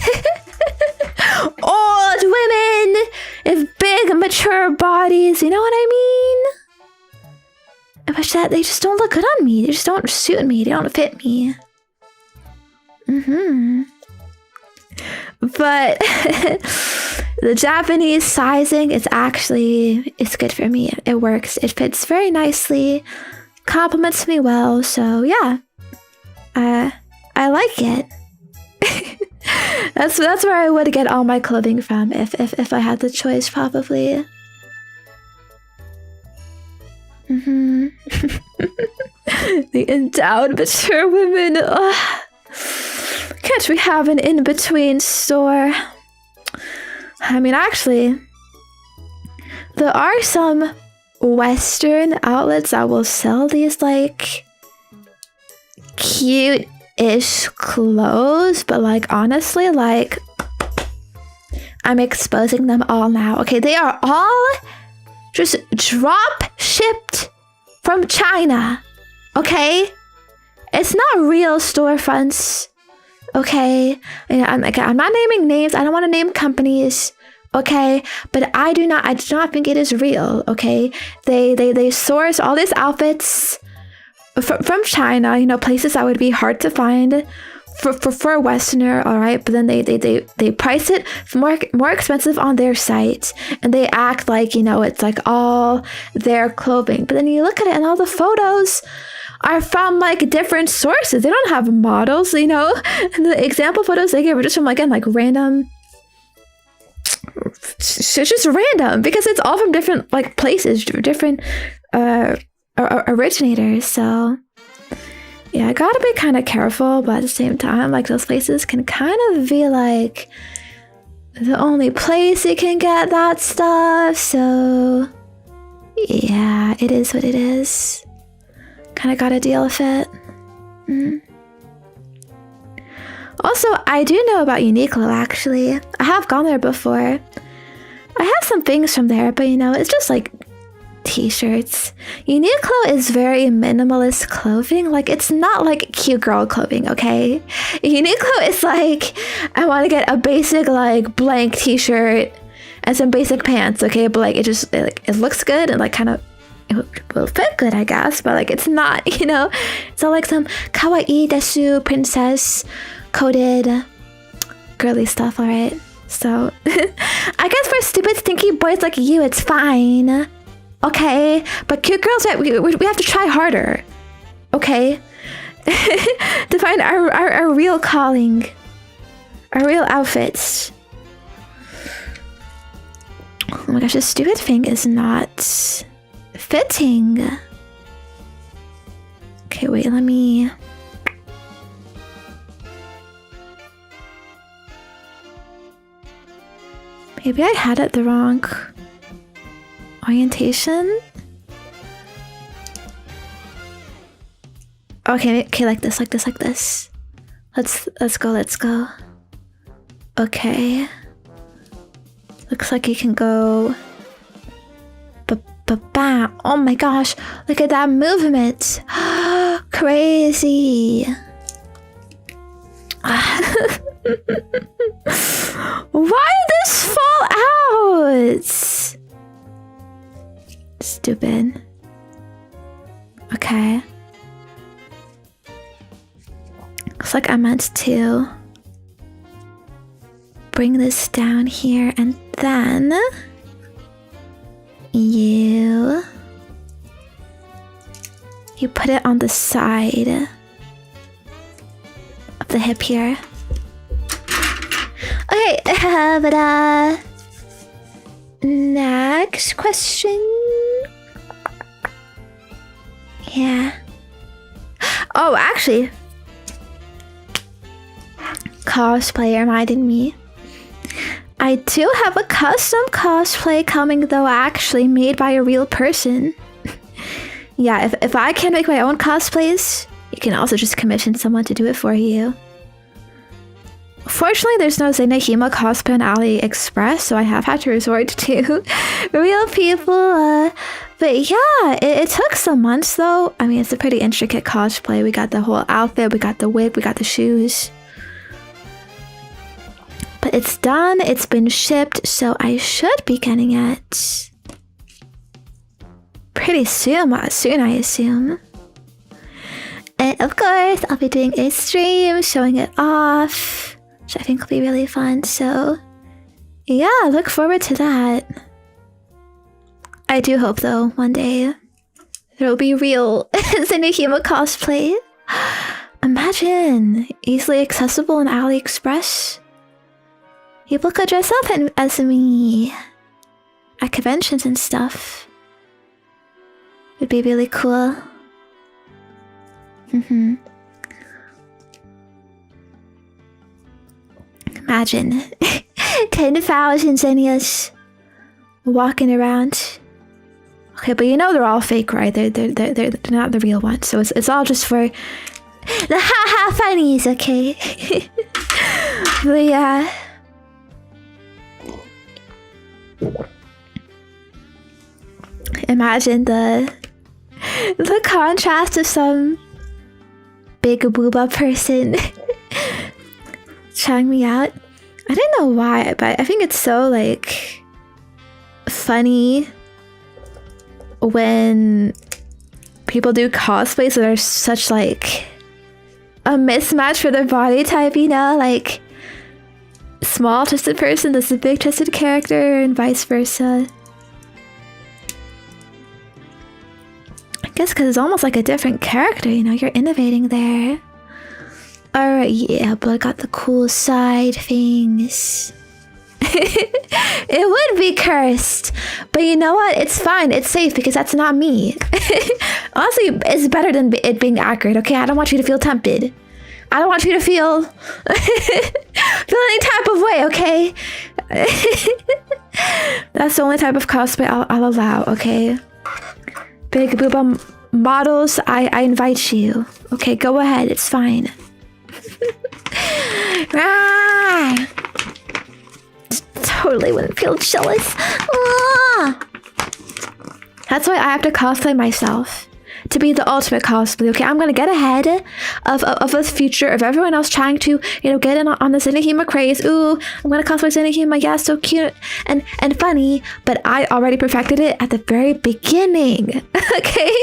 old women with big mature bodies, you know what I mean? But that they just don't look good on me. They just don't suit me. They don't fit me. But the Japanese sizing is actually, it's good for me. It works. It fits very nicely. Compliments me well. So yeah, I like it. That's where I would get all my clothing from if I had the choice, probably. The endowed mature women. Ugh. Can't we have an in-between store? I mean, actually, there are some Western outlets that will sell these like cute-ish clothes, but like honestly, like I'm exposing them all now. Okay, they are all just drop shipped from China. Okay, it's not real storefronts. Okay, I'm not naming names. I don't want to name companies. Okay, but I do not think it is real. Okay, they source all these outfits from China. You know, places that would be hard to find for a Westerner. All right, but then they price it more expensive on their site, and they act like, you know, it's like all their clothing. But then you look at it, and all the photos are from like different sources. They don't have models, you know. And the example photos they give are just from again like random. It's just random because it's all from different like places, different originators. So yeah, I gotta be kind of careful, but at the same time, like those places can kind of be like the only place you can get that stuff. So yeah, it is what it is. Kind of gotta deal with it. Also, I do know about Uniqlo, actually. I have gone there before. I have some things from there, but you know, it's just like t-shirts. Uniqlo is very minimalist clothing. Like, it's not like cute girl clothing, okay? Uniqlo is like, I want to get a basic like blank t-shirt and some basic pants, okay? But like, it looks good and like kind of, it will fit good, I guess, but like it's not, you know? It's all like some kawaii desu princess coded girly stuff, alright? So, I guess for stupid stinky boys like you, it's fine. Okay? But cute girls, we have to try harder. Okay? To find our real calling. Our real outfits. Oh my gosh, this stupid thing is not fitting. Okay, wait, let me... Maybe I had it the wrong orientation. Okay, like this. Let's go. Okay. Looks like you can go... Bam! Oh my gosh! Look at that movement! Crazy! Why did this fall out? Stupid. Okay. Looks like I meant to bring this down here, and then you put it on the side of the hip here. Okay, but next question. Yeah. Oh, actually, cosplay reminded me. I do have a custom cosplay coming though, actually, made by a real person. Yeah, if I can't make my own cosplays, you can also just commission someone to do it for you. Fortunately, there's no Zenya Hima cosplay on AliExpress, so I have had to resort to real people. But yeah, it took some months though. I mean, it's a pretty intricate cosplay. We got the whole outfit, we got the wig, we got the shoes. But it's done, it's been shipped, so I should be getting it pretty soon, I assume. And of course, I'll be doing a stream showing it off, which I think will be really fun. So yeah, look forward to that. I do hope though, one day there will be real Zenya Hima cosplay. Imagine, easily accessible on AliExpress. People could dress up as me at conventions and stuff. It'd be really cool. Imagine 10,000 Zenyas walking around. Okay, but you know they're all fake, right? They're not the real ones. So it's all just for the haha funnies, okay? But yeah. Imagine the contrast of some big booba person trying me out. I don't know why, but I think it's so like funny when people do cosplays that are such like a mismatch for their body type, you know, like small twisted person that's a big twisted character and vice versa. I guess because it's almost like a different character, you know, you're innovating there. Alright, yeah, but I got the cool side things. It would be cursed, but you know what? It's fine. It's safe because that's not me. Honestly, it's better than it being accurate, okay? I don't want you to feel tempted. I don't want you to feel any type of way, okay? That's the only type of cosplay I'll allow, okay? Big booba models, I invite you. Okay, go ahead. It's fine. Ah! Totally wouldn't feel jealous. Ah! That's why I have to cosplay myself to be the ultimate cosplay. Okay, I'm gonna get ahead of the future of everyone else trying to, you know, get in on the Zenya Hima craze. Ooh, I'm gonna cosplay Zenya Hima. Yeah, so cute and funny. But I already perfected it at the very beginning. Okay,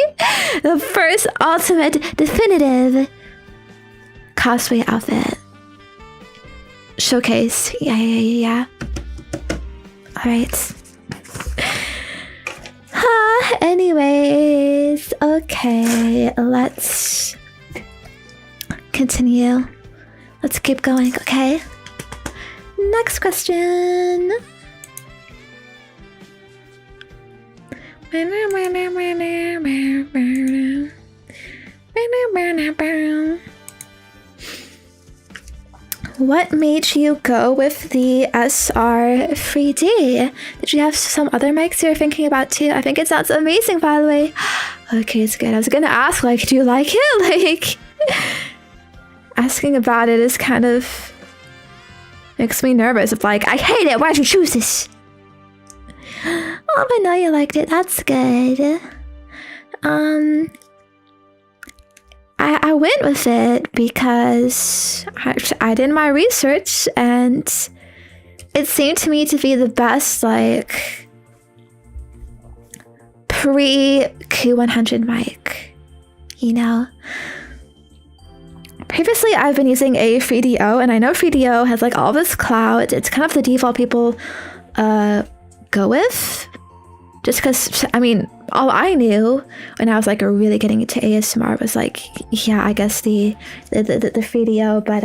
the first ultimate definitive cosplay outfit showcase. Yeah. All right. Anyways, okay, let's continue. Let's keep going, okay? Next question. What made you go with the SR3D? Did you have some other mics you were thinking about too? I think it sounds amazing, by the way. Okay, it's good. I was gonna ask, like, do you like it? Like, asking about it is kind of makes me nervous. It's like, I hate it. Why'd you choose this? Oh, but no, you liked it. That's good. I went with it because I did my research and it seemed to me to be the best, like, pre-Q100 mic, you know? previously I've been using a 3DO, and I know 3DO has like all this cloud. It's kind of the default people go with. Just because, I mean, all I knew when I was like really getting into ASMR was like, yeah, I guess the 3DO, but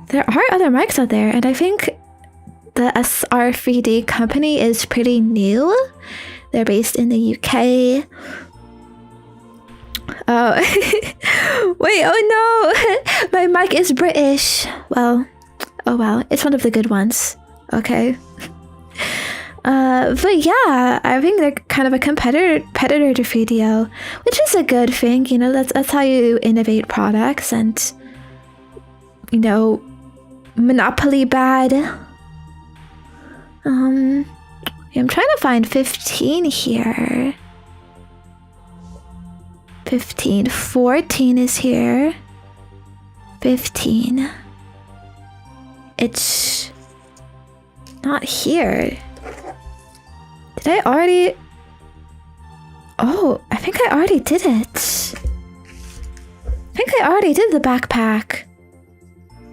there are other mics out there, and I think the SR3D company is pretty new. They're based in the UK. Oh, wait, oh no, my mic is British. Well, oh well, it's one of the good ones. Okay. But yeah, I think they're kind of a competitor to 3DO, which is a good thing. You know, that's how you innovate products, and you know, monopoly bad. I'm trying to find 15 here. 15, 14 is here. 15. It's not here. Did I already? Oh, I think I already did it. I think I already did the backpack.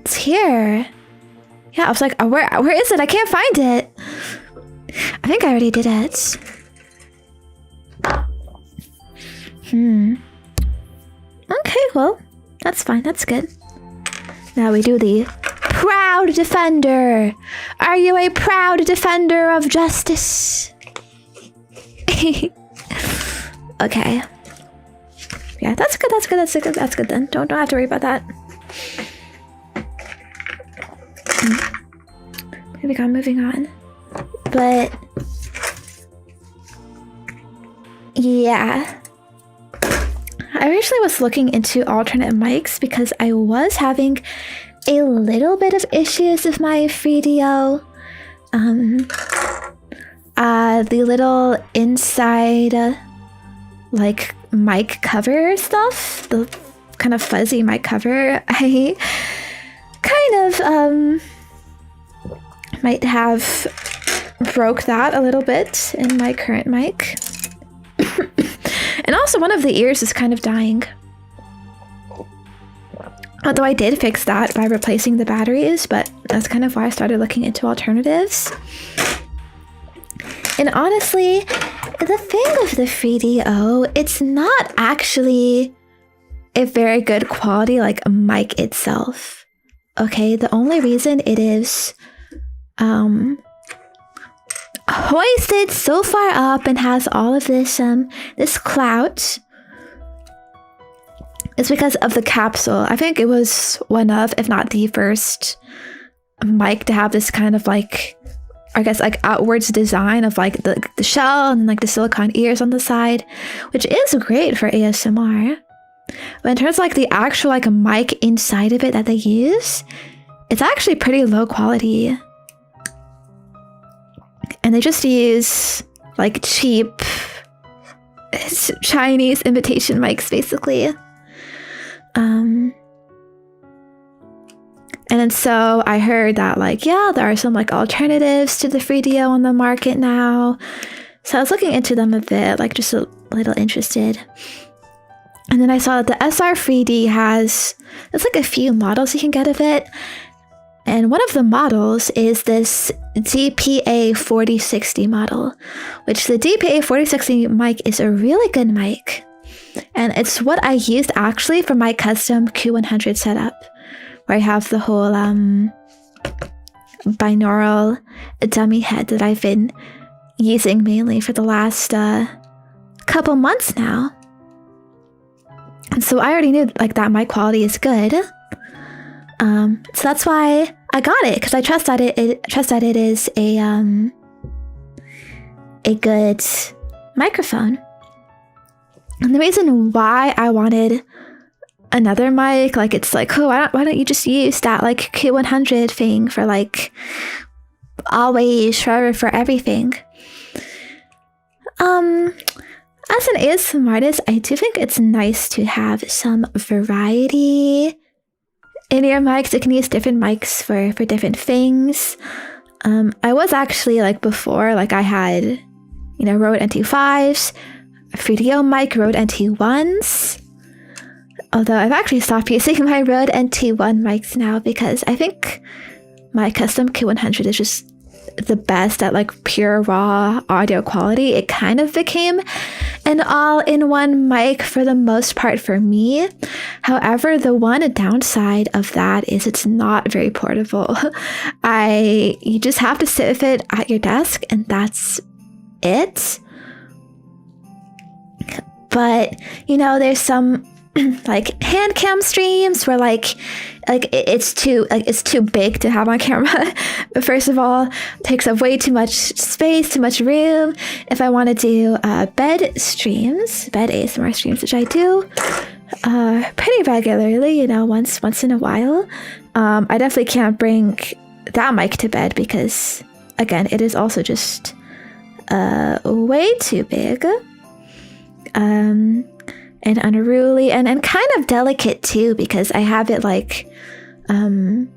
It's here. Yeah, I was like, where is it? I can't find it. I think I already did it. Okay, well, that's fine. That's good. Now we do the proud defender. Are you a proud defender of justice? Okay. Yeah, that's good. That's good. That's good. That's good then. Don't have to worry about that. Here we go. Moving on. But yeah, I originally was looking into alternate mics because I was having a little bit of issues with my 3DO. The little inside like mic cover stuff, the kind of fuzzy mic cover, I kind of might have broke that a little bit in my current mic. And also one of the ears is kind of dying. Although I did fix that by replacing the batteries, but that's kind of why I started looking into alternatives. And honestly, the thing with the 3DO, it's not actually a very good quality like a mic itself. Okay, the only reason it is hoisted so far up and has all of this this clout is because of the capsule. I think it was one of, if not the first mic to have this kind of like, I guess like outwards design of like the shell and like the silicone ears on the side, which is great for ASMR. But in terms of like the actual like a mic inside of it that they use, it's actually pretty low quality. And they just use like cheap Chinese imitation mics basically. And then so I heard that like, yeah, there are some like alternatives to the 3DO on the market now. So I was looking into them a bit, like just a little interested. And then I saw that the SR3D has, there's like a few models you can get of it. And one of the models is this DPA 4060 model, which the DPA 4060 mic is a really good mic. And it's what I used actually for my custom Q100 setup, where I have the whole binaural dummy head that I've been using mainly for the last couple months now. And so I already knew like that mic quality is good. So that's why I got it, because I trust that it is a good microphone. And the reason why I wanted another mic, like it's like, oh, why don't you just use that like Q100 thing for like always, forever, for everything? As an ASMR artist, I do think it's nice to have some variety in your mics. You can use different mics for different things. I was actually like before, like I had, Rode NT5s, a 3DO mic, Rode NT1s. Although I've actually stopped using my Rode NT1 mics now because I think my custom Q100 is just the best at like pure raw audio quality. It kind of became an all-in-one mic for the most part for me. However, the one downside of that is it's not very portable. You just have to sit with it at your desk and that's it. But you know, there's some like Handcam streams where like it's too big to have on camera. First of all, it takes up way too much space, too much room. If I want to do bed ASMR streams, which I do pretty regularly, you know, once in a while, I definitely can't bring that mic to bed because again, it is also just way too big. And unruly and kind of delicate too because I have it like I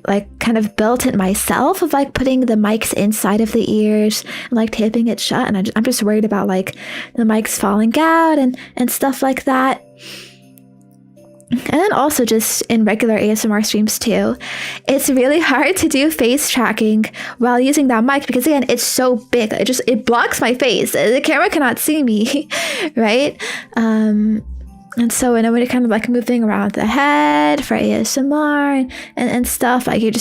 like kind of built it myself of like putting the mics inside of the ears and like taping it shut, and I'm just worried about like the mics falling out and stuff like that. And then also just in regular ASMR streams too, it's really hard to do face tracking while using that mic because again, it's so big. It blocks my face. The camera cannot see me, right? And so when you're kind of like moving around the head for ASMR and stuff, like you're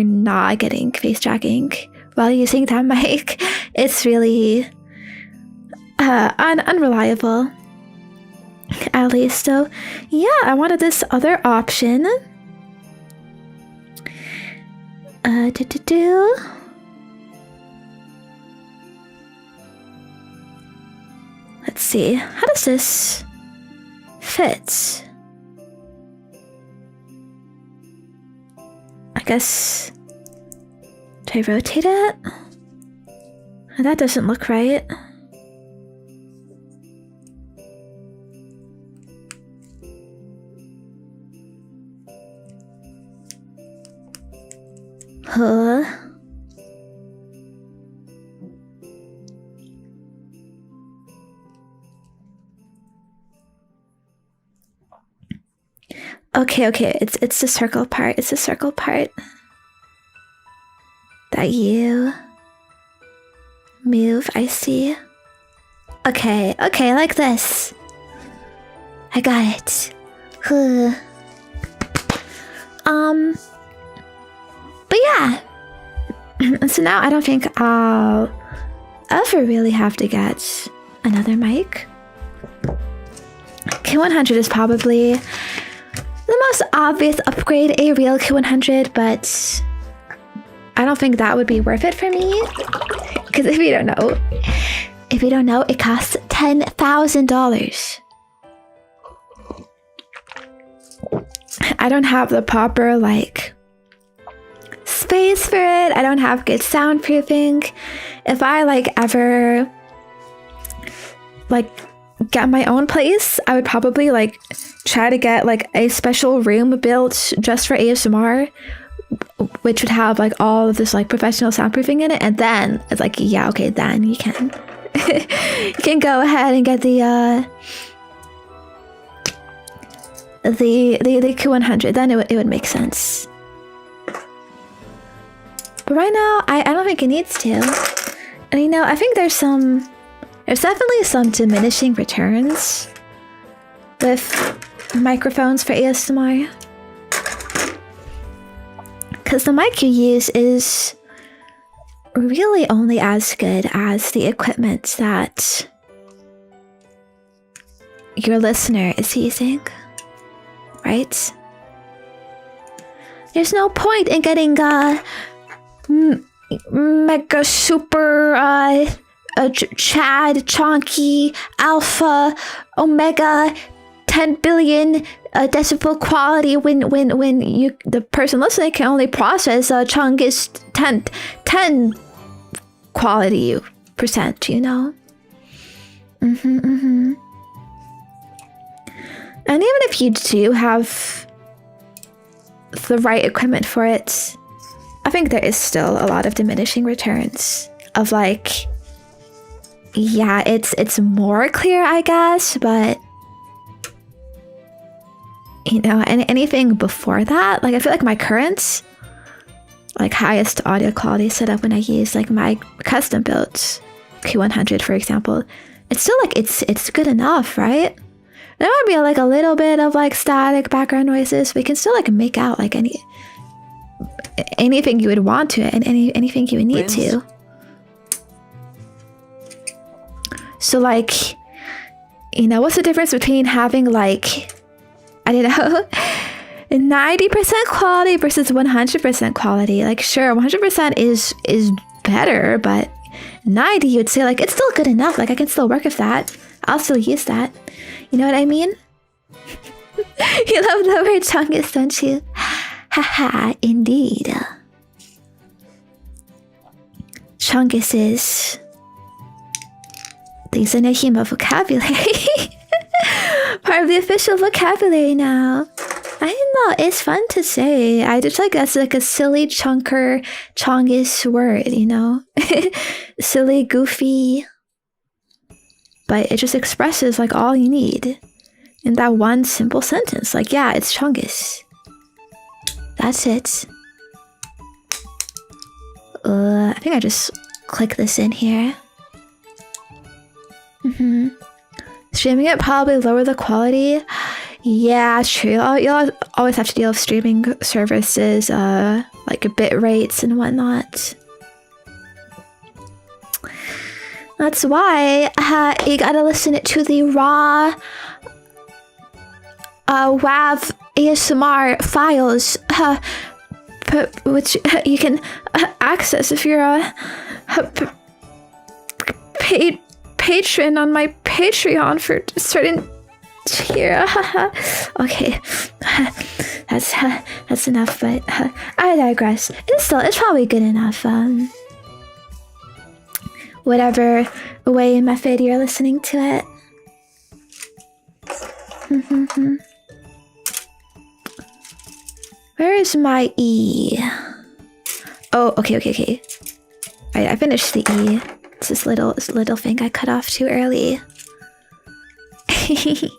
not getting face tracking while using that mic. It's really unreliable. At least. So yeah, I wanted this other option. Let's see, how does this fit? I guess, do I rotate it? That doesn't look right. Huh? Okay, it's the circle part. It's the circle part that you move, I see. Okay, like this. I got it. Huh. But yeah. So now I don't think I'll ever really have to get another mic. Q100 is probably the most obvious upgrade, a real Q100, but I don't think that would be worth it for me. Because if you don't know, it costs $10,000. I don't have the proper like space for it. I don't have good soundproofing. If I like ever like get my own place, I would probably like try to get like a special room built just for ASMR, which would have like all of this like professional soundproofing in it, and then it's like, yeah, okay, then you can you can go ahead and get the Q100. Then it would make sense. But right now, I don't think it needs to. And you know, I think there's definitely some diminishing returns with microphones for ASMR. Because the mic you use is really only as good as the equipment that your listener is using, right? There's no point in getting mega super Chad Chonky Alpha Omega 10 billion decibel quality when the person listening can only process Chong's 10 quality percent, you know. And even if you do have the right equipment for it, I think there is still a lot of diminishing returns of like, yeah, it's more clear, I guess, but you know, anything before that, like I feel like my current like highest audio quality setup when I use like my custom built Q100, for example, it's still like it's good enough, right? There might be like a little bit of like static background noises, but you can still like make out like anything you would want to and anything you would need to. So like, you know, what's the difference between having like, I don't know, 90% quality versus 100% quality? Like sure, 100% is better, but 90 you would say like it's still good enough. Like I can still work with that. I'll still use that. You know what I mean? You love the word chungus, don't you? Haha, indeed. Chungus is the Zenya Hima vocabulary. Part of the official vocabulary now. I don't know, it's fun to say. I just like that's like a silly chunker chongus word, you know? Silly, goofy. But it just expresses like all you need in that one simple sentence. Like, yeah, it's chungus. That's it. I think I just click this in here. Streaming it probably lower the quality. Yeah, true. You'll always have to deal with streaming services, like bit rates and whatnot. That's why you gotta listen to the raw WAV ASMR files, which you can access if you're a paid patron on my Patreon for a certain tier. Okay, that's enough. But I digress. It's probably good enough. Whatever way method you're listening to it. Where is my E? Oh, okay. I finished the E. It's this little thing I cut off too early. It's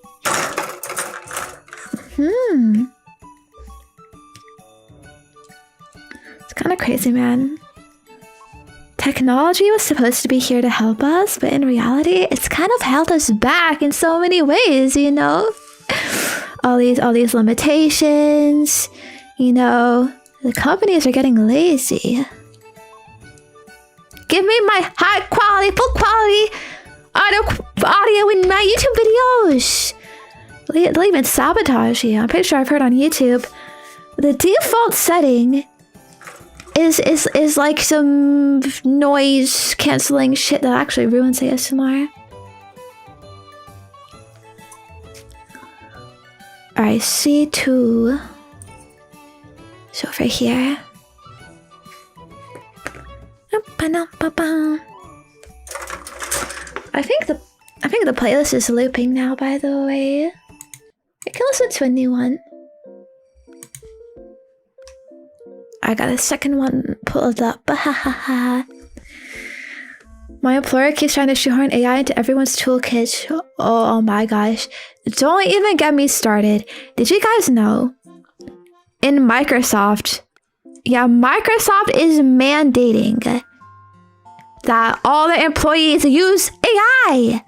kind of crazy, man. Technology was supposed to be here to help us, but in reality, it's kind of held us back in so many ways, you know? All these limitations, you know, the companies are getting lazy. Give me my high quality, full quality audio in my YouTube videos. They'll even sabotage you. I'm pretty sure I've heard on YouTube, the default setting is like some noise canceling shit that actually ruins ASMR. Alright, C2 is over here. I think the playlist is looping now, by the way. I can listen to a new one. I got a second one pulled up. My employer keeps trying to shoehorn AI into everyone's toolkit. Oh my gosh. Don't even get me started. Did you guys know? In Microsoft, Microsoft is mandating that all the employees use AI.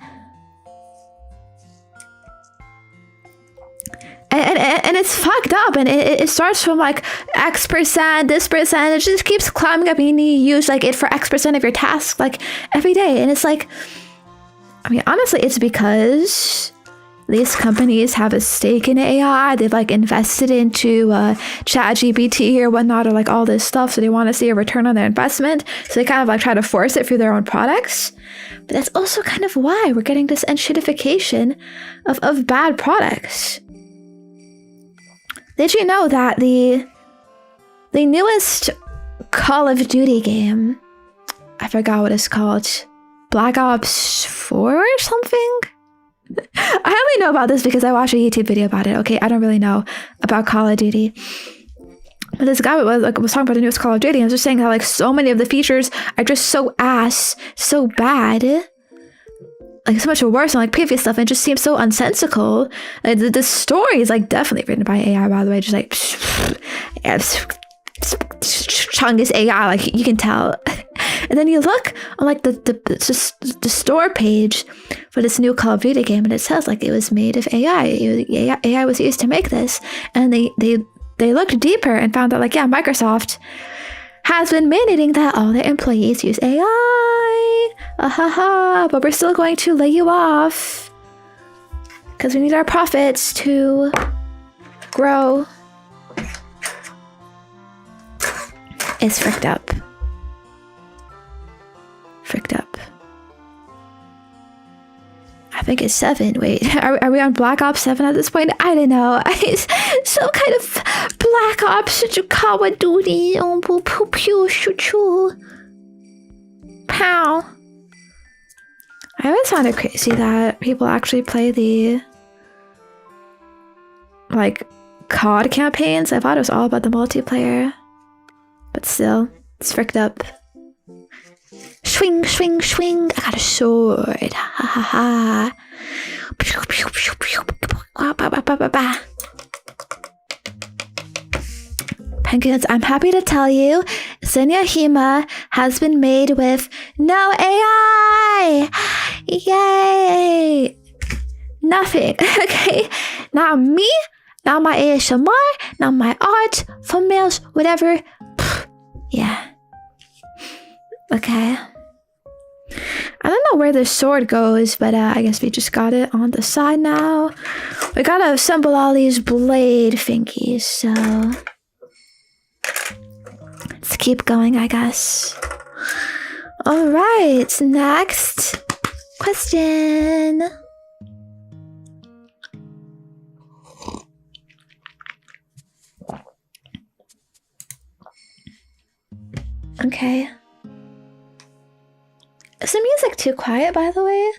And it's fucked up, and it starts from like X%, this percent, it just keeps climbing up, and you need to use like it for X% of your tasks like every day. And it's like, I mean, honestly, it's because these companies have a stake in AI. They've like invested into ChatGPT or whatnot, or like all this stuff, so they want to see a return on their investment, so they kind of like try to force it through their own products. But that's also kind of why we're getting this enshittification of bad products. Did you know that the newest Call of Duty game, I forgot what it's called, Black Ops 4 or something? I only know about this because I watched a YouTube video about it, okay? I don't really know about Call of Duty. But this guy was talking about the newest Call of Duty, and was just saying how like so many of the features are just so bad. like so much worse than like previous stuff, and it just seems so unsensical. Like, the story is like definitely written by AI, by the way. Just like Chungus AI, like you can tell. And then you look on like the store page for this new Call of Duty game, and it says like it was made of AI. AI was used to make this, and they looked deeper and found out like, yeah, Microsoft has been mandating that all their employees use AI. But we're still going to lay you off because we need our profits to grow. It's fricked up. I think it's 7. Wait, are we on Black Ops 7 at this point? I don't know. It's some kind of Black Ops Chiikawa duty. Oh, pew pew shoo. Pow. I always found it crazy that people actually play the like COD campaigns. I thought it was all about the multiplayer, but still, it's fricked up. Swing, swing, swing. I got a sword. Ha ha ha. Penguins, I'm happy to tell you, Zenya Hima has been made with no AI. Yay. Nothing. Okay. Not me, not my ASMR, not my art, thumbnails, whatever. Yeah. Okay. I don't know where the sword goes, but I guess we just got it on the side now. We gotta assemble all these blade thingies, so let's keep going, I guess. Alright, next question. Okay. Is the music too quiet, by the way?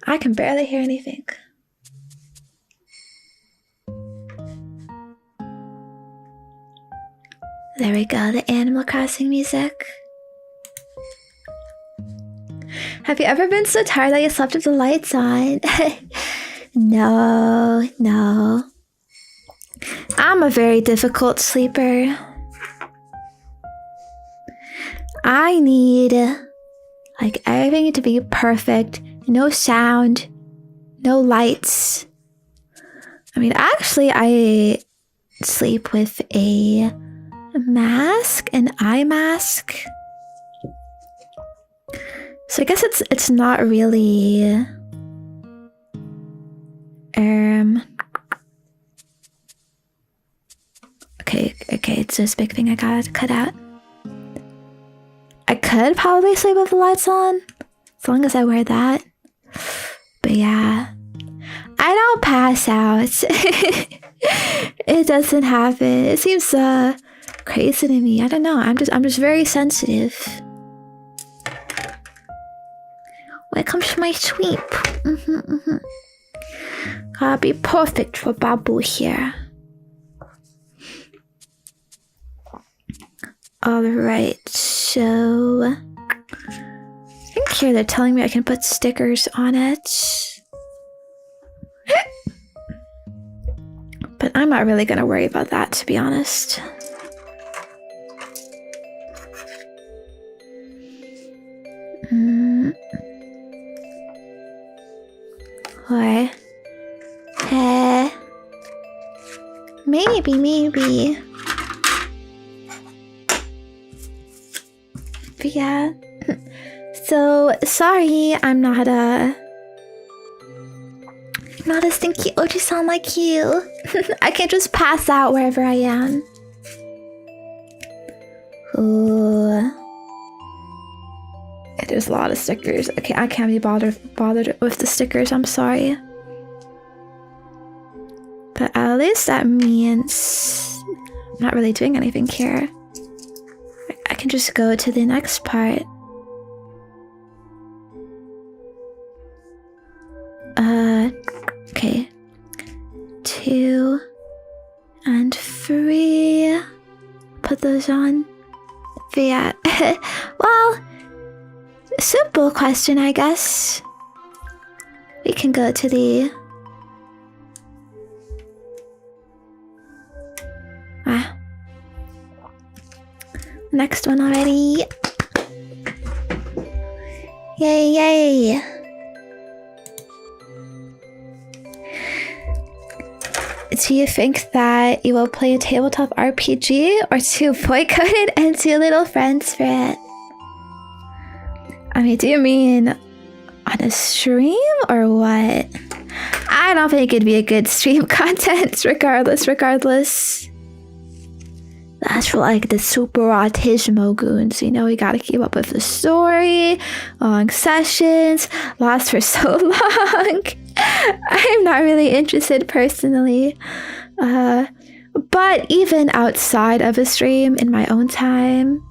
I can barely hear anything. There we go, the Animal Crossing music. Have you ever been so tired that you slept with the lights on? No. I'm a very difficult sleeper. I need like everything to be perfect. No sound, no lights. I mean, actually, I sleep with a mask, an eye mask. So I guess it's not really Okay, it's this big thing I gotta cut out. I could probably sleep with the lights on, as long as I wear that. But yeah, I don't pass out. It doesn't happen. It seems crazy to me. I don't know. I'm just very sensitive when it comes to my sleep. Gotta be perfect for Babu here. Alright, so I think here they're telling me I can put stickers on it. But I'm not really gonna worry about that, to be honest. Or maybe. But yeah. So sorry, I'm not a stinky Oji-san like you. I can't just pass out wherever I am. Ooh. There's a lot of stickers. Okay, I can't be bothered with the stickers, I'm sorry. But at least that means I'm not really doing anything here. I can just go to the next part. Okay. 2 and 3. Put put those on. But yeah, well, simple question, I guess. We can go to the... next one already. Yay, yay. Do you think that you will play a tabletop RPG or to boycott it and too little friends for it? I mean, do you mean on a stream or what? I don't think it'd be a good stream content regardless. That's for like the super autismo goons, you know, we gotta keep up with the story, long sessions, last for so long. I'm not really interested personally. But even outside of a stream in my own time,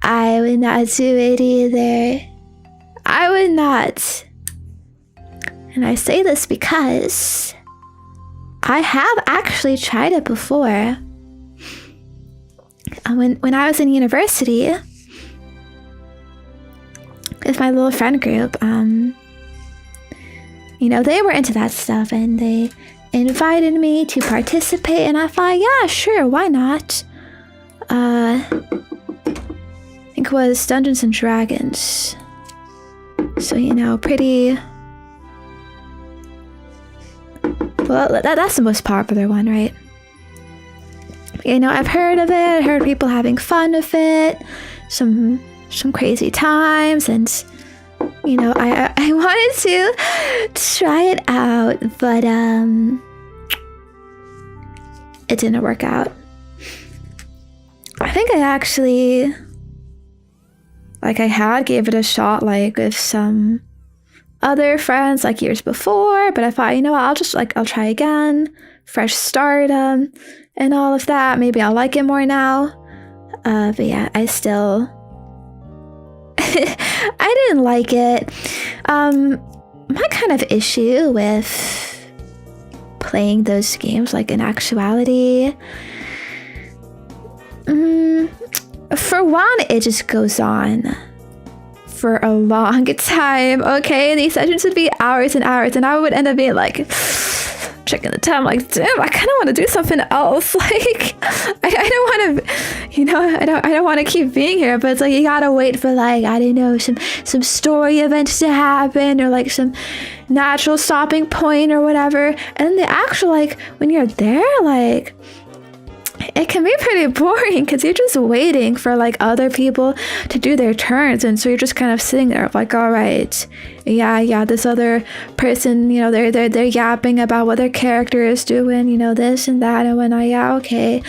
I would not do it either. I would not. And I say this because I have actually tried it before. When I was in university with my little friend group, you know, they were into that stuff and they invited me to participate, and I thought, yeah, sure, why not? I think it was Dungeons and Dragons. So, you know, pretty... Well, that's the most popular one, right? You know, I've heard of it, heard people having fun with it, some crazy times, and, you know, I wanted to try it out, but, it didn't work out. I think I actually, like, I gave it a shot, like, with some other friends, like, years before, but I thought, you know what, I'll try again, fresh start, and all of that. Maybe I'll like it more now. But yeah, I still... I didn't like it. My kind of issue with playing those games, like in actuality... for one, it just goes on for a long time, okay? These sessions would be hours and hours, and I would end up being like... checking the time, like, damn, I kind of want to do something else. Like, I don't want to, you know, I don't want to keep being here, but it's like you gotta wait for, like, I don't know, some story events to happen, or like some natural stopping point or whatever. And then the actual, like, when you're there, like, it can be pretty boring because you're just waiting for, like, other people to do their turns, and so you're just kind of sitting there like, all right, yeah, this other person, you know, they're yapping about what their character is doing, you know, this and that and whatnot. Yeah, okay,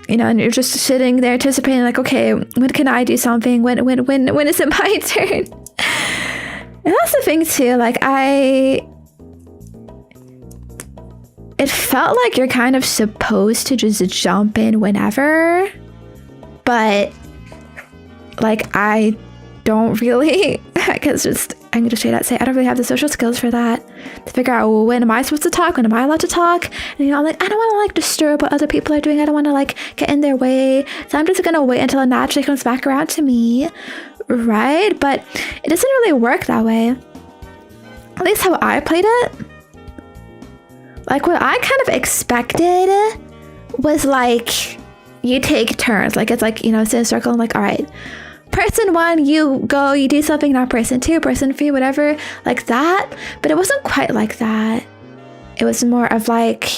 you know, and you're just sitting there anticipating, like, okay, when can I do something? When is it my turn? And that's the thing too, like, it felt like you're kind of supposed to just jump in whenever, but, like, I don't really, I can just straight out say, I don't really have the social skills for that, to figure out, well, when am I supposed to talk? When am I allowed to talk? And, you know, like, I don't want to, like, disturb what other people are doing. I don't want to, like, get in their way. So I'm just going to wait until it naturally comes back around to me, right? But it doesn't really work that way. At least how I played it. Like, what I kind of expected was, like, you take turns. Like, it's like, you know, it's in a circle and, like, all right, person one, you go, you do something, now person two, person three, whatever, like that. But it wasn't quite like that. It was more of, like,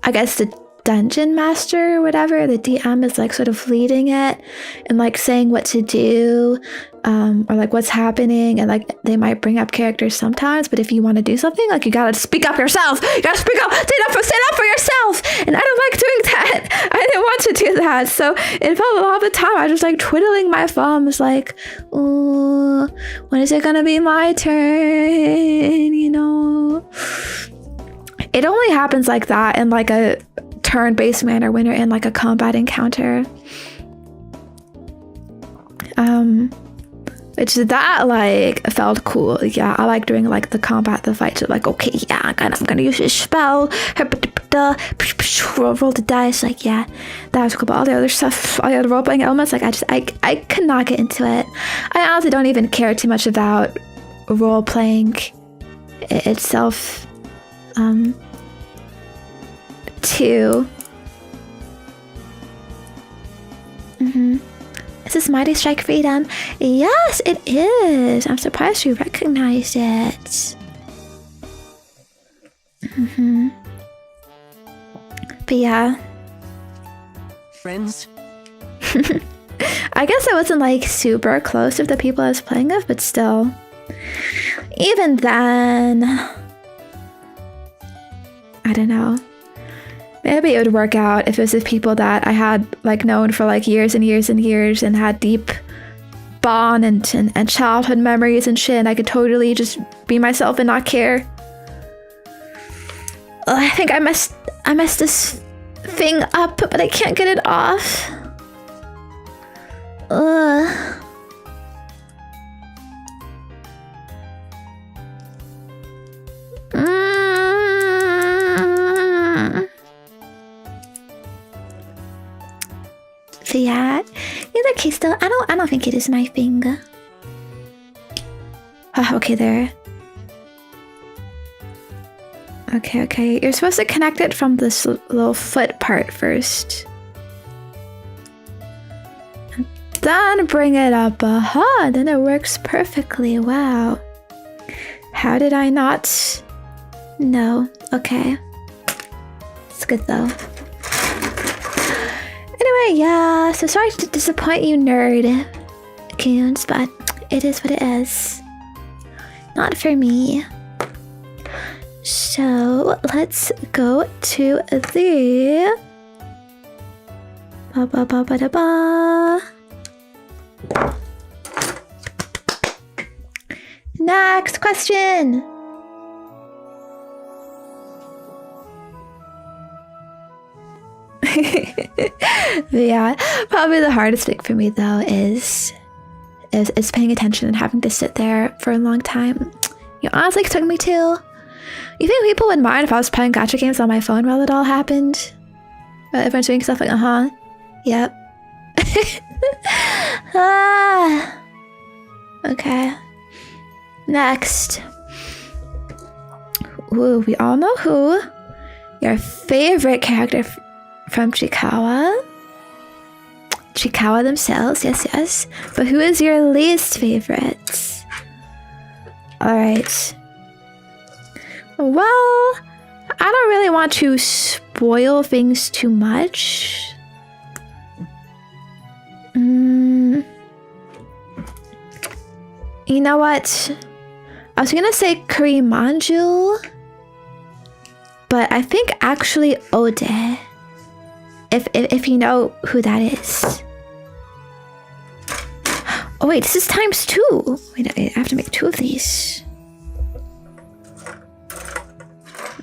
I guess the dungeon master or whatever, the DM is, like, sort of leading it and, like, saying what to do, or, like, what's happening, and, like, they might bring up characters sometimes, but if you want to do something, like, you gotta speak up yourself. You gotta speak up, stand up for yourself. And I don't like doing that. I didn't want to do that. So it felt a lot of the time I was just, like, twiddling my thumbs, like, ooh, when is it gonna be my turn? You know, it only happens like that in, like, a turn-based manner when you're in, like, a combat encounter. Which that like felt cool. Yeah, I like doing like the combat, the fights. Like, okay, yeah, I'm gonna use this spell. Roll the dice. Like, yeah, that was cool. But all the other stuff, all the other role playing elements, like I could not get into it. I honestly don't even care too much about role playing itself. Too. Is this Mighty Strike Freedom? Yes, it is. I'm surprised you recognized it. But yeah. Friends? I guess I wasn't like super close with the people I was playing with, but still. Even then, I don't know. Maybe it would work out if it was with people that I had like known for like years and years and years and had deep bond and childhood memories and shit, and I could totally just be myself and not care. Oh, I think I messed this thing up, but I can't get it off. Ugh. So yeah, in that case though, I don't think it is my finger. Oh, okay, there. Okay. You're supposed to connect it from this little foot part first. And then bring it up. Aha, then it works perfectly. Wow. How did I not know? Okay. It's good though. Anyway, yeah, so sorry to disappoint you, nerd coons, but it is what it is. Not for me. So let's go to the next question. Yeah, probably the hardest thing for me though is paying attention and having to sit there for a long time. You honestly took me to. You think people would mind if I was playing gacha games on my phone while it all happened? Everyone's doing stuff like, yep. Okay. Next. Ooh, we all know who. Your favorite character from Chiikawa. Chiikawa themselves, yes. But who is your least favorite? Alright. Well, I don't really want to spoil things too much. You know what? I was gonna say Kurimanju, but I think actually Ode. If you know who that is. Oh wait, this is ×2. Wait, I have to make 2 of these.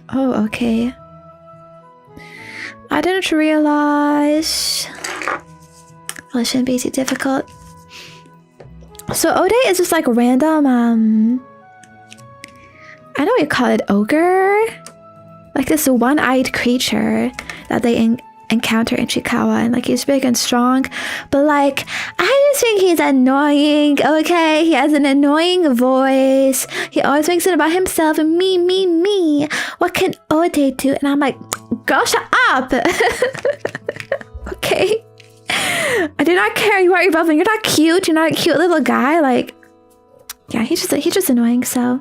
Oh, okay. I didn't realize. Well, it shouldn't be too difficult. So Ode is just like random, I know you call it ogre. Like this one-eyed creature that they encounter in Chiikawa, and like he's big and strong, but like I just think he's annoying. Okay, he has an annoying voice. He always makes it about himself and me. What can Ode do? And I'm like, girl, shut up. Okay, I do not care. You are evolving. You're not cute. You're not a cute little guy. Like, yeah, he's just annoying. So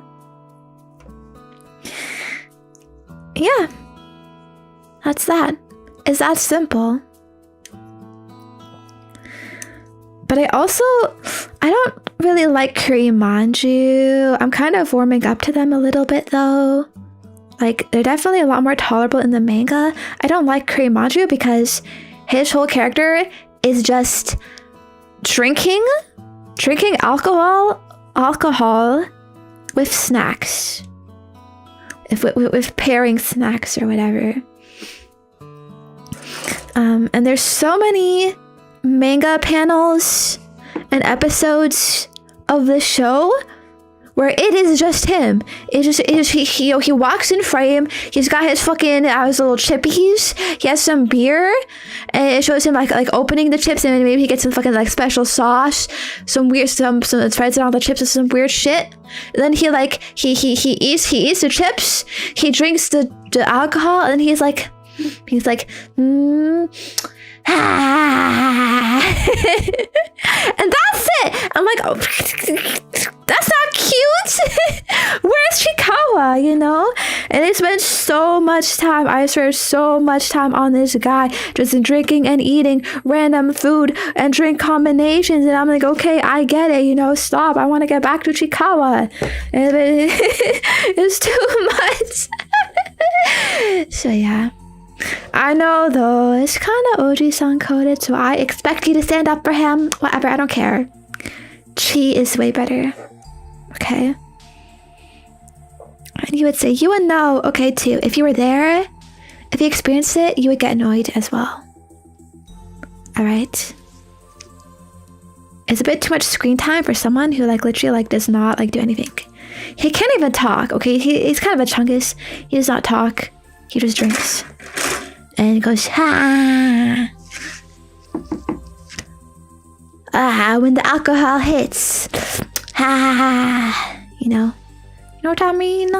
yeah, that's that. It's that simple. But I don't really like Kurimanju. I'm kind of warming up to them a little bit though. Like, they're definitely a lot more tolerable in the manga. I don't like Kurimanju because his whole character is just drinking alcohol with snacks. With pairing snacks or whatever. And there's so many manga panels and episodes of the show where it is just him. He walks in frame. He's got his fucking his little chippies. He has some beer, and it shows him like opening the chips, and maybe he gets some fucking like special sauce, some threads on the chips and some weird shit. And then he eats the chips. He drinks the alcohol, and he's like. And that's it. I'm like, oh, that's not cute. Where's Chiikawa, you know? And they spent so much time, I swear, so much time on this guy, just drinking and eating random food and drink combinations. And I'm like, okay, I get it, you know, stop. I want to get back to Chiikawa. And it's too much. So yeah. I know though, it's kind of OG-san coded, so I expect you to stand up for him. Whatever, I don't care. Chi is way better. Okay? And you would say, you would know, okay too. If you were there, if you experienced it, you would get annoyed as well. Alright? It's a bit too much screen time for someone who like literally like does not like do anything. He can't even talk, okay? He's kind of a chungus. He does not talk. He just drinks. And he goes, ha! When the alcohol hits. Ha! You know what I mean?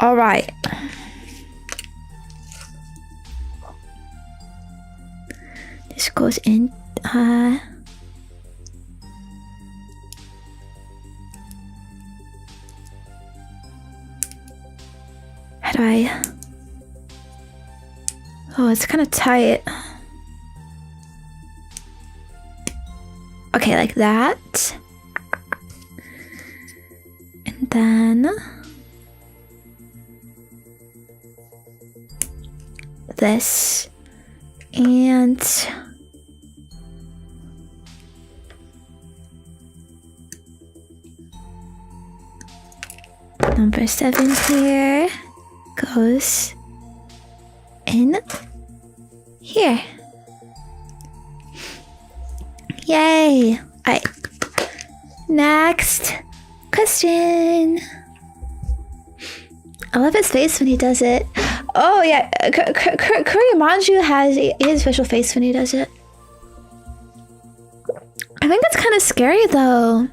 Alright. This goes in, how do I? Oh, it's kind of tight. Okay, like that. And then this. And number 7 here goes in here. Yay! Alright. Next question. I love his face when he does it. Oh yeah, Kuryamanju has his special face when he does it. I think that's kind of scary though.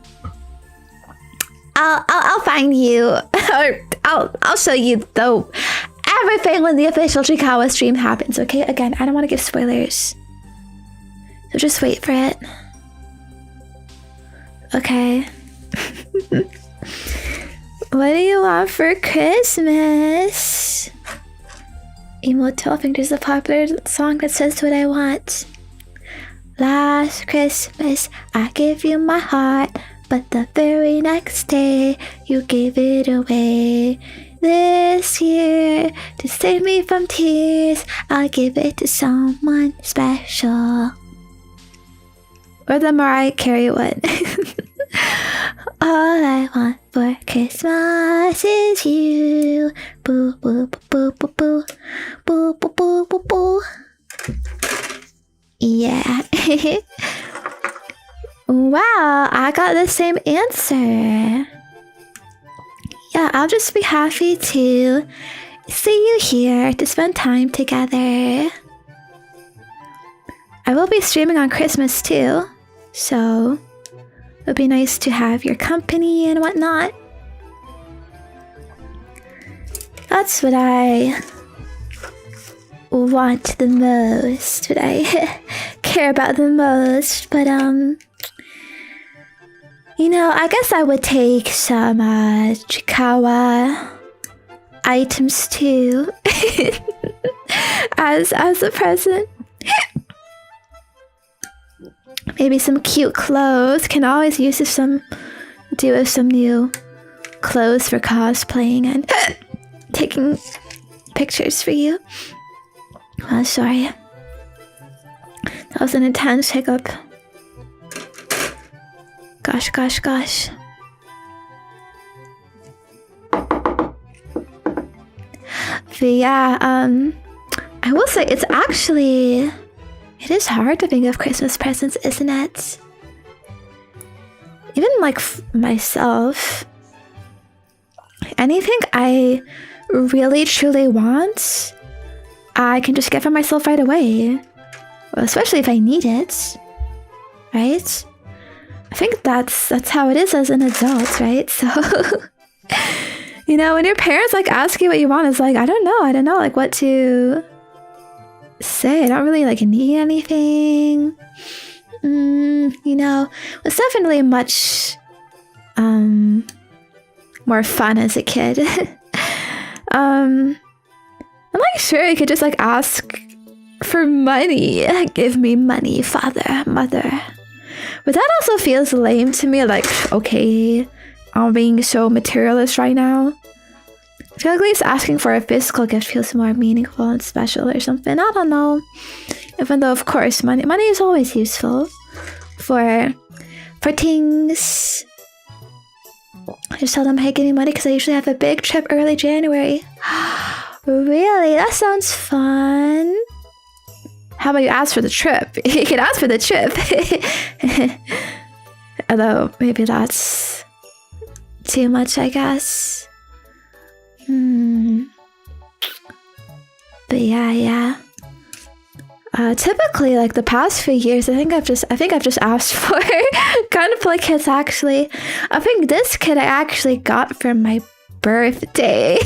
I'll find you, or I'll show you though everything when the official Chiikawa stream happens. Okay, again, I don't want to give spoilers, so just wait for it. Okay. What do you want for Christmas? Emoto, I think there's a popular song that says what I want. Last Christmas, I gave you my heart, but the very next day, you gave it away. This year, to save me from tears, I'll give it to someone special. Or the Mariah Carey one. All I want for Christmas is you. Boo, boo, boo, boo, boo, boo, boo, boo, boo, boo. Yeah. Wow, I got the same answer. Yeah, I'll just be happy to see you here to spend time together. I will be streaming on Christmas too, so it'll be nice to have your company and whatnot. That's what I want the most, what I care about the most, but you know, I guess I would take some Chiikawa items too as a present. Maybe some cute clothes. Can always use some new clothes for cosplaying and taking pictures for you. Oh, sorry. That was an intense hiccup. Gosh. But yeah, I will say it's actually It is hard to think of Christmas presents, isn't it? Even like myself, anything I really truly want, I can just get for myself right away. Well, especially if I need it, right? I think that's how it is as an adult, right? So, you know, when your parents like ask you what you want, it's like, I don't know like what to say. I don't really like need anything. You know, it's definitely much more fun as a kid. I'm like, sure, you could just like ask for money. Give me money, father, mother. But that also feels lame to me. Like, okay, I'm being so materialist right now. I feel like at least asking for a physical gift feels more meaningful and special or something. I don't know. Even though, of course, money is always useful for things. I just tell them, hey, give me money because I usually have a big trip early January. Really? That sounds fun. How about you ask for the trip? You can ask for the trip. Although, maybe that's too much, I guess. But yeah. Typically, like the past few years, I think I've just asked for Gunpla kits. Actually, I think this kit I actually got for my birthday.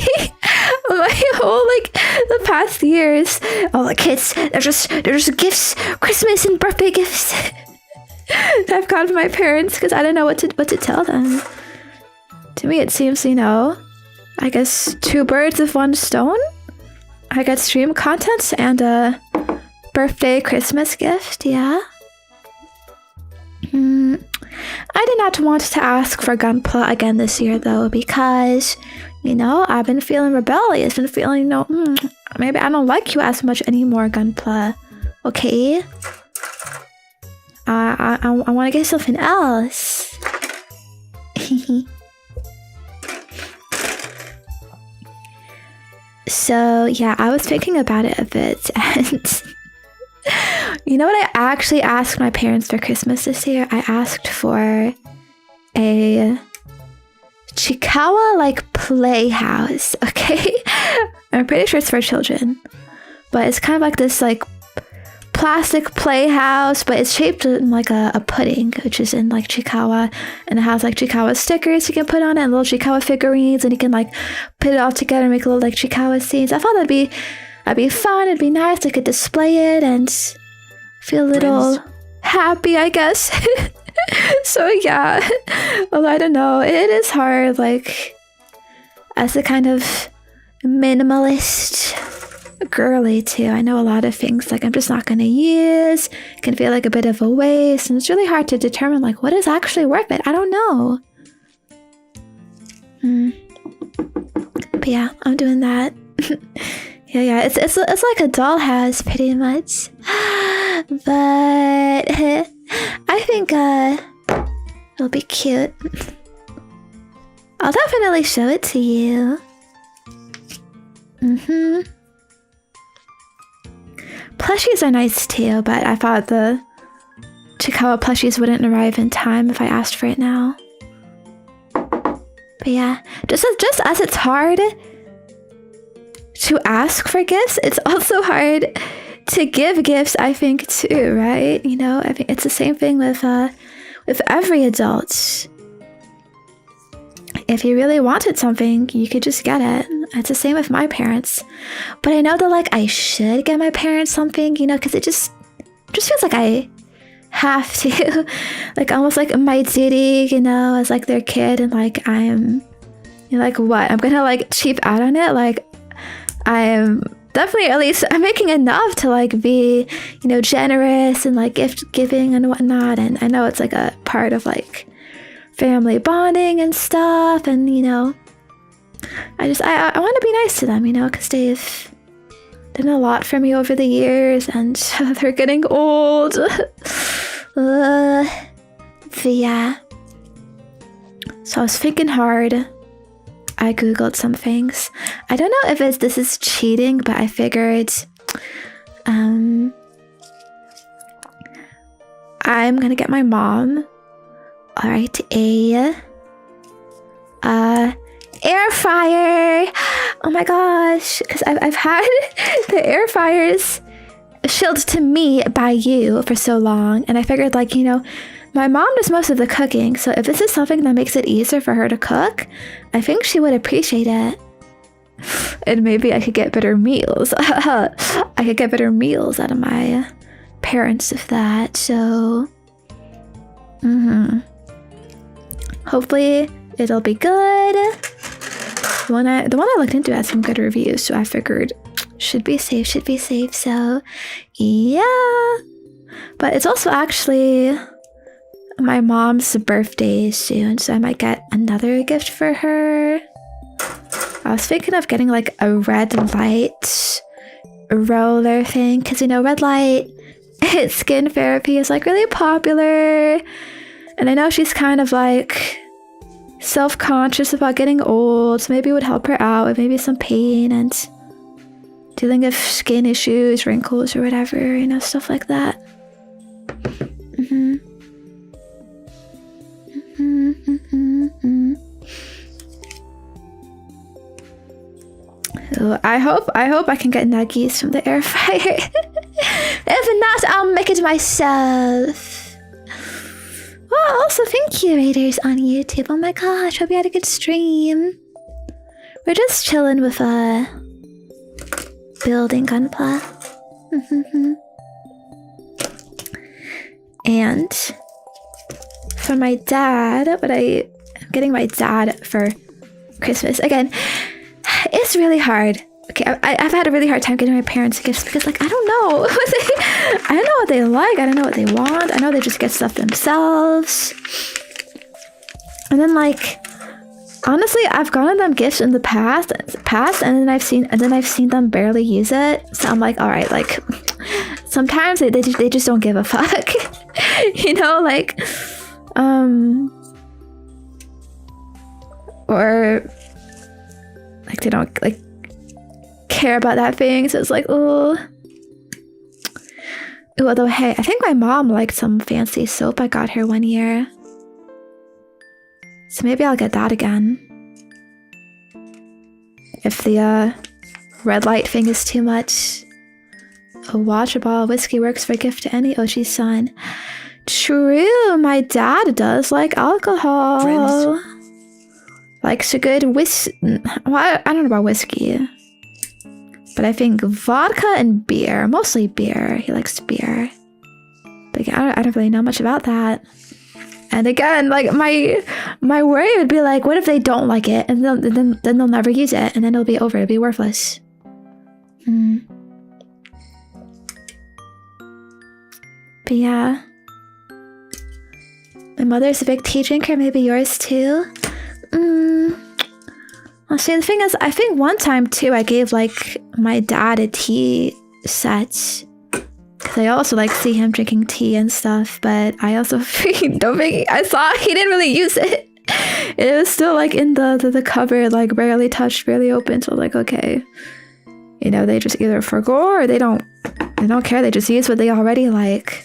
My whole like the past years, all the kids they're just gifts, Christmas and birthday gifts that I've got from my parents because I don't know what to tell them. To me, it seems, you know, I guess 2 birds with 1 stone. I got stream content and a birthday Christmas gift. Yeah. I did not want to ask for Gunpla again this year though, because, you know, I've been feeling rebellious and feeling, you know, maybe I don't like you as much anymore, Gunpla. Okay. I want to get something else. So yeah, I was thinking about it a bit, and you know what I actually asked my parents for Christmas this year? I asked for a Chiikawa like playhouse. Okay, I'm pretty sure it's for children, but it's kind of like this like plastic playhouse, but it's shaped in like a pudding, which is in like Chiikawa, and it has like Chiikawa stickers you can put on it, and little Chiikawa figurines, and you can like put it all together and make little like Chiikawa scenes. I thought that'd be fun. It'd be nice. I could display it and feel a little happy, I guess. So yeah, although I don't know, it is hard. Like as a kind of minimalist girly too, I know a lot of things like I'm just not gonna use can feel like a bit of a waste, and it's really hard to determine like what is actually worth it. I don't know. But yeah, I'm doing that. yeah, it's like a dollhouse pretty much. But I think it'll be cute. I'll definitely show it to you. Plushies are nice too, but I thought the Chiikawa plushies wouldn't arrive in time if I asked for it now. But yeah, just as it's hard to ask for gifts, it's also hard to give gifts, I think, too, right? You know, I think it's the same thing with every adult. If you really wanted something, you could just get it. It's the same with my parents. But I know that, like, I should get my parents something, you know, because it just feels like I have to. Like, almost like my duty, you know, as, like, their kid. And, like, I'm, you know, like, what? I'm gonna, like, cheap out on it? Like, I'm definitely, at least, I'm making enough to, like, be, you know, generous and, like, gift giving and whatnot. And I know it's, like, a part of, like, family bonding and stuff, and you know, I want to be nice to them, you know, because they've done a lot for me over the years, and they're getting old. But yeah, so I was thinking hard. I googled some things. I don't know if this is cheating, but I figured I'm gonna get my mom. All right, a air fryer. Oh my gosh, because I've had the air fryers shilled to me by you for so long, and I figured, like, you know, my mom does most of the cooking, so if this is something that makes it easier for her to cook, I think she would appreciate it. And maybe I could get better meals. I could get better meals out of my parents with that. So, hopefully it'll be good. The one I looked into had some good reviews, so I figured should be safe. So, yeah. But it's also actually my mom's birthday soon, so I might get another gift for her. I was thinking of getting like a red light roller thing, because, you know, red light skin therapy is like really popular, and I know she's kind of like self-conscious about getting old, so maybe it would help her out with maybe some pain and dealing with skin issues, wrinkles or whatever, you know, stuff like that. So I hope I can get nuggies from the air fryer. If not, I'll make it myself. Well, also thank you, Raiders on YouTube. Oh my gosh, hope you had a good stream. We're just chilling with building Gunpla. And for my dad, what I'm getting my dad for Christmas, again, it's really hard. Okay, I've had a really hard time getting my parents gifts because, like, I don't know what they like. I don't know what they want. I know they just get stuff themselves. And then, like, honestly, I've gotten them gifts in the past, and then I've seen them barely use it. So I'm like, all right, like, sometimes they just don't give a fuck, you know, like, or like they don't like care about that thing. So it's like, oh. Although, hey, I think my mom liked some fancy soap I got her one year. So maybe I'll get that again. If the red light thing is too much. A water bottle of whiskey works for a gift to any Ochi's son. True, my dad does like alcohol. Friends. Likes a good whiskey. Well, I don't know about whiskey. But I think vodka and beer. Mostly beer. He likes beer. But yeah, I don't really know much about that. And again, like, my worry would be like, what if they don't like it? And then they'll never use it. And then it'll be over. It'll be worthless. But yeah. My mother's a big tea drinker. Maybe yours too. Well, see, the thing is, I think one time too, I gave like my dad a tea set. Because I also like see him drinking tea and stuff. But I also don't think I saw he didn't really use it. It was still like in the cupboard, like barely touched, barely open. So like, okay, you know, they just either forgo or they don't care. They just use what they already like.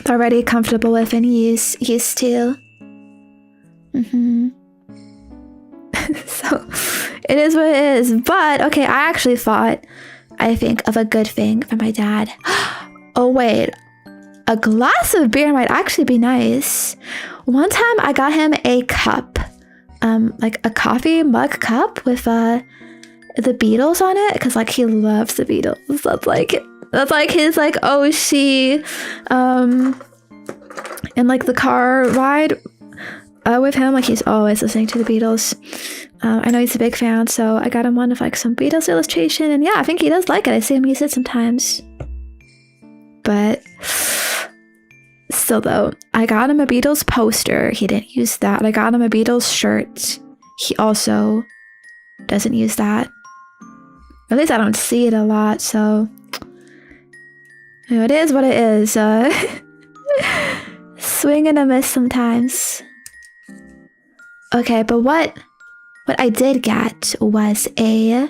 They're already comfortable with and used to. So it is what it is. But okay, I actually thought, I think of a good thing for my dad. Oh wait, a glass of beer might actually be nice. One time I got him a cup, like a coffee mug cup with the Beatles on it, because like he loves the Beatles. That's like his like OC, and like the car ride with him, like he's always listening to the Beatles. I know he's a big fan, so I got him one of like some Beatles illustration, and yeah, I think he does like it. I see him use it sometimes. But still though, I got him a Beatles poster. He didn't use that. I got him a Beatles shirt. He also doesn't use that. At least I don't see it a lot, so you know, it is what it is. Swing and a miss sometimes. Okay, but what I did get was a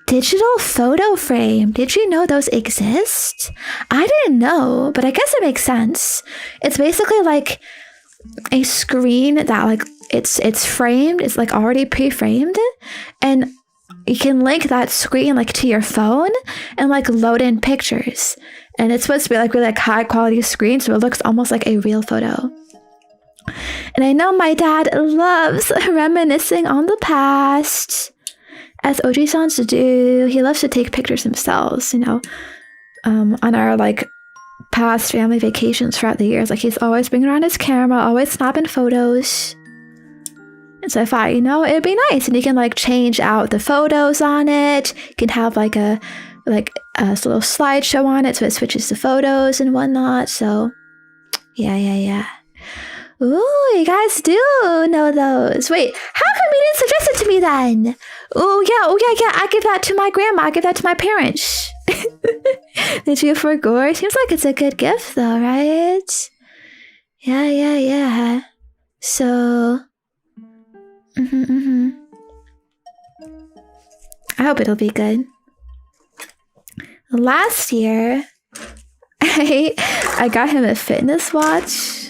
digital photo frame. Did you know those exist? I didn't know, but I guess it makes sense. It's basically like a screen that like it's framed, it's like already pre-framed, and you can link that screen like to your phone and like load in pictures. And it's supposed to be like really like high quality screen, so it looks almost like a real photo. And I know my dad loves reminiscing on the past, as Oji-sans do. He loves to take pictures himself, you know, on our like past family vacations throughout the years. Like he's always bringing around his camera, always snapping photos. And so I thought, you know, it'd be nice, and you can like change out the photos on it. You can have like a little slideshow on it, so it switches to photos and whatnot. So yeah. Ooh, you guys do know those. Wait, how come you didn't suggest it to me then? Oh yeah. I give that to my grandma. I give that to my parents. Did you forget? Seems like it's a good gift though, right? Yeah. So, I hope it'll be good. Last year, I got him a fitness watch.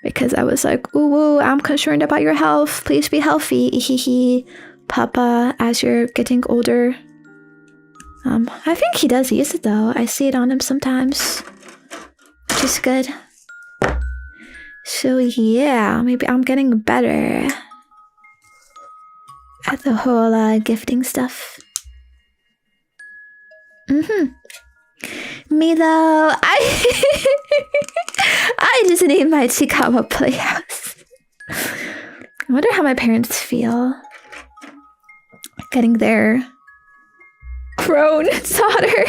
Because I was like, ooh, I'm concerned about your health. Please be healthy, Papa, as you're getting older. I think he does use it though. I see it on him sometimes, which is good. So yeah, maybe I'm getting better at the whole gifting stuff. Me though, I just need my Chiikawa playhouse. I wonder how my parents feel getting their grown daughter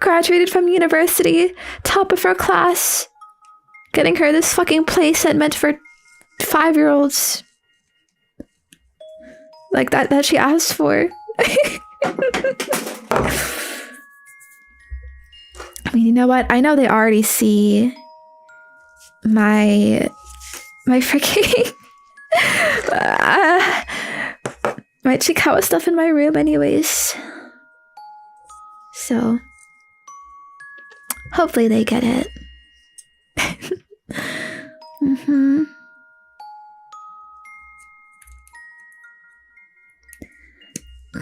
graduated from university, top of her class, getting her this fucking playset meant for 5-year-olds. Like that she asked for. I mean, you know what? I know they already see my freaking my Chiikawa stuff in my room anyways. So hopefully they get it.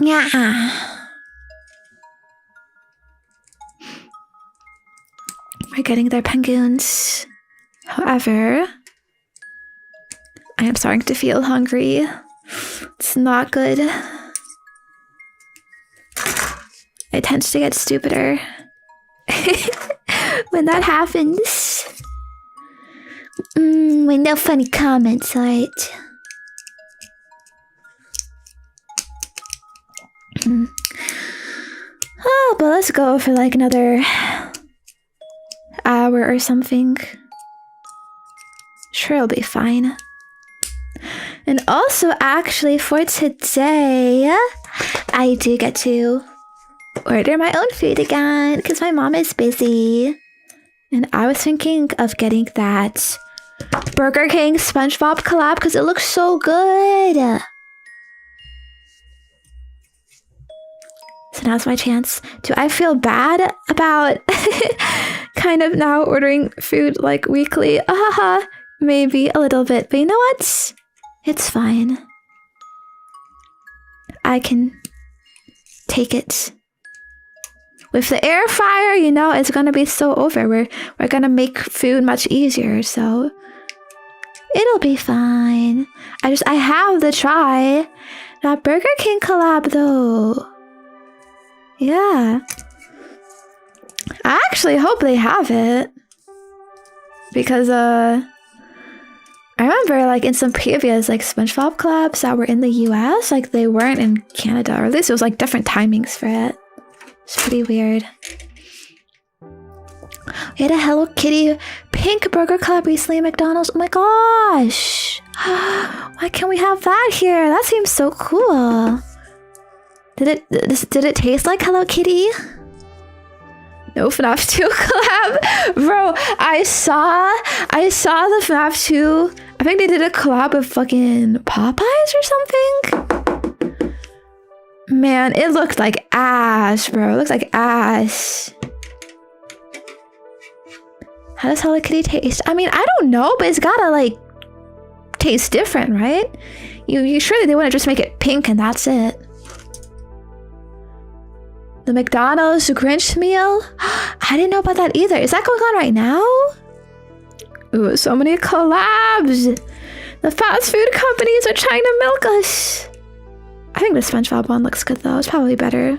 Yeah. We're getting their penguins. However, I am starting to feel hungry. It's not good. It tends to get stupider when that happens. With no funny comments, right? Oh, but let's go for like another hour or something. Sure, it'll be fine. And also, actually, for today, I do get to order my own food again because my mom is busy. And I was thinking of getting that Burger King SpongeBob collab because it looks so good. So now's my chance. Do I feel bad about kind of now ordering food like weekly? Maybe a little bit, but you know what? It's fine. I can take it. With the air fryer, you know, it's gonna be so over. We're gonna make food much easier, so it'll be fine. I have to try that Burger King collab though. Yeah. I actually hope they have it. Because I remember like in some previous like SpongeBob collabs that were in the US, like they weren't in Canada, or at least it was like different timings for it. It's pretty weird. We had a Hello Kitty pink burger collab recently at McDonald's. Oh my gosh! Why can't we have that here? That seems so cool. Did it taste like Hello Kitty? No FNAF 2 collab, bro. I saw the FNAF 2. I think they did a collab with fucking Popeyes or something. Man, it looked like ass, bro. It looks like ass. How does Hello Kitty taste? I mean, I don't know, but it's gotta like taste different, right? You surely they want to just make it pink and that's it. The McDonald's Grinch meal? I didn't know about that either. Is that going on right now? Ooh, so many collabs. The fast food companies are trying to milk us. I think the SpongeBob one looks good though. It's probably better.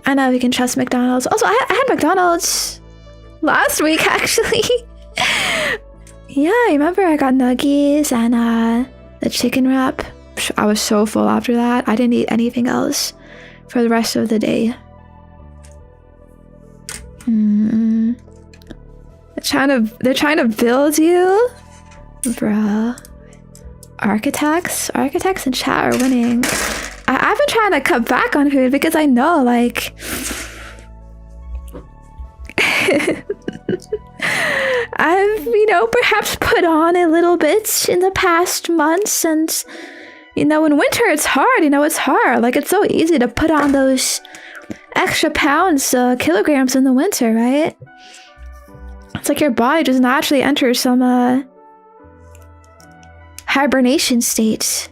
I know we can trust McDonald's. Also, I had McDonald's last week actually. Yeah, I remember I got nuggies and the chicken wrap. I was so full after that. I didn't eat anything else for the rest of the day. They're trying to build you, bruh. Architects in chat are winning. I've been trying to cut back on food because I know, like, I've, perhaps put on a little bit in the past months, and, in winter it's hard, it's hard. Like, it's so easy to put on those extra pounds, kilograms in the winter, right? It's like your body just naturally enters some, hibernation state.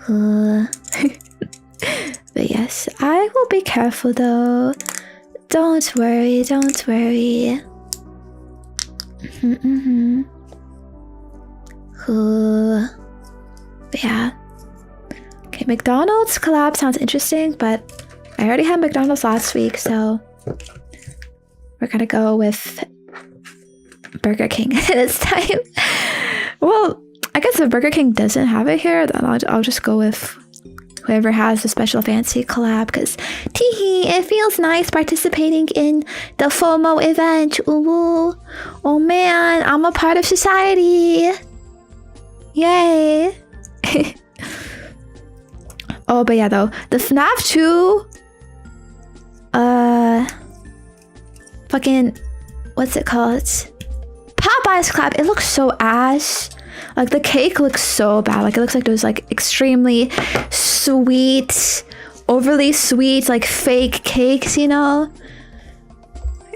But yes, I will be careful though. Don't worry, don't worry. But yeah. Okay, McDonald's collab sounds interesting, but I already had McDonald's last week, so we're gonna go with Burger King this time. Well, I guess if Burger King doesn't have it here, then I'll just go with whoever has the special fancy collab, because teehee, it feels nice participating in the FOMO event. Ooh, oh man, I'm a part of society. Yay. Oh, but yeah, though, the FNAF 2 fucking, what's it called? Popeye's collab, it looks so ass. Like, the cake looks so bad. Like, it looks like those, like, extremely sweet, overly sweet, like, fake cakes, in,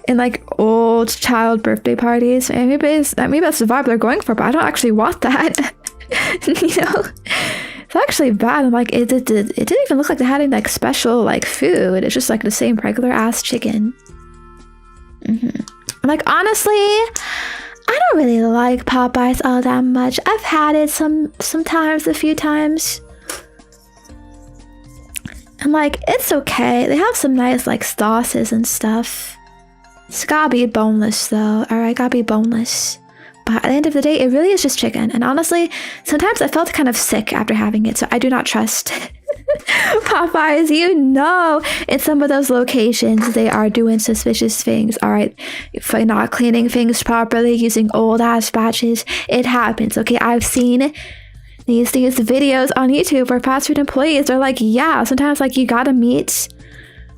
like, old child birthday parties. And maybe that's the vibe they're going for, but I don't actually want that. It's actually bad. And, like, it didn't even look like they had any, like, special, like, food. It's just, like, the same regular-ass chicken. Like, honestly, I don't really like Popeyes all that much. I've had it sometimes, a few times. And, like, it's okay. They have some nice, like, sauces and stuff. It's gotta be boneless, though. Alright, gotta be boneless. But at the end of the day, it really is just chicken. And honestly, sometimes I felt kind of sick after having it, so I do not trust Popeyes. In some of those locations, they are doing suspicious things. Alright, for not cleaning things properly, using old-ass batches. It happens, okay? I've seen these videos on YouTube where fast food employees are like, yeah, sometimes, like, you gotta meet,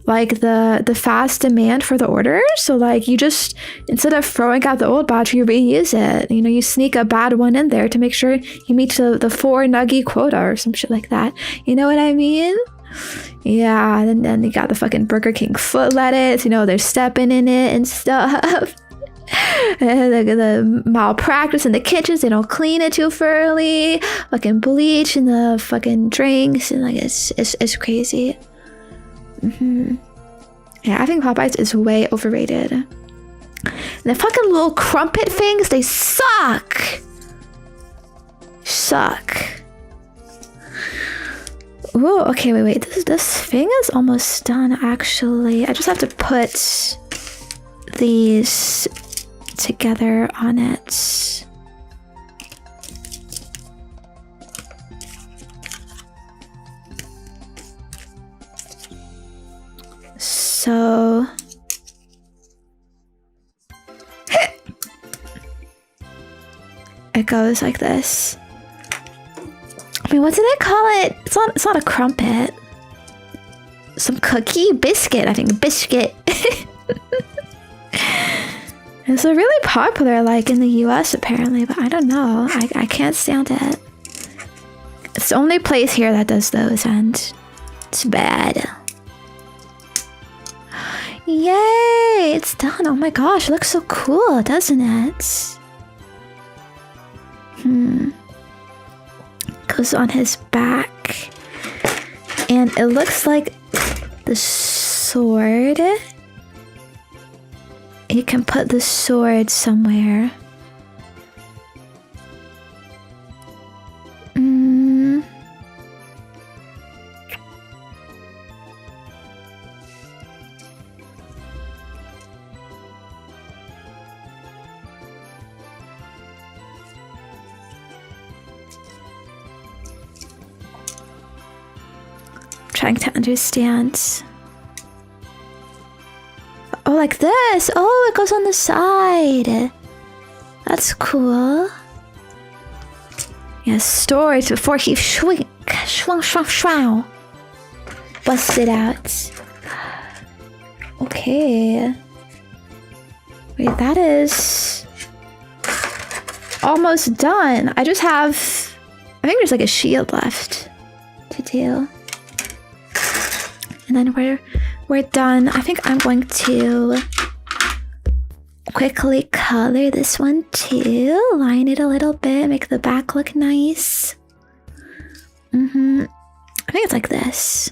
like, the fast demand for the order. So, like, you just, instead of throwing out the old batch, you reuse it. You sneak a bad one in there to make sure you meet the 4 nuggy quota or some shit like that. You know what I mean? Yeah, and then you got the fucking Burger King foot lettuce. They're stepping in it and stuff. And the malpractice in the kitchens, they don't clean it too thoroughly. Fucking bleach in the fucking drinks, and, like, it's crazy. Yeah, I think Popeyes is way overrated. And the fucking little crumpet things, they suck. Ooh, okay, wait. This thing is almost done, actually. I just have to put these together on it. So it goes like this. I mean, what do they call it? It's not a crumpet. Some cookie? Biscuit, I think. Biscuit. It's a really popular, like, in the US apparently, but I don't know. I can't stand it. It's the only place here that does those, and it's bad. Yay! It's done. Oh my gosh, it looks so cool, doesn't it? Goes on his back. And it looks like the sword. You can put the sword somewhere. Trying to understand. Oh, like this. Oh, it goes on the side. That's cool. Yeah, storage before he swung. Bust it out. Okay. Wait, that is almost done. I just have, I think there's like a shield left to do. And then we're done. I think I'm going to quickly color this one too. Line it a little bit, make the back look nice. I think it's like this.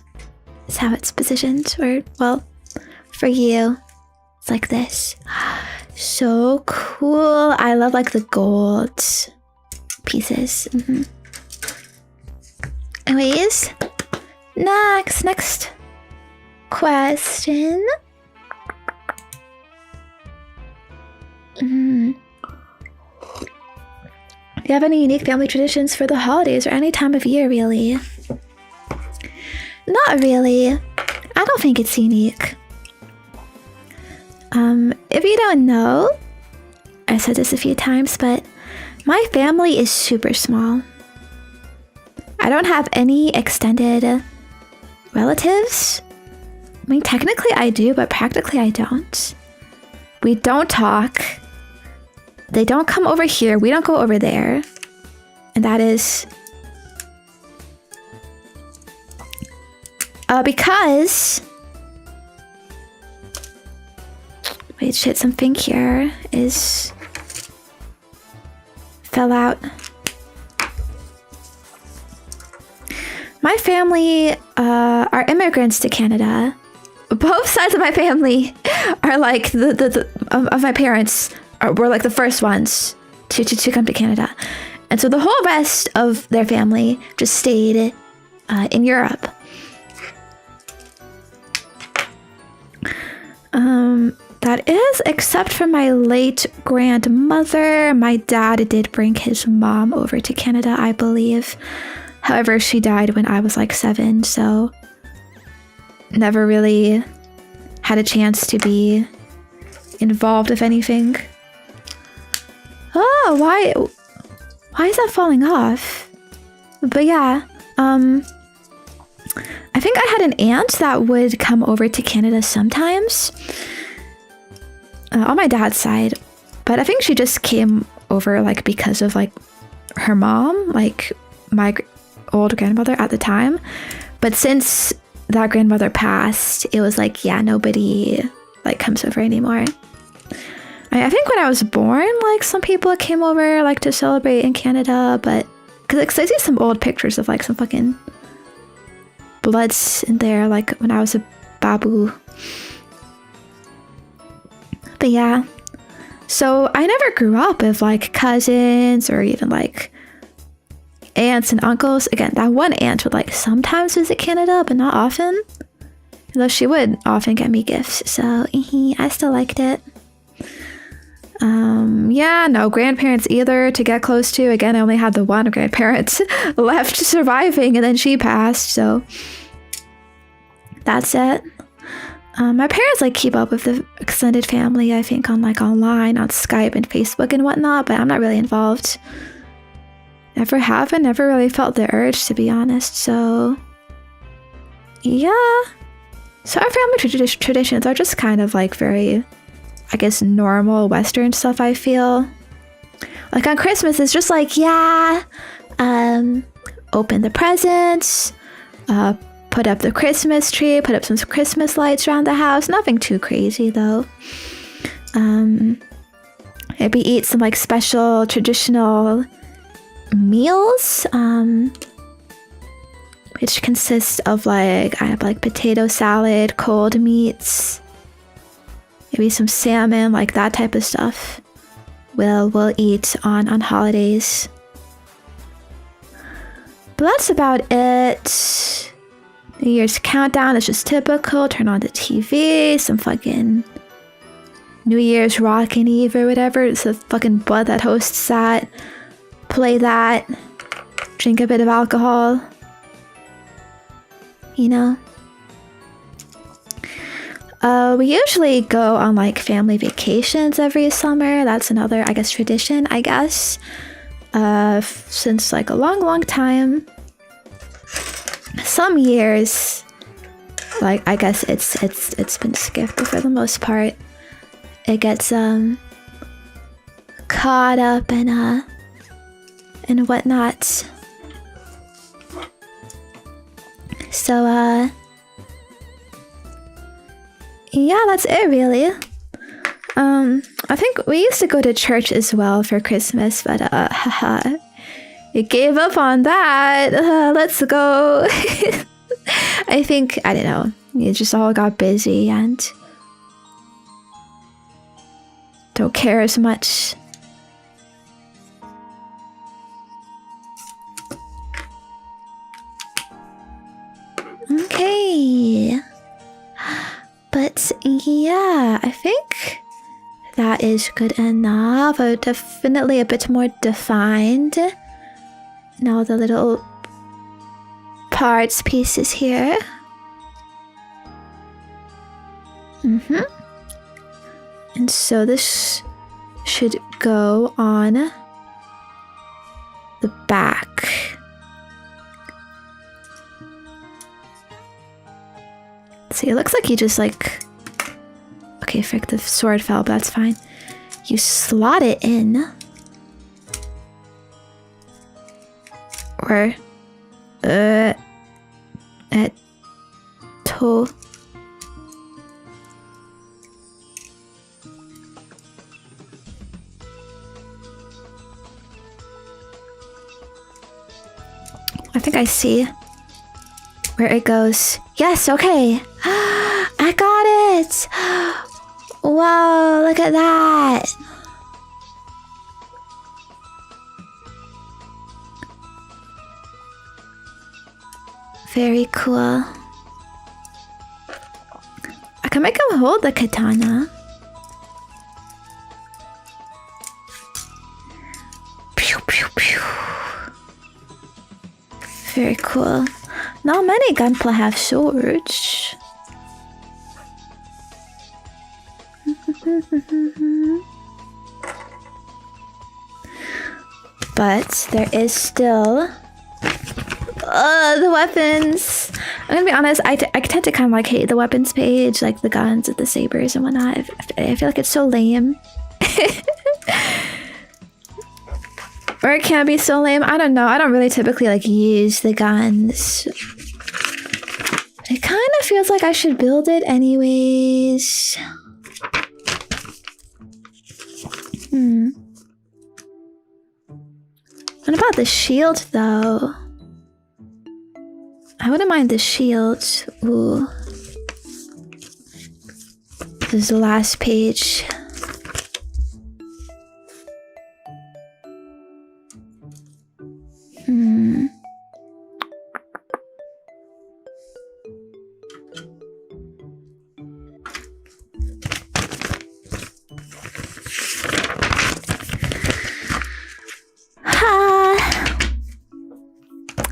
Is how it's positioned. Or, well, for you, it's like this. So cool. I love like the gold pieces. Anyways, next question. Do you have any unique family traditions for the holidays or any time of year, really? Not really. I don't think it's unique. If you don't know, I said this a few times, but my family is super small. I don't have any extended relatives. I mean, technically I do, but practically I don't. We don't talk. They don't come over here. We don't go over there. And that is because... Wait, shit, something here fell out. My family are immigrants to Canada. Both sides of my family are like of my parents were like the first ones to come to Canada, and so the whole rest of their family just stayed in Europe. That is, except for my late grandmother. My dad did bring his mom over to Canada, I believe. However, she died when I was like 7, so never really had a chance to be involved, if anything. Oh, why is that falling off? But yeah, I think I had an aunt that would come over to Canada sometimes. On my dad's side, but I think she just came over like because of like her mom, like my old grandmother at the time. But since that grandmother passed, it was like, yeah, nobody like comes over anymore. I think when I was born, like some people came over like to celebrate in Canada, but because I see some old pictures of like some fucking bloods in there, like when I was a babu. But yeah, so I never grew up with like cousins or even like aunts and uncles. Again, that one aunt would like sometimes visit Canada, but not often. Though she would often get me gifts, so I still liked it. Yeah, no grandparents either to get close to. Again, I only had the one grandparent left surviving, and then she passed, so that's it. My parents like keep up with the extended family, I think, on like online, on Skype and Facebook and whatnot, but I'm not really involved. Never have and never really felt the urge, to be honest, so yeah. So our family traditions are just kind of like very I guess, normal Western stuff, I feel. Like on Christmas, it's just like, yeah, open the presents, put up the Christmas tree, put up some Christmas lights around the house. Nothing too crazy though. Maybe eat some like special traditional meals, which consist of like, I have like potato salad, cold meats, maybe some salmon, like that type of stuff. We'll eat on holidays. But that's about it. New Year's countdown is just typical. Turn on the TV, some fucking New Year's Rockin' Eve or whatever. It's the fucking bud that hosts that. Play that. Drink a bit of alcohol. You know? We usually go on like family vacations every summer. That's another, I guess, tradition, I guess. Since like a long time. Some years, like I guess it's been skipped, but for the most part, it gets caught up and whatnot. So yeah, that's it really. I think we used to go to church as well for Christmas, but you gave up on that. Let's go. I think, I don't know, you just all got busy and don't care as much. Okay. But yeah, I think that is good enough. Definitely a bit more defined. Now the little parts pieces here. And so this should go on the back. See, it looks like you just like... Okay, frick, the sword fell, but that's fine. You slot it in. Or... at... toe. I think I see where it goes. Yes, okay. I got it. Whoa, look at that. Very cool. I can make him hold the katana. Pew, pew, pew. Very cool. Not many Gunpla have swords. But there is still the weapons. I'm gonna be honest, I tend to kind of like hate the weapons page, like the guns and the sabers and whatnot. I feel like it's so lame. Or it can be so lame. I don't know. I don't really typically like use the guns. It kind of feels like I should build it anyways. What about the shield though? I wouldn't mind the shield. Ooh. This is the last page.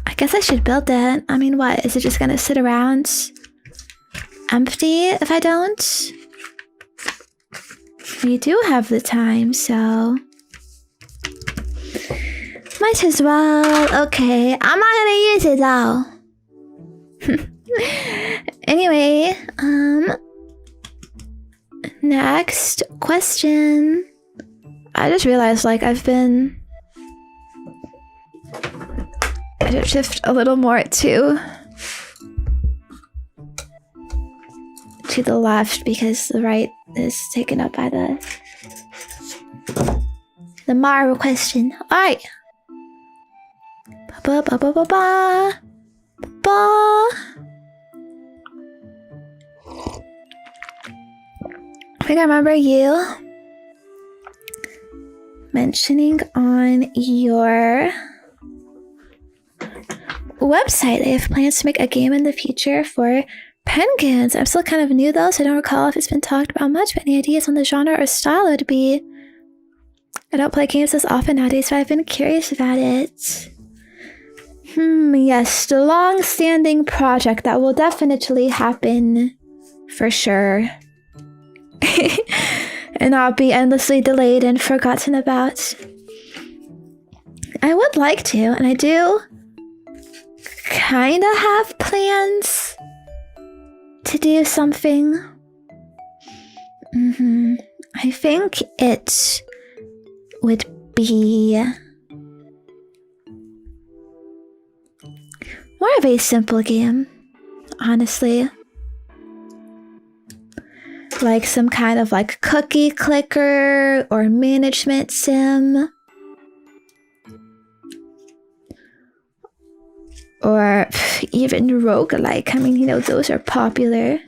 I guess I should build it. I mean, what? Is it just gonna sit around empty if I don't? We do have the time, so... Might as well. Okay, I'm not gonna use it though. Next question. I just realized, like, I should shift a little more to the left because the right is taken up by the Maro question. Alright. Ba ba ba ba ba ba. I think I remember you mentioning on your website that you have plans to make a game in the future for penguins. I'm still kind of new though, so I don't recall if it's been talked about much, but any ideas on the genre or style it would be? I don't play games as often nowadays, but I've been curious about it. Yes, the long-standing project that will definitely happen for sure. And not be endlessly delayed and forgotten about. I would like to, and I do kind of have plans to do something. I think it would be more of a simple game, honestly. Like some kind of like cookie clicker or management sim. Or even roguelike. I mean, you know, those are popular.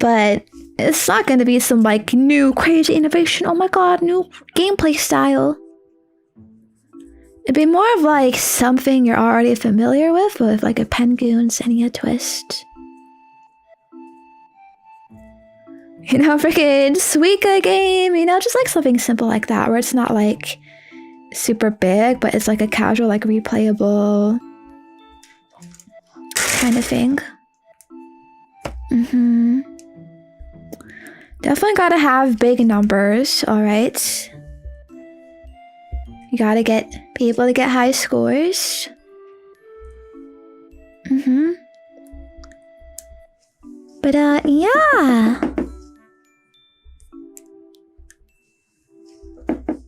But it's not going to be some like new crazy innovation. Oh my god, new gameplay style. It'd be more of like something you're already familiar with like a Penguin Zenya twist. You know, freaking Suika game, you know, just like something simple like that, where it's not like super big, but it's like a casual, like replayable kind of thing. Definitely gotta have big numbers, alright. You gotta be able to get high scores. But yeah.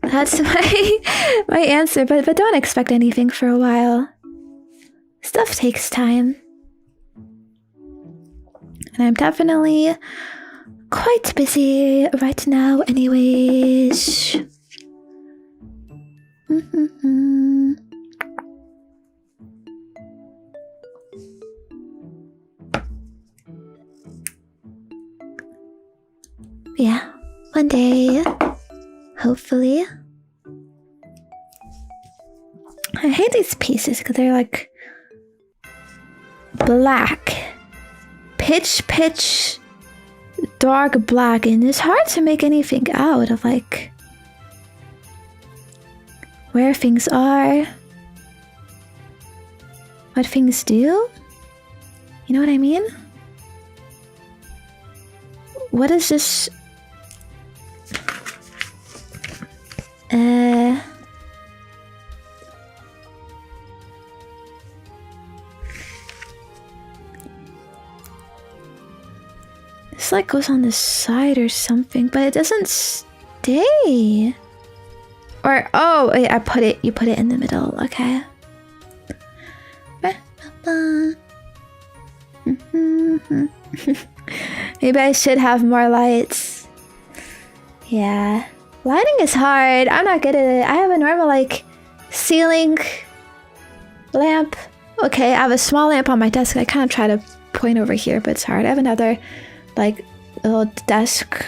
That's my answer, but don't expect anything for a while. Stuff takes time. And I'm definitely quite busy right now anyways. Yeah, one day, hopefully. I hate these pieces because they're like black. Pitch dark black, and it's hard to make anything out of like where things are, what things do. You know what I mean? What is this? This like goes on the side or something, but it doesn't stay. Or oh, wait, you put it in the middle. Okay. Maybe I should have more lights. Yeah. Lighting is hard. I'm not good at it. I have a normal like ceiling lamp. Okay, I have a small lamp on my desk. I kind of try to point over here, but it's hard. I have another like little desk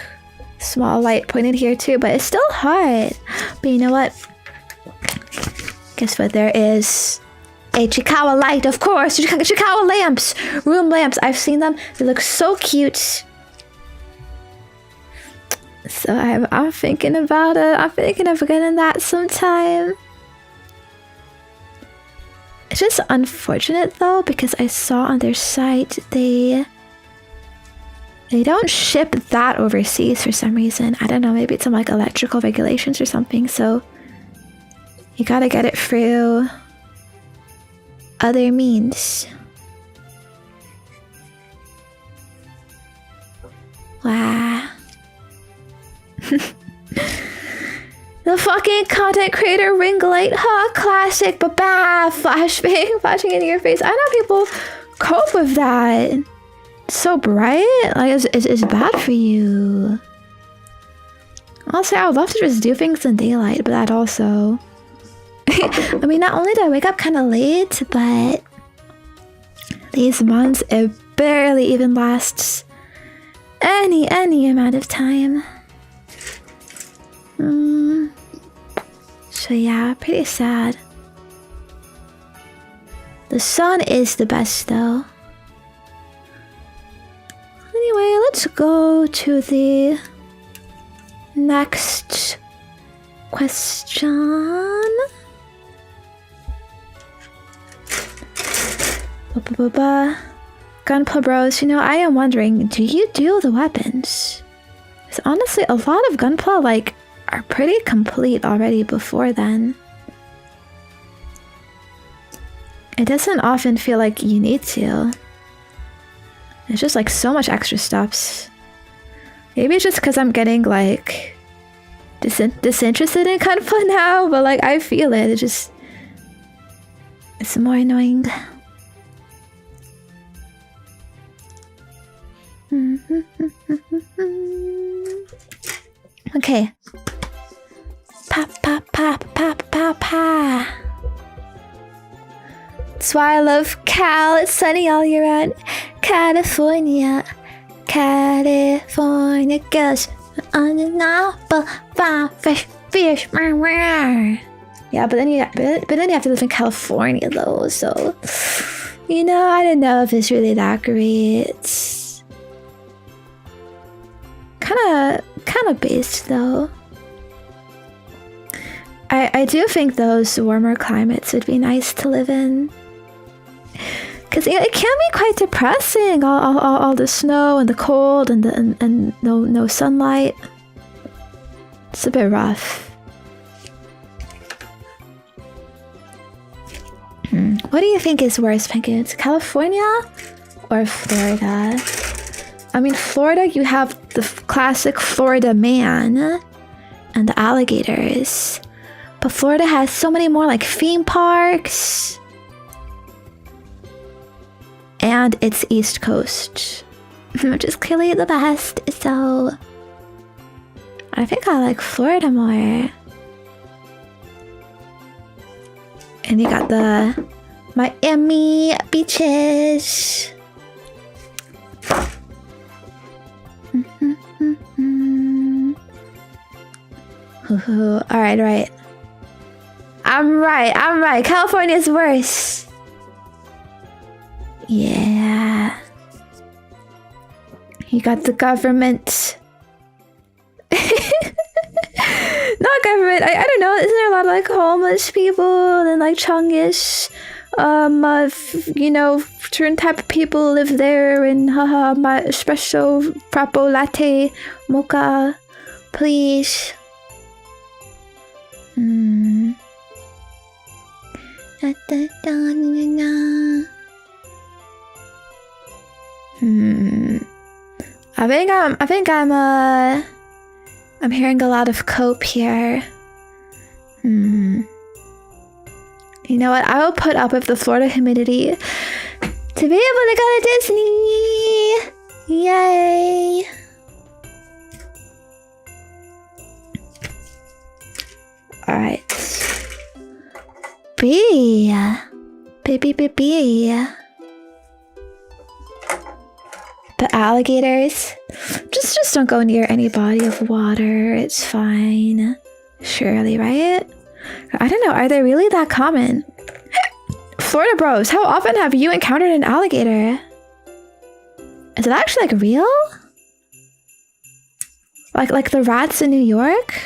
small light pointed here too, but it's still hard. But you know what? Guess what? There is a Chiikawa light, of course. Chiikawa lamps, room lamps. I've seen them. They look so cute. So I'm thinking about it. I'm thinking of getting that sometime. It's just unfortunate though, because I saw on their site they don't ship that overseas for some reason. I don't know, maybe it's some like electrical regulations or something, so you gotta get it through other means. Wow. The fucking content creator ring light, huh? Classic, but bad flashbang flashing into your face. I know people cope with that. It's so bright. Like it's bad for you. Also, I would love to just do things in daylight, but that also. I mean, not only do I wake up kind of late, but these months it barely even lasts any amount of time. So yeah, pretty sad. The sun is the best though. Anyway, let's go to the next question. Gunpla bros, you know, I am wondering, do you do the weapons? Because honestly, a lot of Gunpla, like, are pretty complete already before then. It doesn't often feel like you need to. It's just like so much extra steps. Maybe it's just because I'm getting like disinterested in Gunpla now, but like I feel it. It's more annoying. Okay. Pa pa pa pa pa pa. That's why I love Cal. It's sunny all year round. California, California girls on an apple farm, fresh fish. Yeah, but then you have to live in California though, so you know, I don't know if it's really that great. Kind of based though. I do think those warmer climates would be nice to live in, because it can be quite depressing. All the snow and the cold and no sunlight. It's a bit rough. What do you think is worse, Penguins? California or Florida? I mean, Florida, you have the classic Florida man and the alligators. But Florida has so many more like theme parks. And it's East Coast, which is clearly the best. So I think I like Florida more. And you got the Miami beaches. All right. I'm right. California's worse. Yeah. You got the government. Not government. I don't know. Isn't there a lot of like homeless people and like Chungish? You know, certain type of people live there, and haha, my espresso frappo latte mocha, please. I think I'm hearing a lot of cope here. You know what? I will put up with the Florida humidity to be able to go to Disney. Yay! All right. B. The alligators. Just don't go near any body of water. It's fine. Surely, right? I don't know. Are they really that common? Florida bros, how often have you encountered an alligator? Is it actually like real? Like the rats in New York?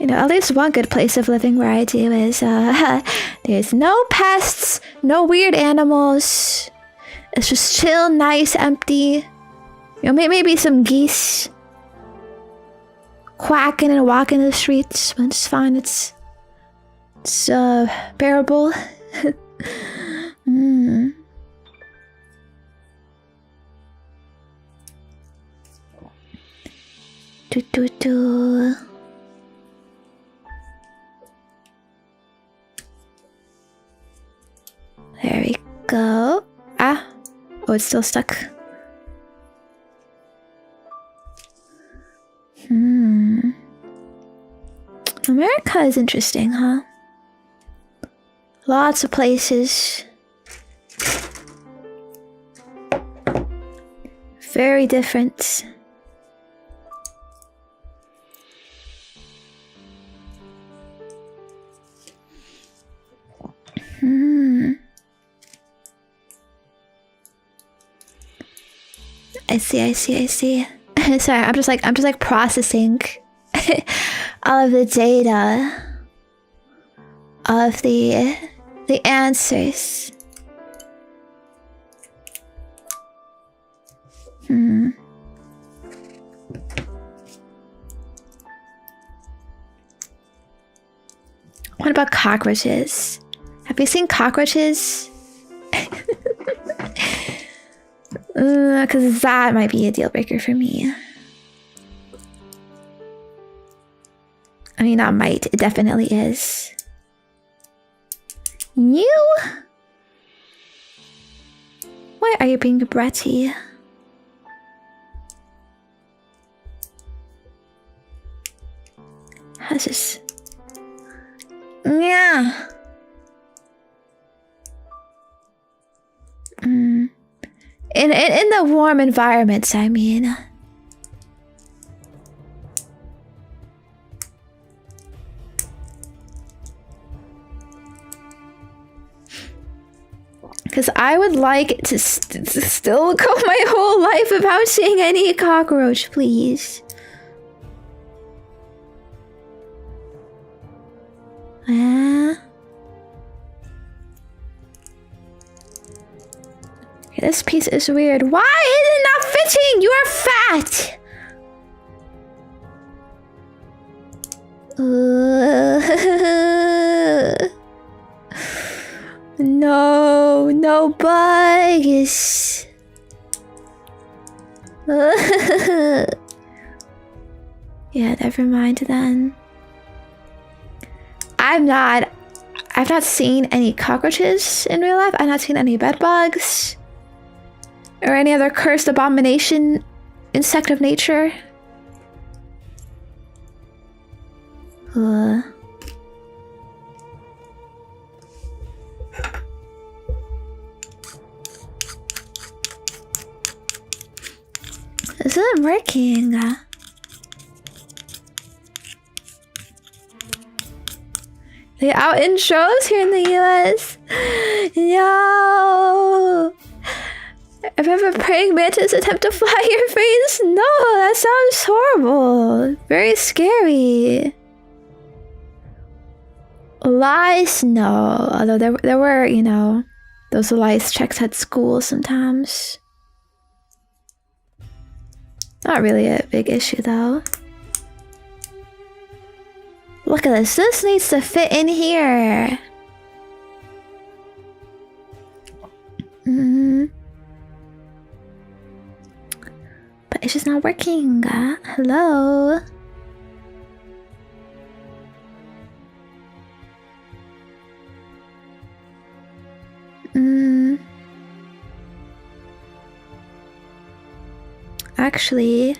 You know, at least one good place of living where I do is there's no pests, no weird animals. It's just chill, nice, empty. You know, maybe some geese quacking and walking the streets, but it's fine. It's bearable. Do do do. There we go. Ah. Oh, it's still stuck. America is interesting, huh? Lots of places. Very different. I see. Sorry, I'm just like processing all of the data of the answers. What about cockroaches? Have you seen cockroaches? Because that might be a deal breaker for me. I mean, not might. It definitely is. You? Why are you being bratty? How's this? Yeah. In the warm environments, I mean. Because I would like to still go my whole life without seeing any cockroach, please. Okay, this piece is weird. Why is it not fitting? You are fat! No bugs. Yeah, never mind then. I've not seen any cockroaches in real life. I've not seen any bed bugs or any other cursed abomination insect of nature. This isn't working. They out in shows here in the US. No. If ever praying mantis attempt to fly your face, no, that sounds horrible. Very scary. Lice, no. Although there were, you know, those lice checks at school sometimes. Not really a big issue though. Look at this. This needs to fit in here. But it's just not working. Hello? Actually,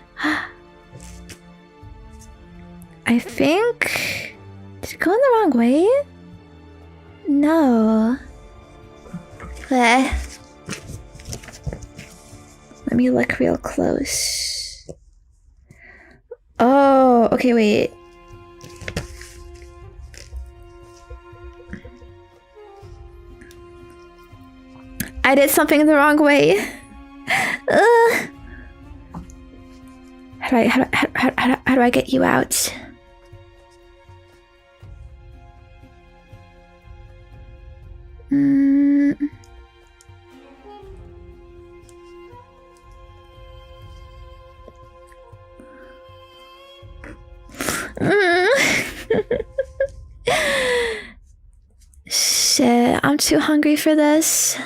I think... Did it go in the wrong way? No. Let me look real close. Oh, okay, wait. I did something the wrong way. How do I get you out? Shit, I'm too hungry for this.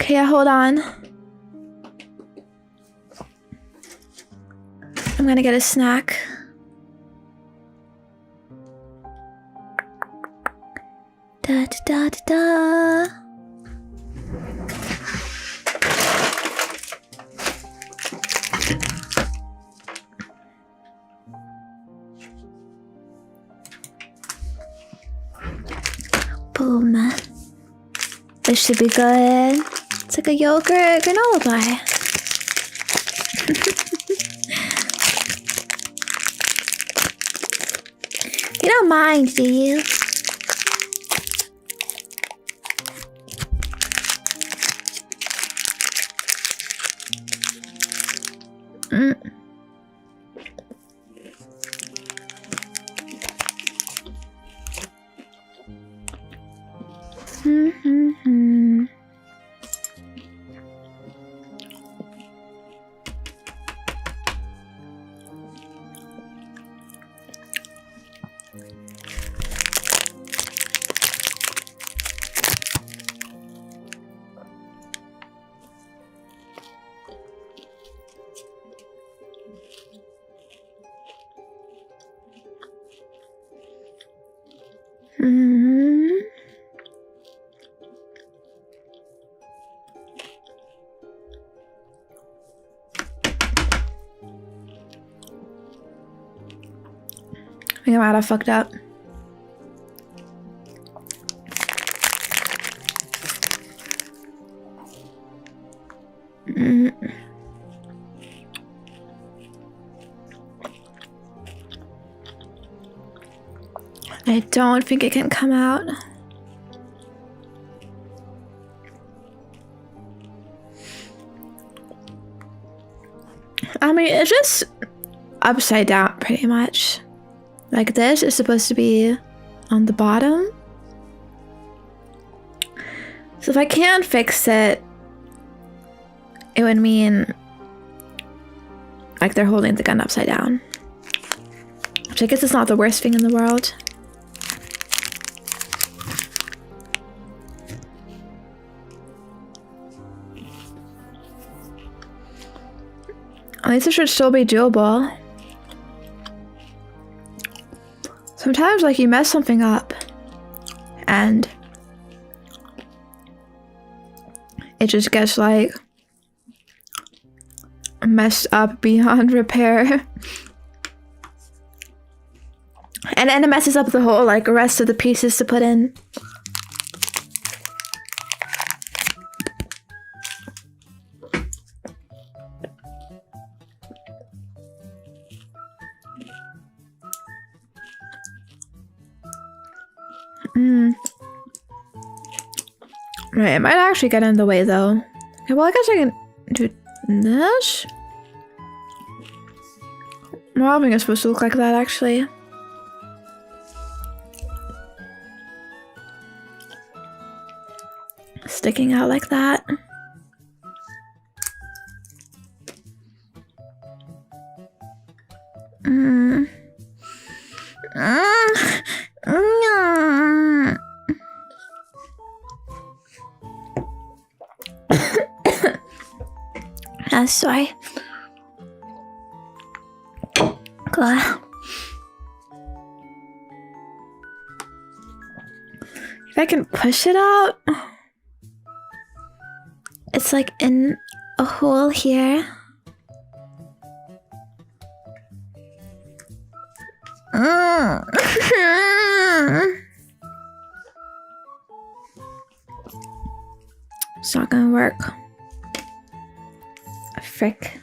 Okay, hold on. I'm gonna get a snack. Da da da da da. Boom. This should be good. It's like a yogurt granola bar. You don't mind, do you? I think I might have fucked up. I don't think it can come out. I mean, it's just upside down pretty much. Like this is supposed to be on the bottom. So if I can't fix it, it would mean like they're holding the gun upside down. Which I guess is not the worst thing in the world. At least it should still be doable. Sometimes, like, you mess something up and it just gets, like, messed up beyond repair. And then it messes up the whole, like, rest of the pieces to put in. Right, it might actually get in the way though. Okay, well, I guess I can do this. Modeling is supposed to look like that actually. Sticking out like that. Sorry. God. If I can push it out, it's like in a hole here. It's not gonna work. Frick.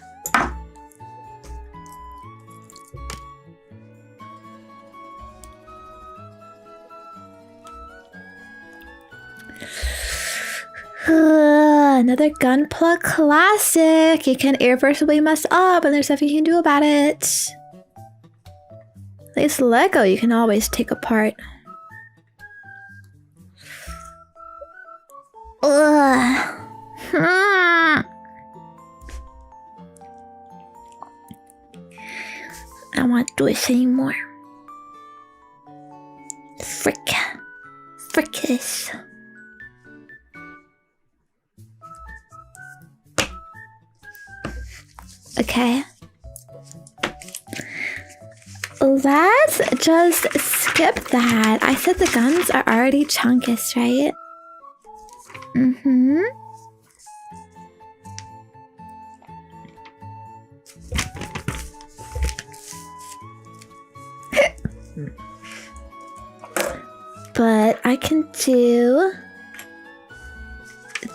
Another Gunpla classic. You can irreversibly mess up and there's nothing you can do about it. At least Lego you can always take apart. Ugh. I don't want to do this anymore. Frick. Frick this. Okay. Let's just skip that. I said the guns are already chunkus, right? Mm-hmm. But I can do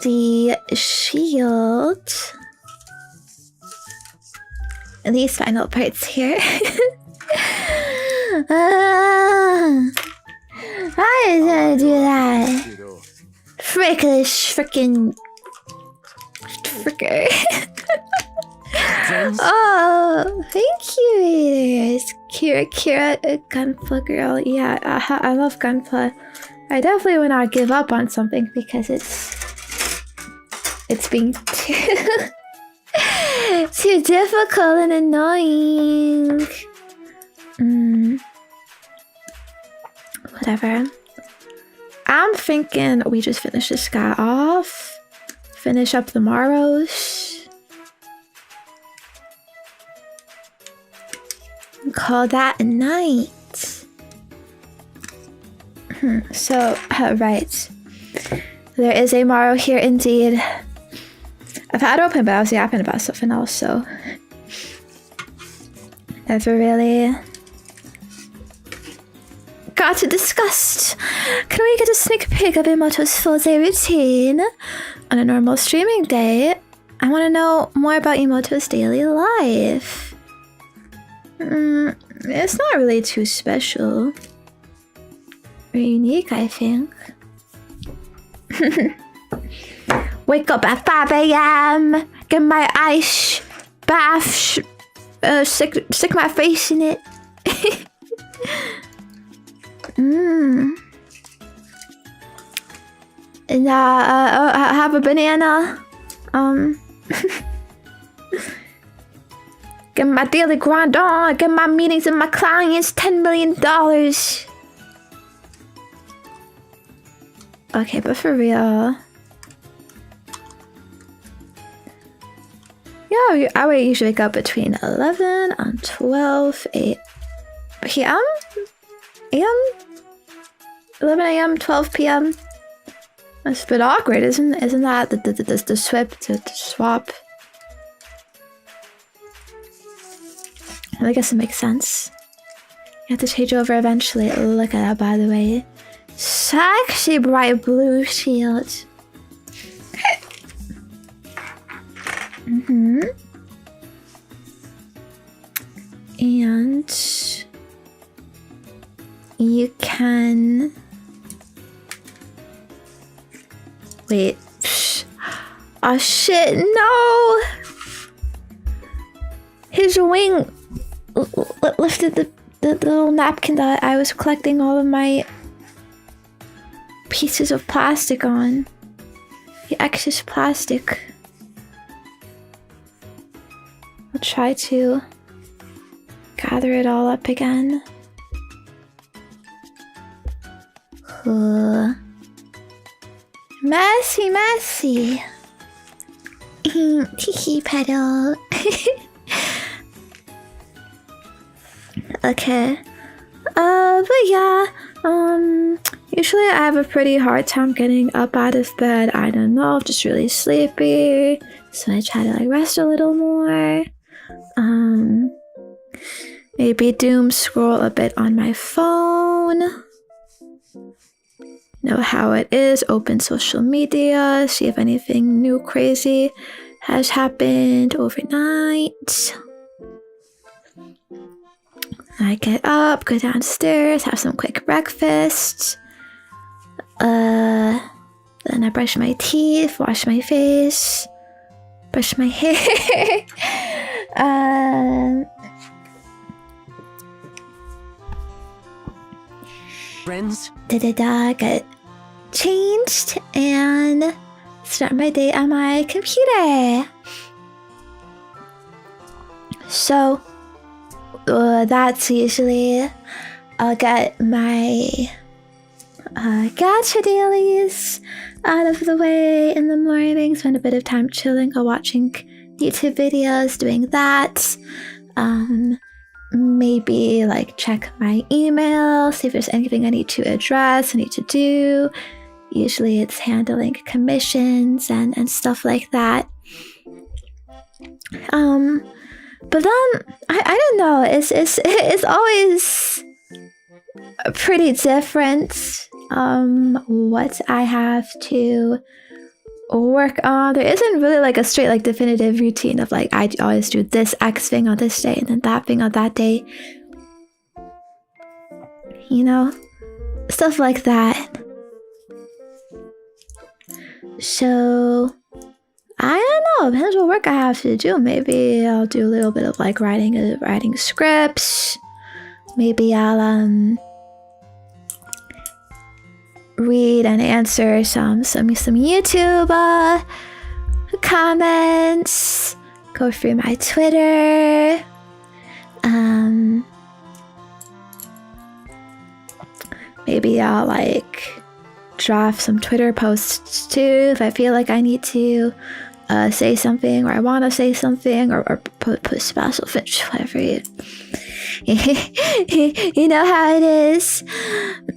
the shield. These final parts here. I was gonna do that. Frickin' fricker. Oh, thank you, readers. Kira, Gunpla girl. Yeah, I love Gunpla. I definitely would not give up on something because it's being too difficult and annoying. Whatever. I'm thinking we just finish this guy off. Finish up the maros. Call that a night. So, right. There is a maro here indeed. I've had it open, but I was yapping about something else, so never really got to discuss. Can we get a sneak peek of Imoto's full day routine on a normal streaming day? I want to know more about Imoto's daily life. It's not really too special or unique, I think. Wake up at 5 a.m. Get my ice bath. Stick my face in it. And have a banana. Get my daily grind on. Get my meetings with my clients. $10 million. Okay, but for real. Yeah, I would usually wake up between 11 and 12 p.m. 11 a.m. 12 p.m. That's a bit awkward, isn't that the swap? I guess it makes sense. You have to change over eventually. Look at that, by the way. Sexy bright blue shield. And you can wait. Oh shit, no! His wing lifted the little napkin that I was collecting all of my pieces of plastic on. The excess plastic. I'll try to gather it all up again. Messy. Tiki pedal. Okay. But yeah, usually I have a pretty hard time getting up out of bed. I don't know, I'm just really sleepy. So I try to rest a little more. Maybe doom scroll a bit on my phone. Know how it is, open social media, see if anything new crazy has happened overnight. I get up, go downstairs, have some quick breakfast. Then I brush my teeth, wash my face, brush my hair. Friends? Get changed and start my day on my computer. So that's usually I'll get my gacha dailies out of the way in the morning, spend a bit of time chilling or watching YouTube videos, doing that. Maybe like check my email, see if there's anything I need to address, I need to do. Usually it's handling commissions and stuff like that. But then I don't know, it's always pretty different what I have to work on. There isn't really like a straight like definitive routine of like I always do this X thing on this day and then that thing on that day, you know, stuff like that. So I don't know, depends what work I have to do. Maybe I'll do a little bit of like writing scripts. Maybe I'll read and answer some YouTube comments, go through my Twitter, maybe I'll like draft some Twitter posts too if I feel like I need to say something or I want to say something or put special features, whatever you know how it is.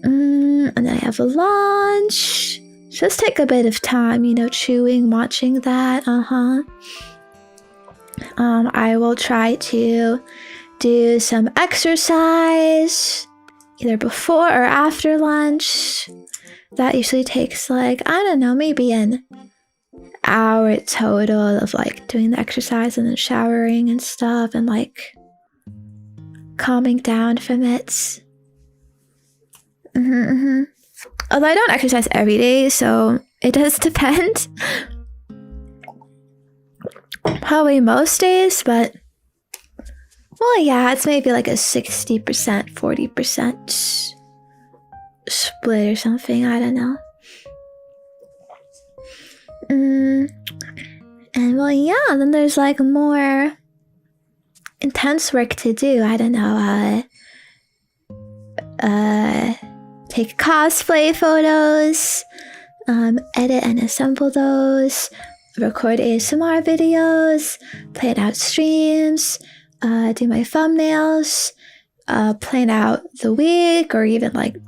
And then I have a lunch. Just take a bit of time, you know, chewing, watching that. I will try to do some exercise either before or after lunch. That usually takes like, I don't know, maybe an hour total of like doing the exercise and then showering and stuff and like calming down from it. Although I don't exercise every day, so it does depend. Probably most days, but well, yeah, it's maybe like a 60%, 40% split or something. I don't know. And well, yeah, then there's like more intense work to do. I don't know. Take cosplay photos, edit and assemble those, record ASMR videos, plan out streams, do my thumbnails, plan out the week or even like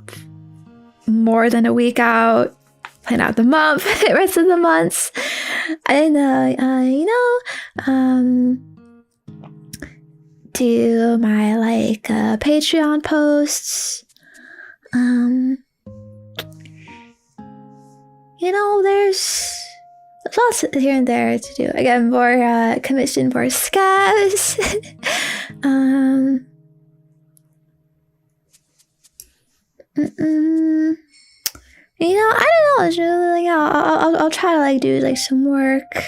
more than a week out, plan out the month, the rest of the months. And do my like Patreon posts. You know, there's lots here and there to do. Again, more commission, more scabs. You know, I don't know. It's really, I'll try to like do like some work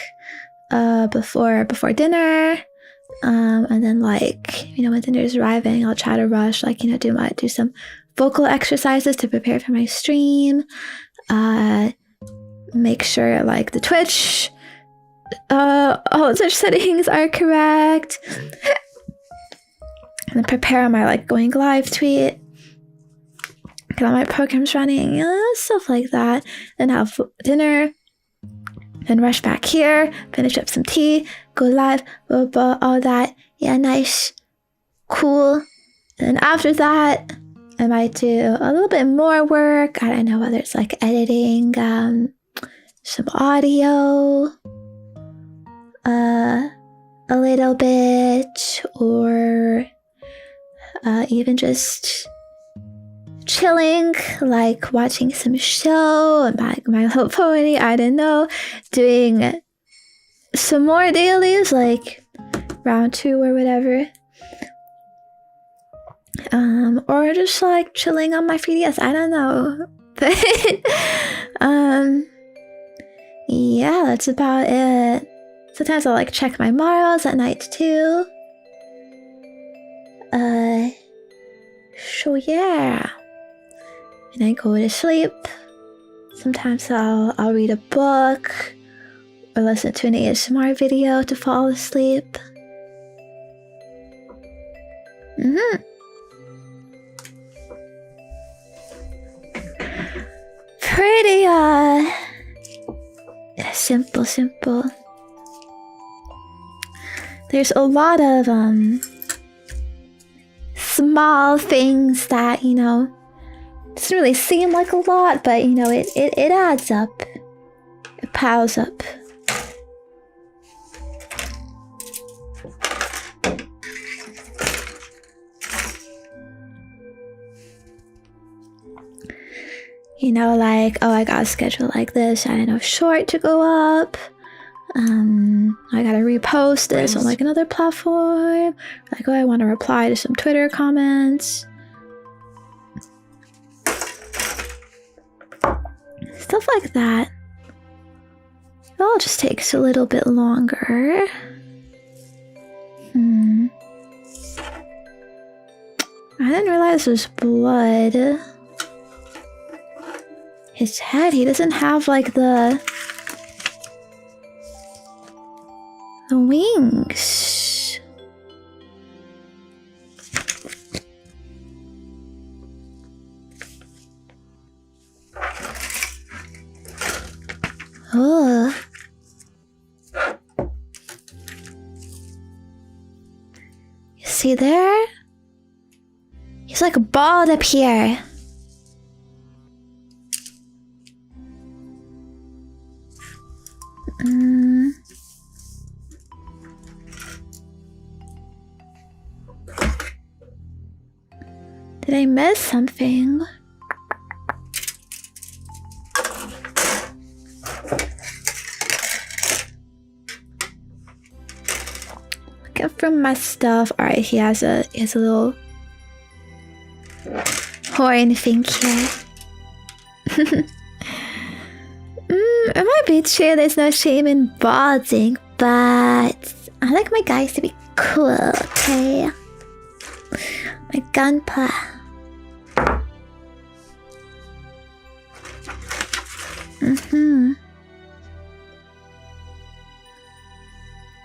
before dinner. And then like, you know, when dinner is arriving, I'll try to rush, like, you know, do some vocal exercises to prepare for my stream. Make sure like the Twitch all Twitch settings are correct. And then prepare my like going live tweet. Get all my programs running, you know, stuff like that. Then have dinner. Then rush back here, finish up some tea, go live, blah, blah, all that. Yeah, nice, cool. And after that, I might do a little bit more work. I don't know whether it's like editing some audio a little bit, or even just chilling, like watching some show, My Little Pony, I don't know, doing some more dailies, like round 2 or whatever. Or just like chilling on my 3DS, I don't know. But yeah, that's about it. Sometimes I'll like check my maros at night too. So yeah. And I go to sleep. Sometimes I'll read a book or listen to an ASMR video to fall asleep. Pretty simple. there's a lot of small things that, you know, doesn't really seem like a lot, but you know, it adds up. It piles up. You know, like, oh, I got a schedule like this. I had enough short to go up. I gotta repost this on like another platform. Like, oh, I want to reply to some Twitter comments. Stuff like that. It all just takes a little bit longer. I didn't realize there's blood. His head, he doesn't have like the wings. Oh. You see there? He's like bald up here. Did I miss something? Looking for my stuff. Alright, he has a little horn thing here. It might be true there's no shame in balding, but I like my guys to be cool, okay? My Gunpla.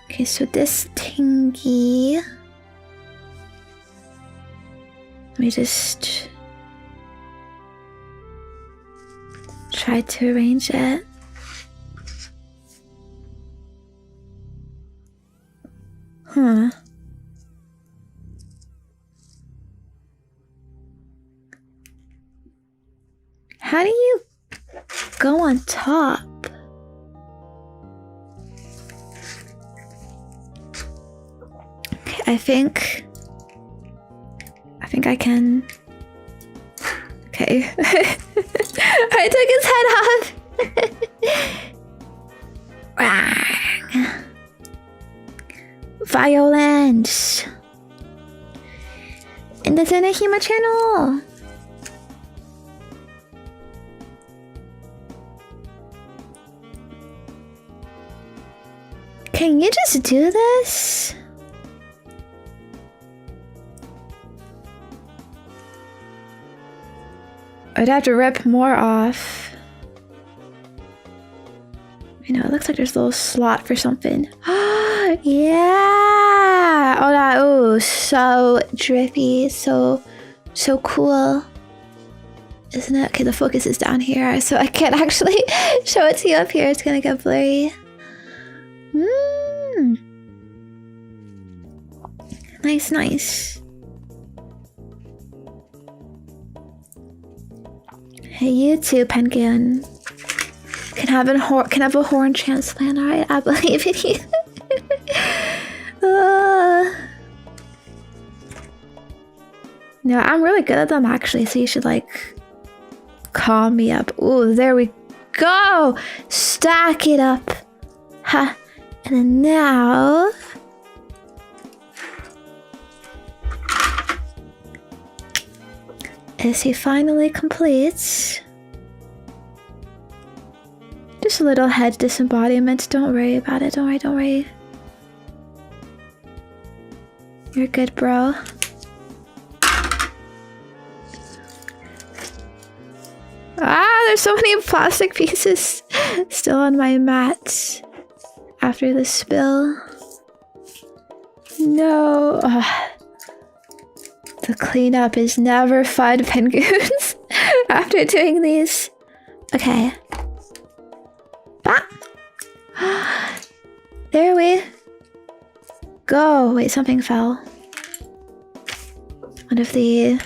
Okay, so this thingy. Let me just try to arrange it. Huh. How do you go on top? Okay, I think I can. Okay. I took his head off. Violence in the Zenya Hima channel. Can you just do this? I'd have to rip more off. I know, it looks like there's a little slot for something. Yeah! Oh, that, ooh, so drippy, so cool. Isn't it? Okay, the focus is down here, so I can't actually show it to you up here. It's gonna get blurry. Nice, nice. Hey, you too, Penguin. Can have a horn transplant, alright? I believe in you. No, I'm really good at them actually, so you should like call me up. Ooh, there we go! Stack it up. Ha! And then now as he finally completes just a little head disembodiment. Don't worry about it. Don't worry. You're good, bro. Ah, there's so many plastic pieces still on my mat after the spill. No. The cleanup is never fun, penguins. After doing these. Okay. There we go. Wait, something fell. One of the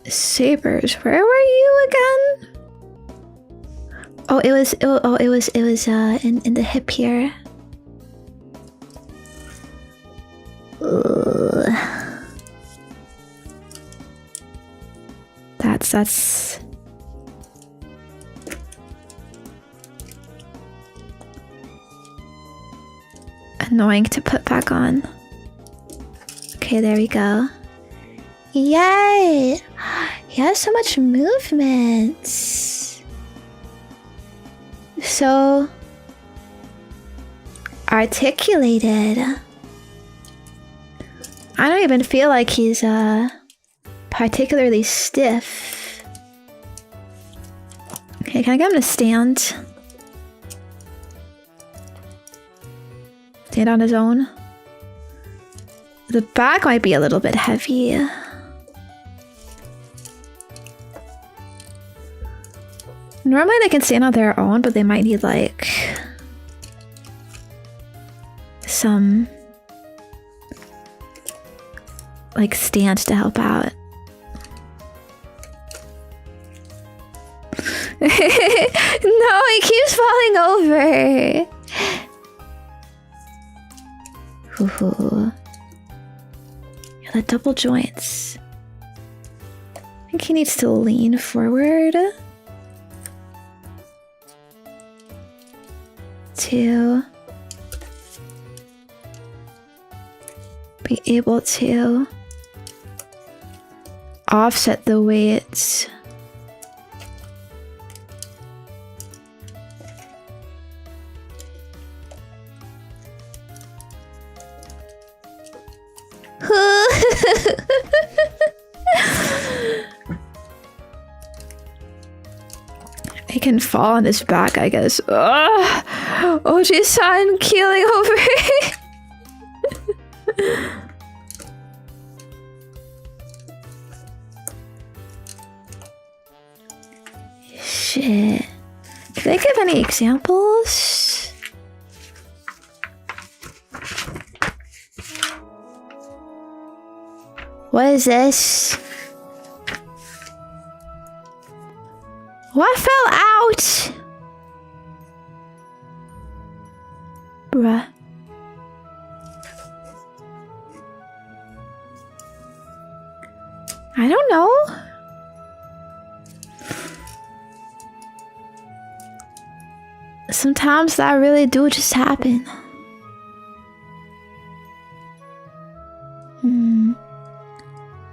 sabers. Where were you again? Oh, it was in the hip here. Ugh. That's annoying to put back on. Okay, there we go. Yay! He has so much movement. So articulated. I don't even feel like he's particularly stiff. Okay, can I get him to stand? Stand on his own. The back might be a little bit heavy. Normally they can stand on their own, but they might need like some like stand to help out. No, he keeps falling over. Ooh. Yeah, the double joints. I think he needs to lean forward to be able to offset the weights. He can fall on his back, I guess. Oh, she's son keeling over. Shit. Can I give any examples? What is this? What fell out? Bruh. I don't know. Sometimes that really do just happen.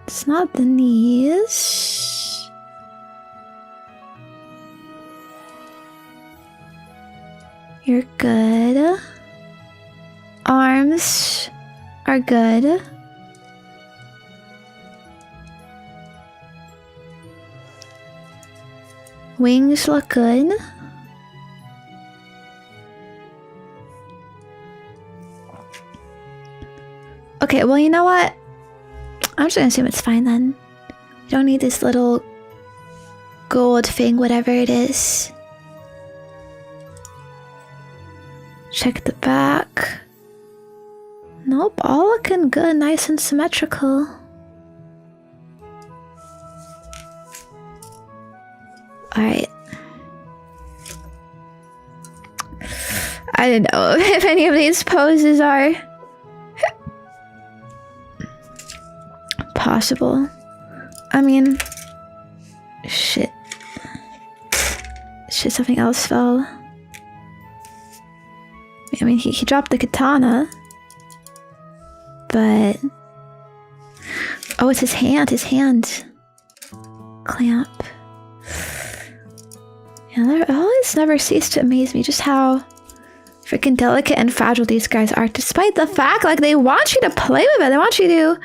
It's not the knees. You're good. Arms are good. Wings look good. Okay, well, you know what? I'm just gonna assume it's fine then. You don't need this little gold thing, whatever it is. Check the back. Nope, all looking good, nice and symmetrical. Alright. I don't know if any of these poses are possible. I mean, shit, something else fell. I mean, he dropped the katana, but oh, it's his hand clamp. Yeah, it always never ceased to amaze me just how freaking delicate and fragile these guys are, despite the fact like they want you to play with it. They want you to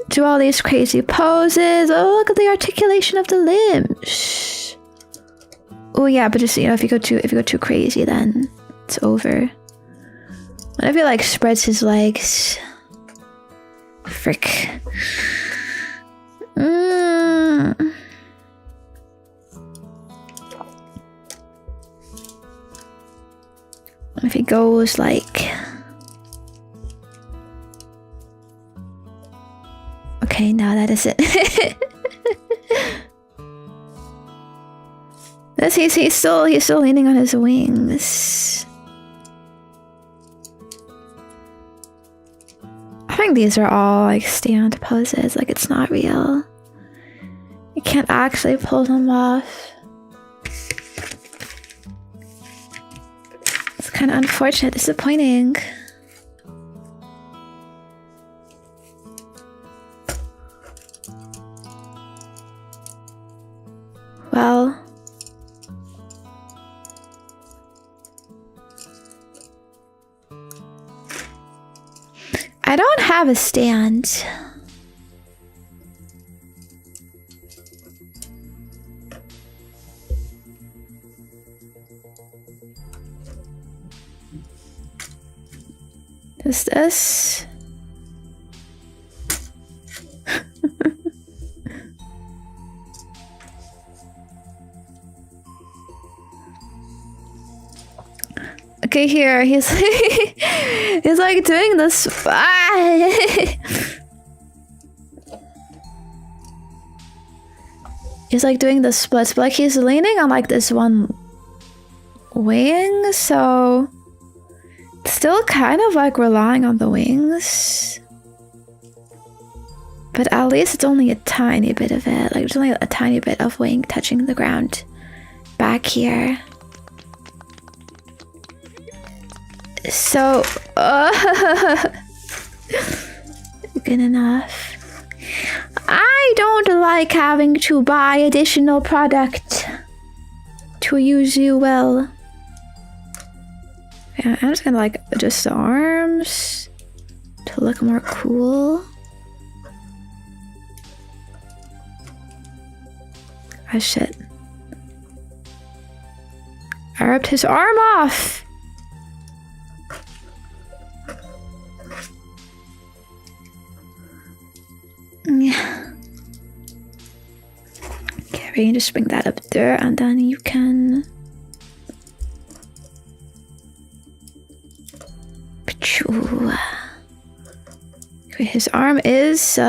do all these crazy poses. Oh, look at the articulation of the limbs. Oh yeah, but just, you know, if you go too crazy, then it's over. Whenever he like spreads his legs, frick. If he goes like... Okay, no, that isn't. He's still leaning on his wings. I think these are all like stand poses, like it's not real. You can't actually pull them off. It's kind of unfortunate, disappointing. Well, I don't have a stand. Is this? Okay, here he's he's like doing this. He's like doing the splits, but like he's leaning on like this one wing, so still kind of like relying on the wings. But at least it's only a tiny bit of it. Like there's only a tiny bit of wing touching the ground back here. So, good enough. I don't like having to buy additional product to use you well. Yeah, I'm just gonna like adjust the arms to look more cool. Oh shit. I ripped his arm off! Yeah. Okay, we can just bring that up there and then you can... Okay, his arm is, his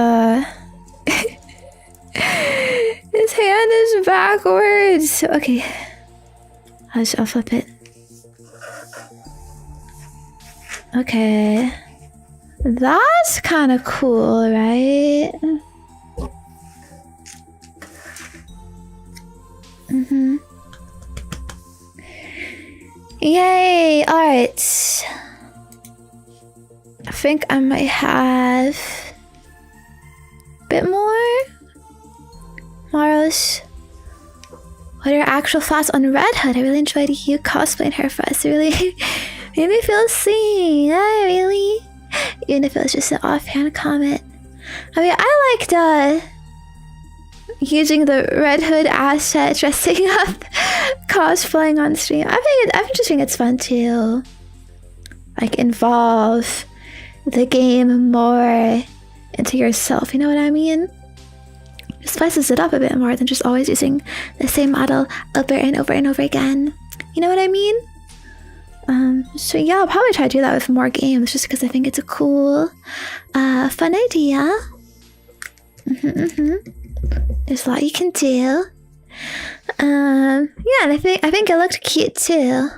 hand is backwards. Okay. I'll flip it. Okay. That's kind of cool, right? Mm-hmm. Yay! Alright. I think I might have a bit more. Maros. What are your actual thoughts on Red Hood? I really enjoyed you cosplaying her for us. It really made me feel seen. Really? Even if it was just an offhand comment. I mean, I liked using the Red Hood asset, dressing up, cosplaying on stream. I just think it's fun to like involve the game more into yourself. You know what I mean? It spices it up a bit more than just always using the same model over and over and over again. You know what I mean? So yeah, I'll probably try to do that with more games just because I think it's a cool, fun idea. There's a lot you can do. Yeah, and I think it looked cute too.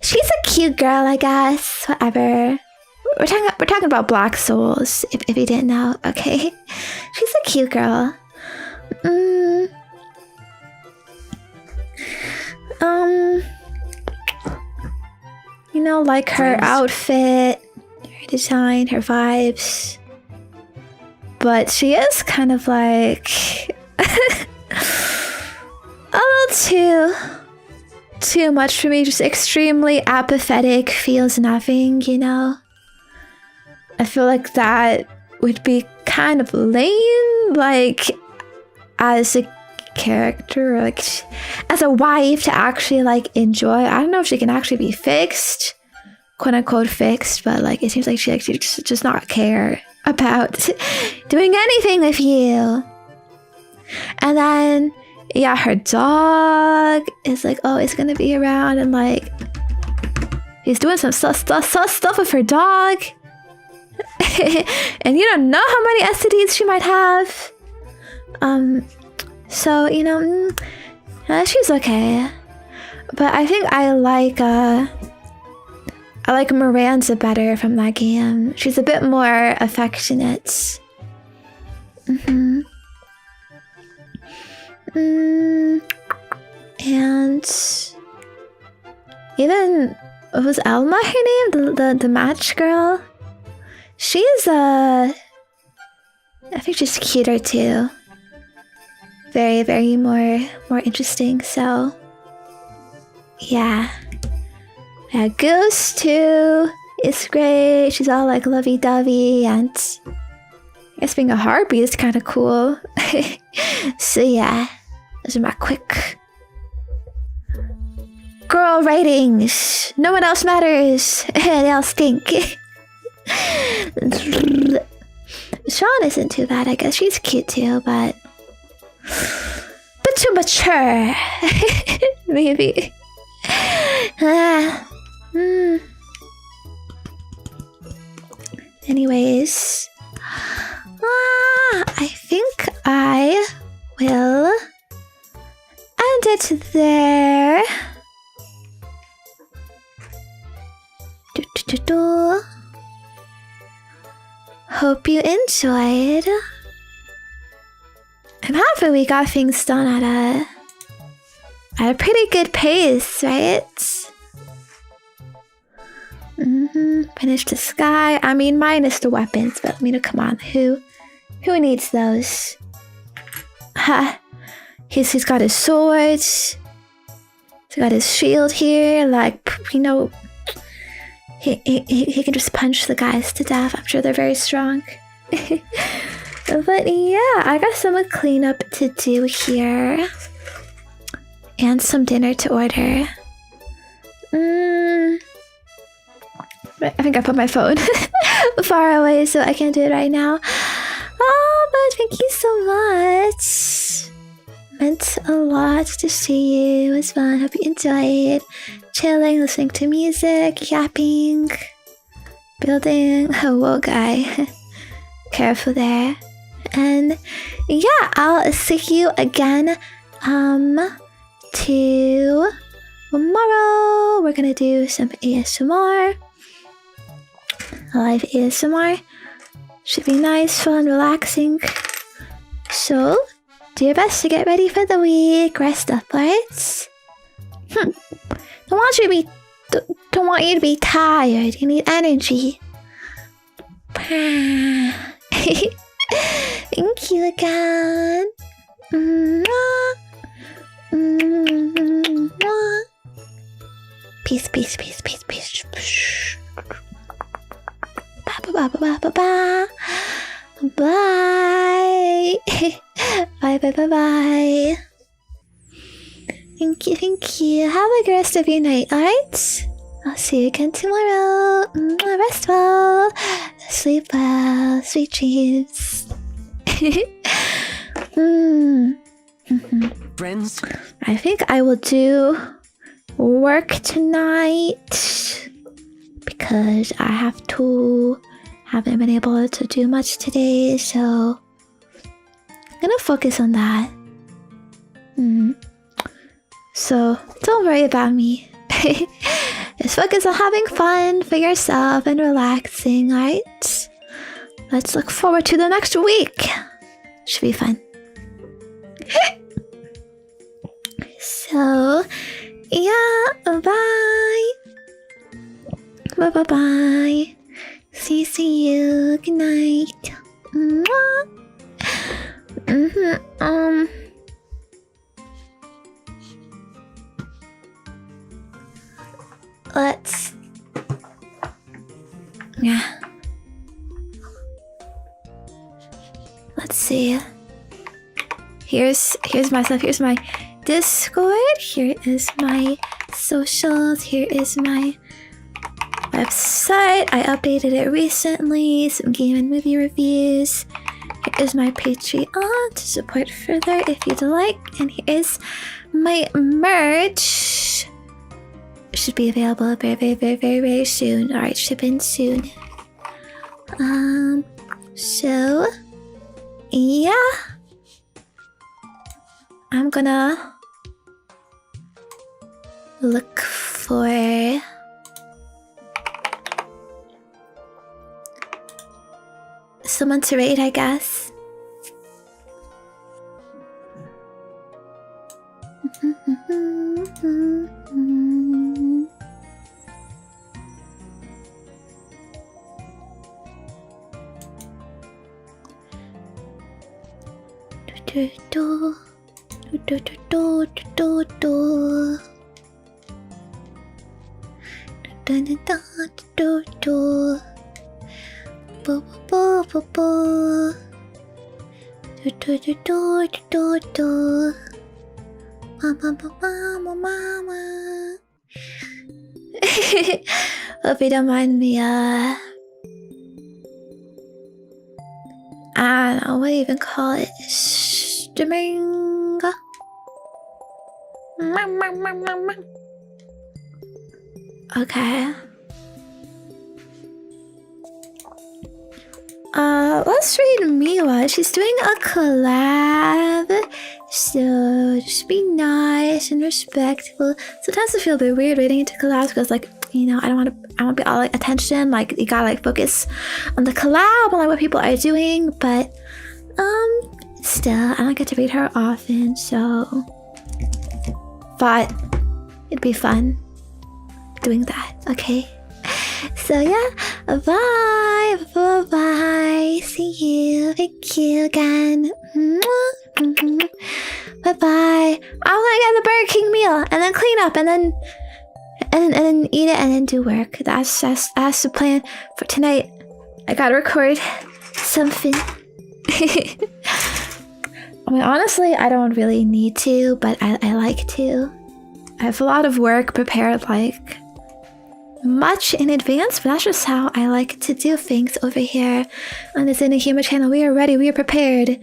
She's a cute girl, I guess. Whatever. We're talking about Black Souls, if you didn't know. Okay, she's a cute girl. You know, like her outfit, her design, her vibes. But she is kind of like a little too much for me. Just extremely apathetic, feels nothing, you know? I feel like that would be kind of lame, like as a character, like as a wife to actually like enjoy. I don't know if she can actually be fixed, quote unquote fixed, but like it seems like she just not care about doing anything with you. And then yeah, her dog is like always gonna be around and like He's doing some sus stuff with her dog. And you don't know how many STDs she might have. So, you know, she's okay. But I think I like Miranda better from that game. She's a bit more affectionate. And even, was Elma her name? The match girl? She's I think she's cuter too. Very, very more interesting. So yeah. Ghost too is great. She's all like lovey-dovey, and I guess being a harpy is kind of cool. So yeah, those are my quick girl ratings. No one else matters. They all stink. Sean isn't too bad, I guess. She's cute too, but too mature. Maybe. Anyways, I think I will end it there. Hope you enjoyed. I'm happy we got things done at a pretty good pace, right? Finished the sky. I mean, minus the weapons, but come on, who needs those? He's got his sword. He's got his shield here. Like, you know, he can just punch the guys to death. I'm sure they're very strong. But yeah, I got some cleanup to do here. And some dinner to order. I think I put my phone far away, so I can't do it right now. Oh, but thank you so much. Meant a lot to see you. It was fun. Hope you enjoyed. Chilling, listening to music, yapping, building. Oh, whoa, guy. Careful there. And yeah, I'll see you again tomorrow. We're gonna do some ASMR. Live ASMR. Should be nice, fun, relaxing. So, do your best to get ready for the week. Rest up, right? Don't want you to be tired. You need energy. Thank you again. Peace, peace, peace, peace, peace. Bye. Bye. Thank you. Have a good rest of your night, alright? I'll see you again tomorrow. Rest well. Sleep well. Sweet dreams. Friends? I think I will do work tonight because I haven't been able to do much today, so I'm gonna focus on that. So don't worry about me. Just focus on having fun for yourself and relaxing, right? Let's look forward to the next week. Should be fun. So, yeah, bye. Bye. See you. Good night. Let's see. Here's my stuff. Here's my Discord. Here is my socials. Here is my website. I updated it recently. Some game and movie reviews. Here is my Patreon to support further if you'd like. And here is my merch should be available very soon. Alright, ship in soon. So yeah, I'm gonna look for someone to raid, I guess. Hope you don't mind me, I don't know what do you even call it? Streaming. Okay. Let's read Miwa. She's doing a collab, so just be nice and respectful. Sometimes I feel a bit weird reading into collabs because, like, you know, I want to be all like attention. Like, you gotta like focus on the collab and like what people are doing. But still, I don't get to read her often, so but it'd be fun doing that. Okay. So yeah, bye. See you. Thank you again. Bye. I'm gonna get the Burger King meal and then clean up and then eat it and then do work. That's the plan for tonight. I gotta record something. I mean, honestly, I don't really need to, but I like to. I have a lot of work prepared, like much in advance, but that's just how I like to do things over here on the Zenya Hima channel. We are ready, we are prepared,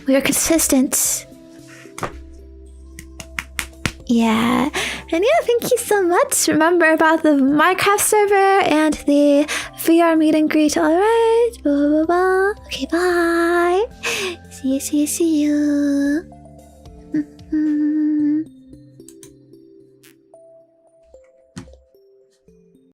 we are consistent. Yeah, and yeah, thank you so much. Remember about the Minecraft server and the VR meet and greet. Alright, blah blah blah. Okay, bye. See you.